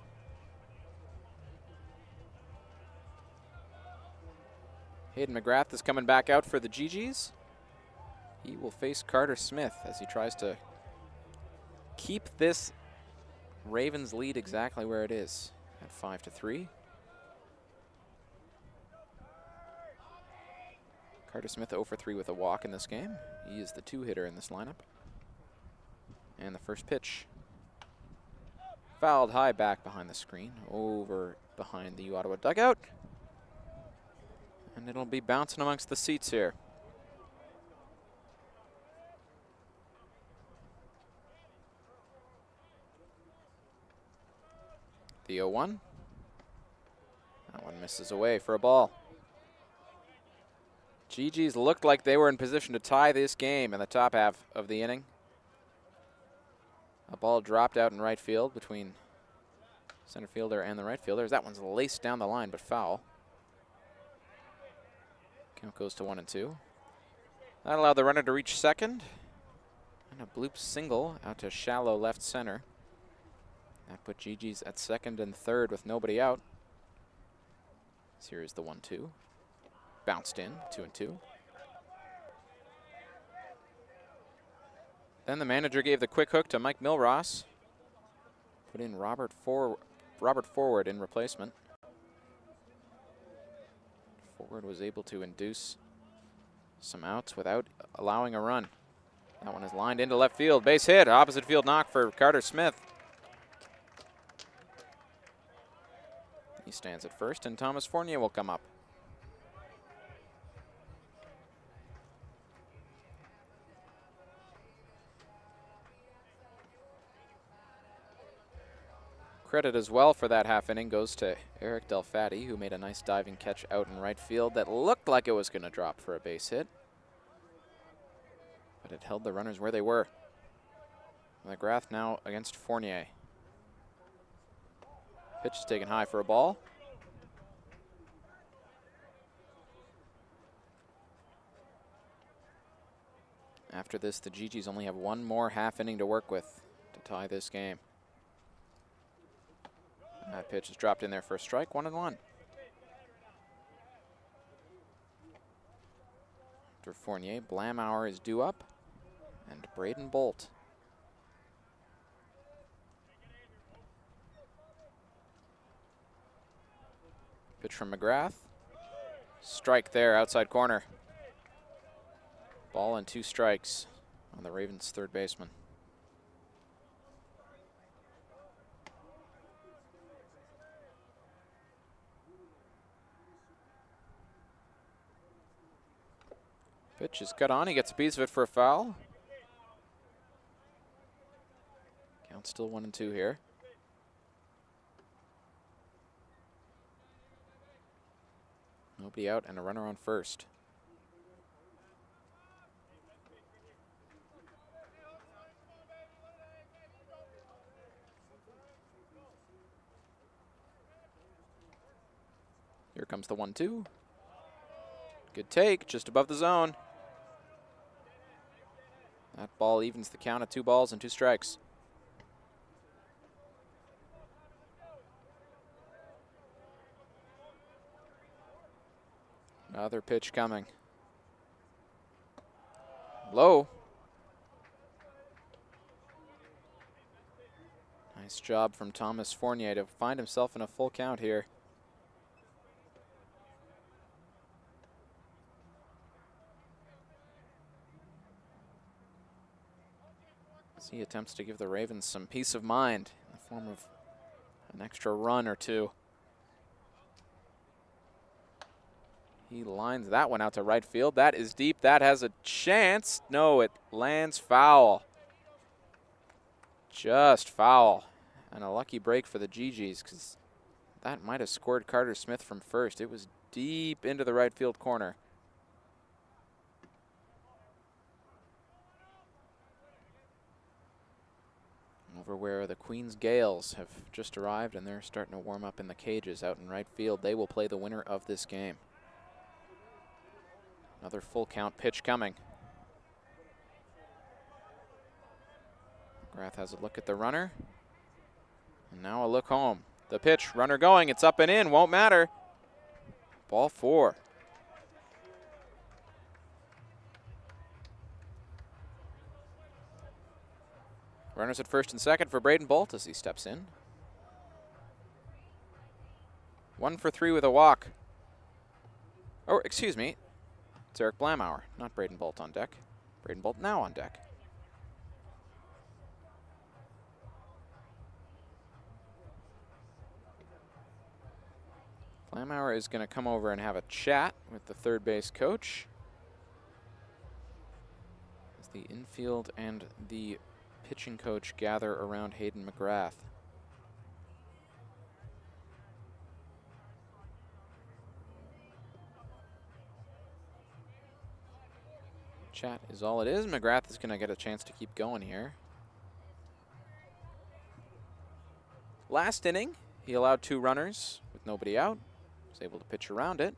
S1: Hayden McGrath is coming back out for the GeeGees. He will face Carter Smith as he tries to keep this Ravens lead exactly where it is at 5-3. Carter Smith 0 for 3 with a walk in this game. He is the 2-hitter in this lineup. And the first pitch. Fouled high back behind the screen, over behind the U Ottawa dugout. And it'll be bouncing amongst the seats here. The 0-1. That one misses away for a ball. GeeGees looked like they were in position to tie this game in the top half of the inning. A ball dropped out in right field between center fielder and the right fielder. That one's laced down the line, but foul. Count goes to 1-2. That allowed the runner to reach second. And a bloop single out to shallow left center. That put GeeGees at second and third with nobody out. Here's the 1-2. Bounced in, 2-2. Then the manager gave the quick hook to Mike Milross. Put in Robert Forward in replacement. Forward was able to induce some outs without allowing a run. That one is lined into left field. Base hit, opposite field knock for Carter Smith. He stands at first, and Thomas Fournier will come up. Credit as well for that half inning goes to Eric Delfatti, who made a nice diving catch out in right field that looked like it was going to drop for a base hit. But it held the runners where they were. McGrath now against Fournier. Pitch is taken high for a ball. After this, the GeeGees only have one more half inning to work with to tie this game. That pitch is dropped in there for a strike, 1-1. After Fournier, Blamauer is due up, and Braden Bolt. Pitch from McGrath. Strike there, outside corner. Ball and 2 strikes on the Ravens' third baseman. Pitch is cut on. He gets a piece of it for a foul. Count still 1-2 here. Nobody out and a runner on first. Here comes the 1-2. Good take, just above the zone. That ball evens the count at 2 balls and 2 strikes. Another pitch coming. Low. Nice job from Thomas Fournier to find himself in a full count here. He attempts to give the Ravens some peace of mind in the form of an extra run or 2. He lines that one out to right field. That is deep. That has a chance. No, it lands foul. Just foul. And a lucky break for the GeeGees, because that might have scored Carter Smith from first. It was deep into the right field corner. Over where the Queens Gaels have just arrived, and they're starting to warm up in the cages out in right field. They will play the winner of this game. Another full count pitch coming. McGrath has a look at the runner. And now a look home. The pitch, runner going, it's up and in, won't matter. Ball 4. Runners at first and second for Braden Bolt as he steps in. 1 for 3 with a walk. Oh, excuse me. It's Eric Blamauer, not Braden Bolt on deck. Braden Bolt now on deck. Blamauer is going to come over and have a chat with the third base coach. As the infield and the pitching coach gather around Hayden McGrath. Chat is all it is. McGrath is going to get a chance to keep going here. Last inning, he allowed 2 runners with nobody out. Was able to pitch around it.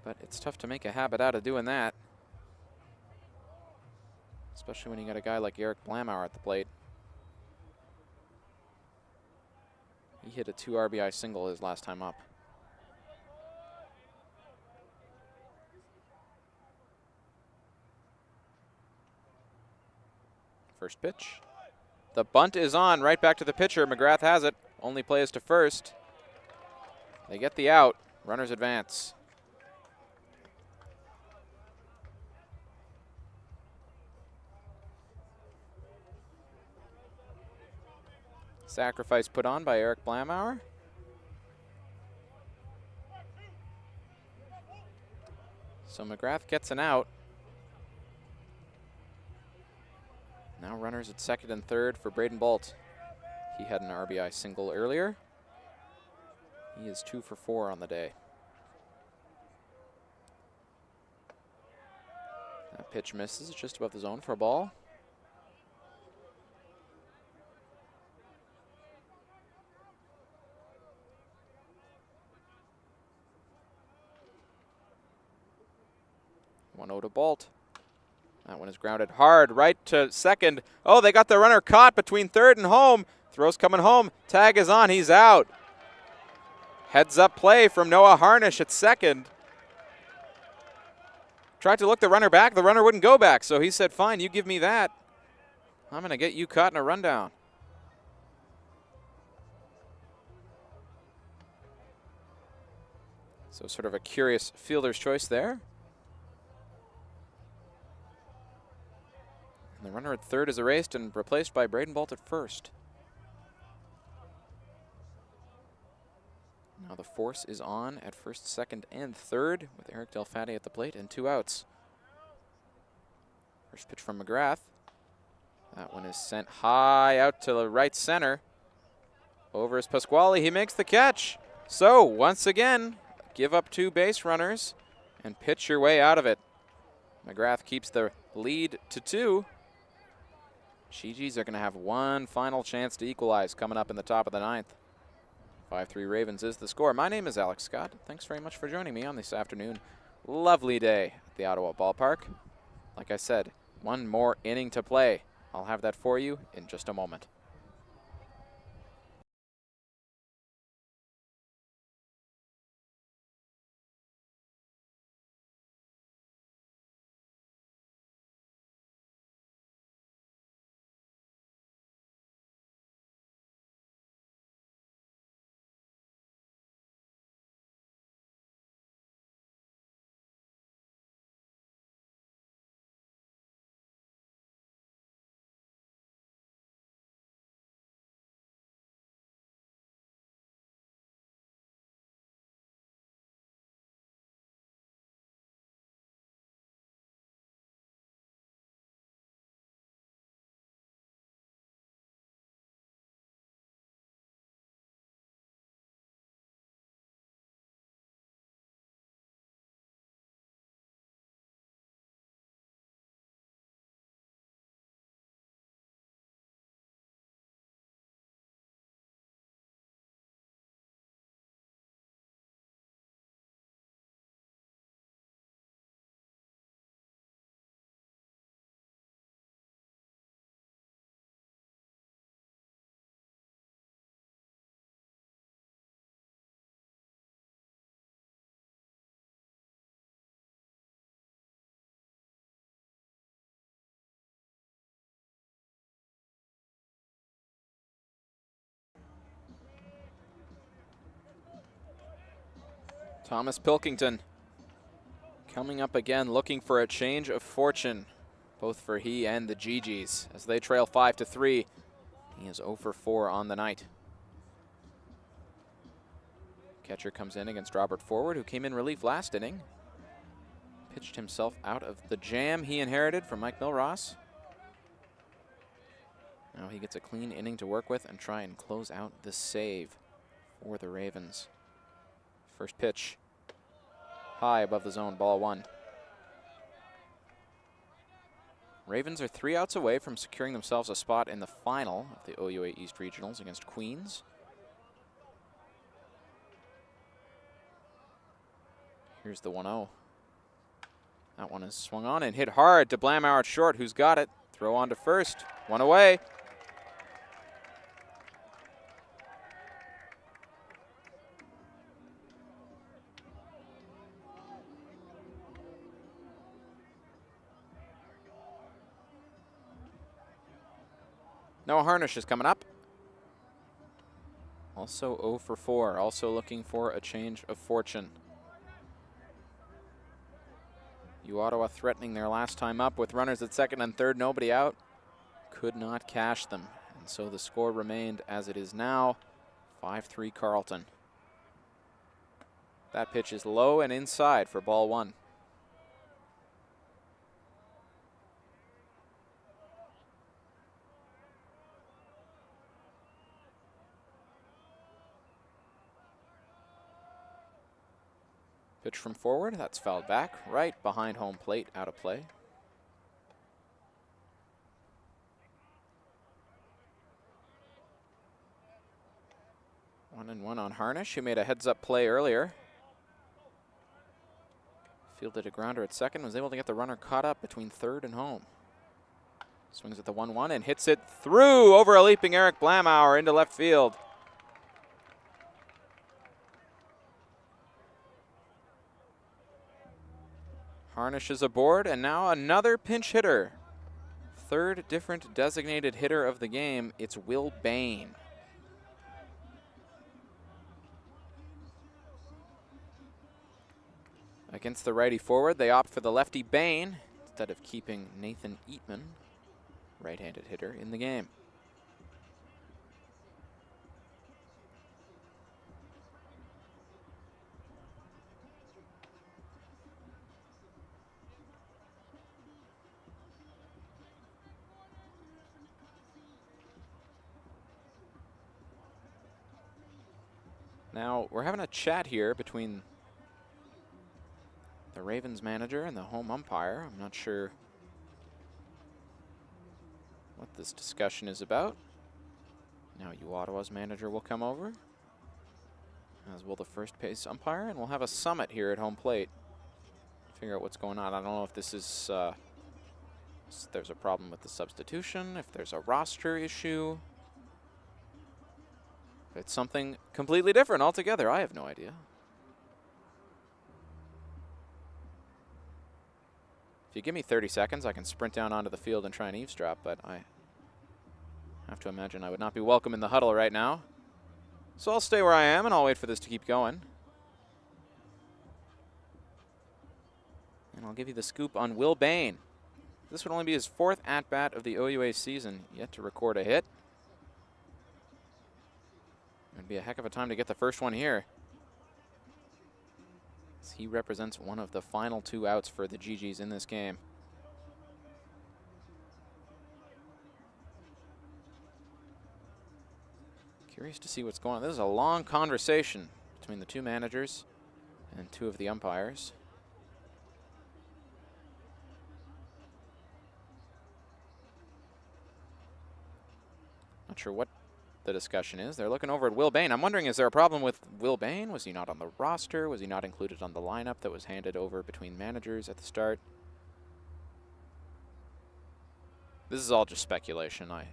S1: But it's tough to make a habit out of doing that. Especially when you got a guy like Eric Blamauer at the plate. He hit a 2 RBI single his last time up. First pitch. The bunt is on, right back to the pitcher. McGrath has it. Only play is to first. They get the out. Runners advance. Sacrifice put on by Eric Blamauer. So McGrath gets an out. Now runners at second and third for Braden Bolt. He had an RBI single earlier. He is 2 for 4 on the day. That pitch misses just above the zone for a ball. One 0 to Bolt. That one is grounded hard right to second. Oh, they got the runner caught between third and home. Throw's coming home. Tag is on. He's out. Heads up play from Noah Harnish at second. Tried to look the runner back. The runner wouldn't go back. So he said, fine, you give me that. I'm going to get you caught in a rundown. So sort of a curious fielder's choice there. And the runner at third is erased and replaced by Braden Bolt at first. Now the force is on at first, second, and third with Eric Delfatti at the plate and 2 outs. First pitch from McGrath. That one is sent high out to the right center. Over is Pasquale. He makes the catch. So once again, give up 2 base runners and pitch your way out of it. McGrath keeps the lead to 2. GeeGees are going to have one final chance to equalize coming up in the top of the 9th. 5-3 Ravens is the score. My name is Alex Scott. Thanks very much for joining me on this afternoon. Lovely day at the Ottawa Ballpark. Like I said, one more inning to play. I'll have that for you in just a moment. Thomas Pilkington coming up again, looking for a change of fortune, both for he and the GeeGees, as they trail 5-3. He is 0 for 4 on the night. Catcher comes in against Robert Forward, who came in relief last inning. Pitched himself out of the jam he inherited from Mike Milross. Now he gets a clean inning to work with and try and close out the save for the Ravens. First pitch, high above the zone, ball 1. Ravens are 3 outs away from securing themselves a spot in the final of the OUA East Regionals against Queens. Here's the 1-0. That one is swung on and hit hard to Blamauer at short, who's got it. Throw on to first. 1 away. Noah Harnish is coming up. Also 0 for 4. Also looking for a change of fortune. Ottawa threatening their last time up with runners at second and third, nobody out. Could not cash them. And so the score remained as it is now, 5-3 Carleton. That pitch is low and inside for ball 1. Pitch from forward, that's fouled back, right behind home plate, out of play. One and one on Harnish, who made a heads-up play earlier. Fielded a grounder at second, was able to get the runner caught up between third and home. Swings at the 1-1 and hits it through over a leaping Eric Blamauer into left field. Harnish is aboard, and now another pinch hitter. Third different designated hitter of the game, it's Will Bain. Against the righty forward, they opt for the lefty Bain instead of keeping Nathan Eatman, right-handed hitter, in the game. Now, we're having a chat here between the Ravens manager and the home umpire. I'm not sure what this discussion is about. Now Ottawa's manager will come over, as will the first base umpire, and we'll have a summit here at home plate. Figure out what's going on. I don't know if this is, there's a problem with the substitution, if there's a roster issue. If it's something completely different altogether, I have no idea. If you give me 30 seconds, I can sprint down onto the field and try and eavesdrop, but I have to imagine I would not be welcome in the huddle right now. So I'll stay where I am, and I'll wait for this to keep going. And I'll give you the scoop on Will Bain. This would only be his 4th at-bat of the OUA season, yet to record a hit. It'd be a heck of a time to get the first one here, as he represents one of the final 2 outs for the GeeGees in this game. Curious to see what's going on. This is a long conversation between the 2 managers and 2 of the umpires. Not sure what the discussion is. They're looking over at Will Bain. I'm wondering, is there a problem with Will Bain? Was he not on the roster? Was he not included on the lineup that was handed over between managers at the start? This is all just speculation. I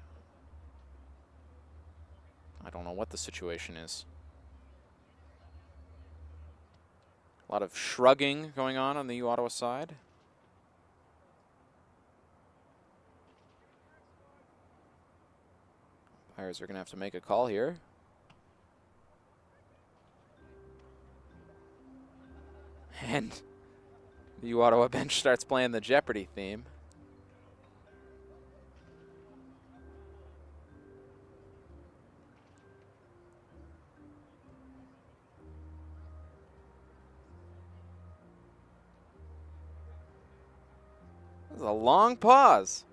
S1: don't know what the situation is. A lot of shrugging going on the Ottawa side. Umpires are going to have to make a call here. And the Ottawa bench starts playing the Jeopardy theme. This is a long pause.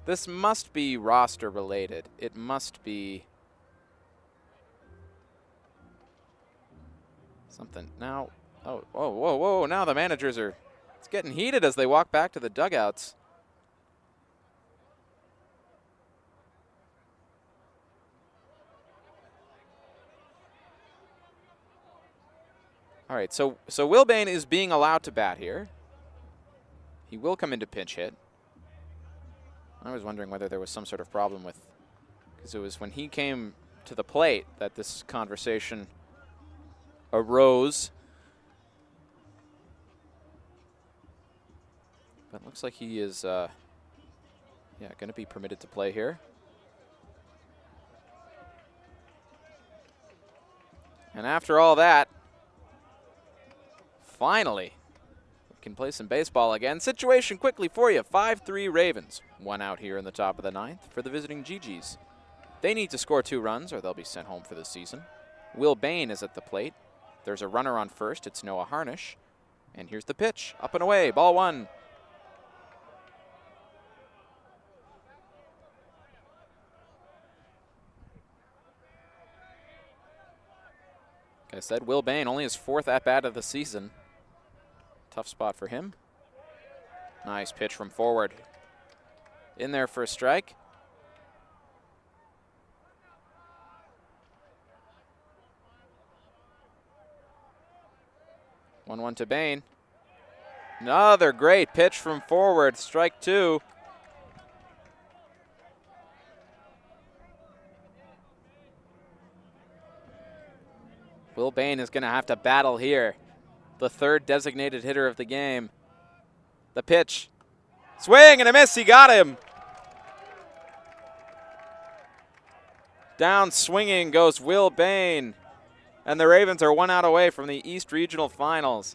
S1: This must be roster related. It must be something. Now, oh, whoa, whoa, whoa, now the managers are, it's getting heated as they walk back to the dugouts. All right, so Will Bain is being allowed to bat here. He will come into pinch hit. I was wondering whether there was some sort of problem with, because it was when he came to the plate that this conversation arose. But it looks like he is, going to be permitted to play here. And after all that, finally, we can play some baseball again. Situation quickly for you, 5-3 Ravens. 1 out here in the top of the 9th for the visiting GeeGees. They need to score 2 runs or they'll be sent home for the season. Will Bain is at the plate. There's a runner on first. It's Noah Harnish. And here's the pitch. Up and away. Ball 1. Like I said, Will Bain only his 4th at-bat of the season. Tough spot for him. Nice pitch from forward. In there for a strike. One to Bain. Another great pitch from forward. Strike 2. Will Bain is going to have to battle here. The 3rd designated hitter of the game. The pitch. Swing and a miss. He got him. Down swinging goes Will Bain. And the Ravens are 1 out away from the East Regional Finals.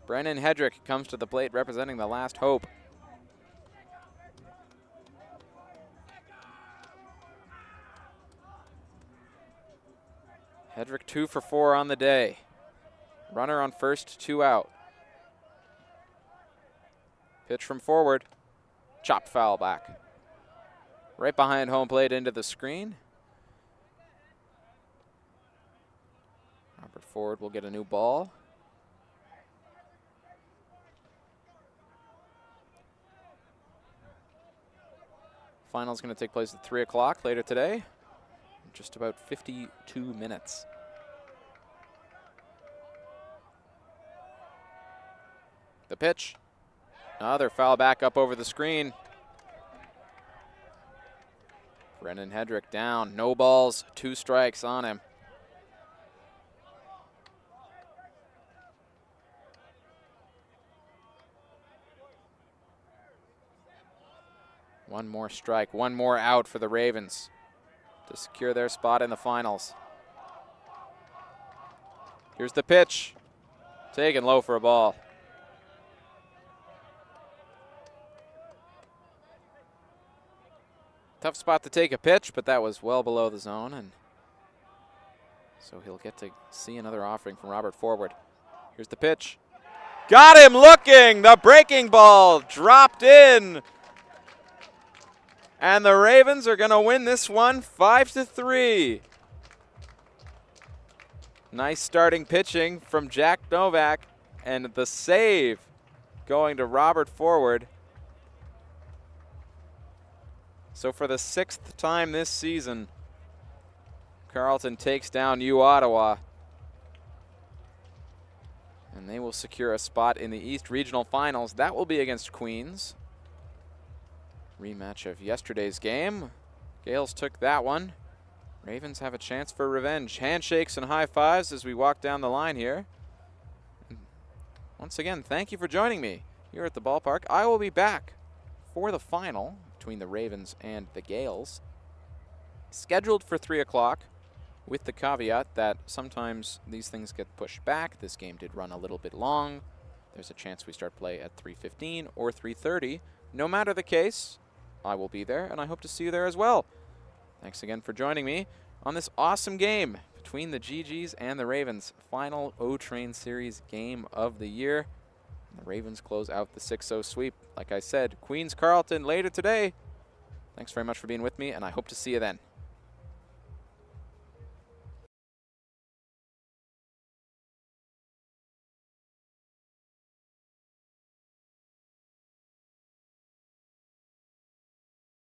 S1: Brennan Hedrick comes to the plate representing the last hope. Hedrick 2 for 4 on the day. Runner on first, 2 out. Pitch from forward. Chopped foul back. Right behind home plate into the screen. Robert Ford will get a new ball. Final's going to take place at 3 o'clock later today. In just about 52 minutes. The pitch. Another foul back up over the screen. Brennan Hedrick down. No balls, 2 strikes on him. One more strike, 1 more out for the Ravens to secure their spot in the finals. Here's the pitch. Taken low for a ball. Tough spot to take a pitch, but that was well below the zone, and so he'll get to see another offering from Robert Forward. Here's the pitch. Got him looking! The breaking ball dropped in. And the Ravens are going to win this one 5-3. Nice starting pitching from Jack Novak, and the save going to Robert Forward. So for the 6th time this season, Carleton takes down U Ottawa. And they will secure a spot in the East Regional Finals. That will be against Queens. Rematch of yesterday's game. Gaels took that one. Ravens have a chance for revenge. Handshakes and high fives as we walk down the line here. And once again, thank you for joining me here at the ballpark. I will be back for the final between the Ravens and the Gaels, scheduled for 3 o'clock, with the caveat that sometimes these things get pushed back. This game did run a little bit long. There's a chance we start play at 3:15 or 3:30. No matter the case, I will be there, and I hope to see you there as well. Thanks again for joining me on this awesome game between the GeeGees and the Ravens. Final O-Train Series game of the year. And the Ravens close out the 6-0 sweep. Like I said, Queens Carleton later today. Thanks very much for being with me, and I hope to see you then.